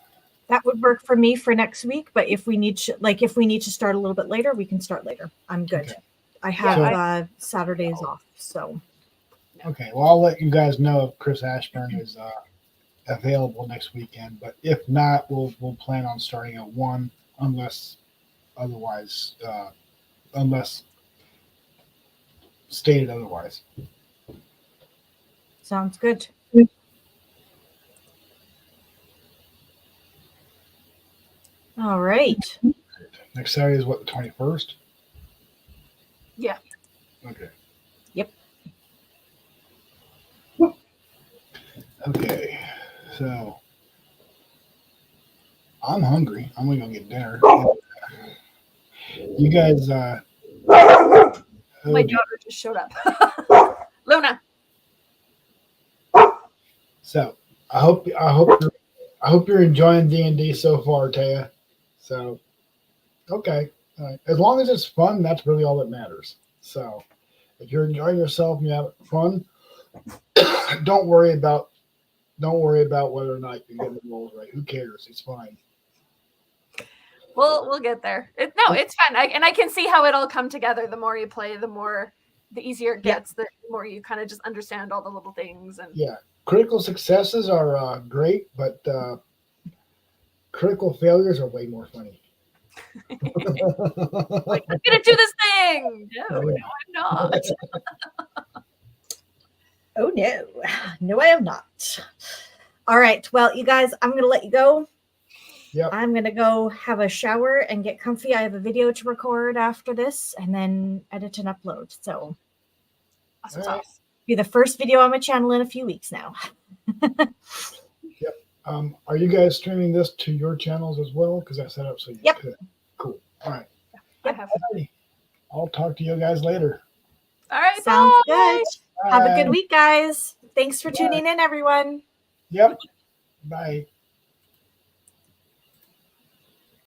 That would work for me for next week, but if we need to start a little bit later, we can start later. I'm good. Okay. I have Saturdays off, so. Okay, well, I'll let you guys know if Chris Ashburn is available next weekend, but if not, we'll plan on starting at 1 unless stated otherwise. Sounds good. All right. Next Saturday is what, the 21st? Yeah. Okay. Yep. Okay, so I'm hungry. I'm gonna go get dinner. You guys, My daughter just showed up. Luna. So I hope you're enjoying D&D so far, Taya. So okay, all right. As long as it's fun, that's really all that matters. So if you're enjoying yourself and you have fun, don't worry about whether or not you get the rolls right. Who cares? It's fine. We'll get there. It's fun. I can see how it'll come together. The more you play, the easier it gets. The more you kind of just understand all the little things. And Yeah, critical successes are great, but critical failures are way more funny. like, I'm gonna do this thing. No, I'm not. Oh no, I am not. All right, well, you guys, I'm gonna let you go. Yep. I'm gonna go have a shower and get comfy. I have a video to record after this, and then edit and upload. So, Awesome. All right. be the first video on my channel in a few weeks now. Yep. Are you guys streaming this to your channels as well? Because I set up so you could. Cool. All right. I have. Alrighty. I'll talk to you guys later. All right. Sounds bye. good. Have a good Bye. week, guys. Thanks for tuning in, everyone. Yep. Bye.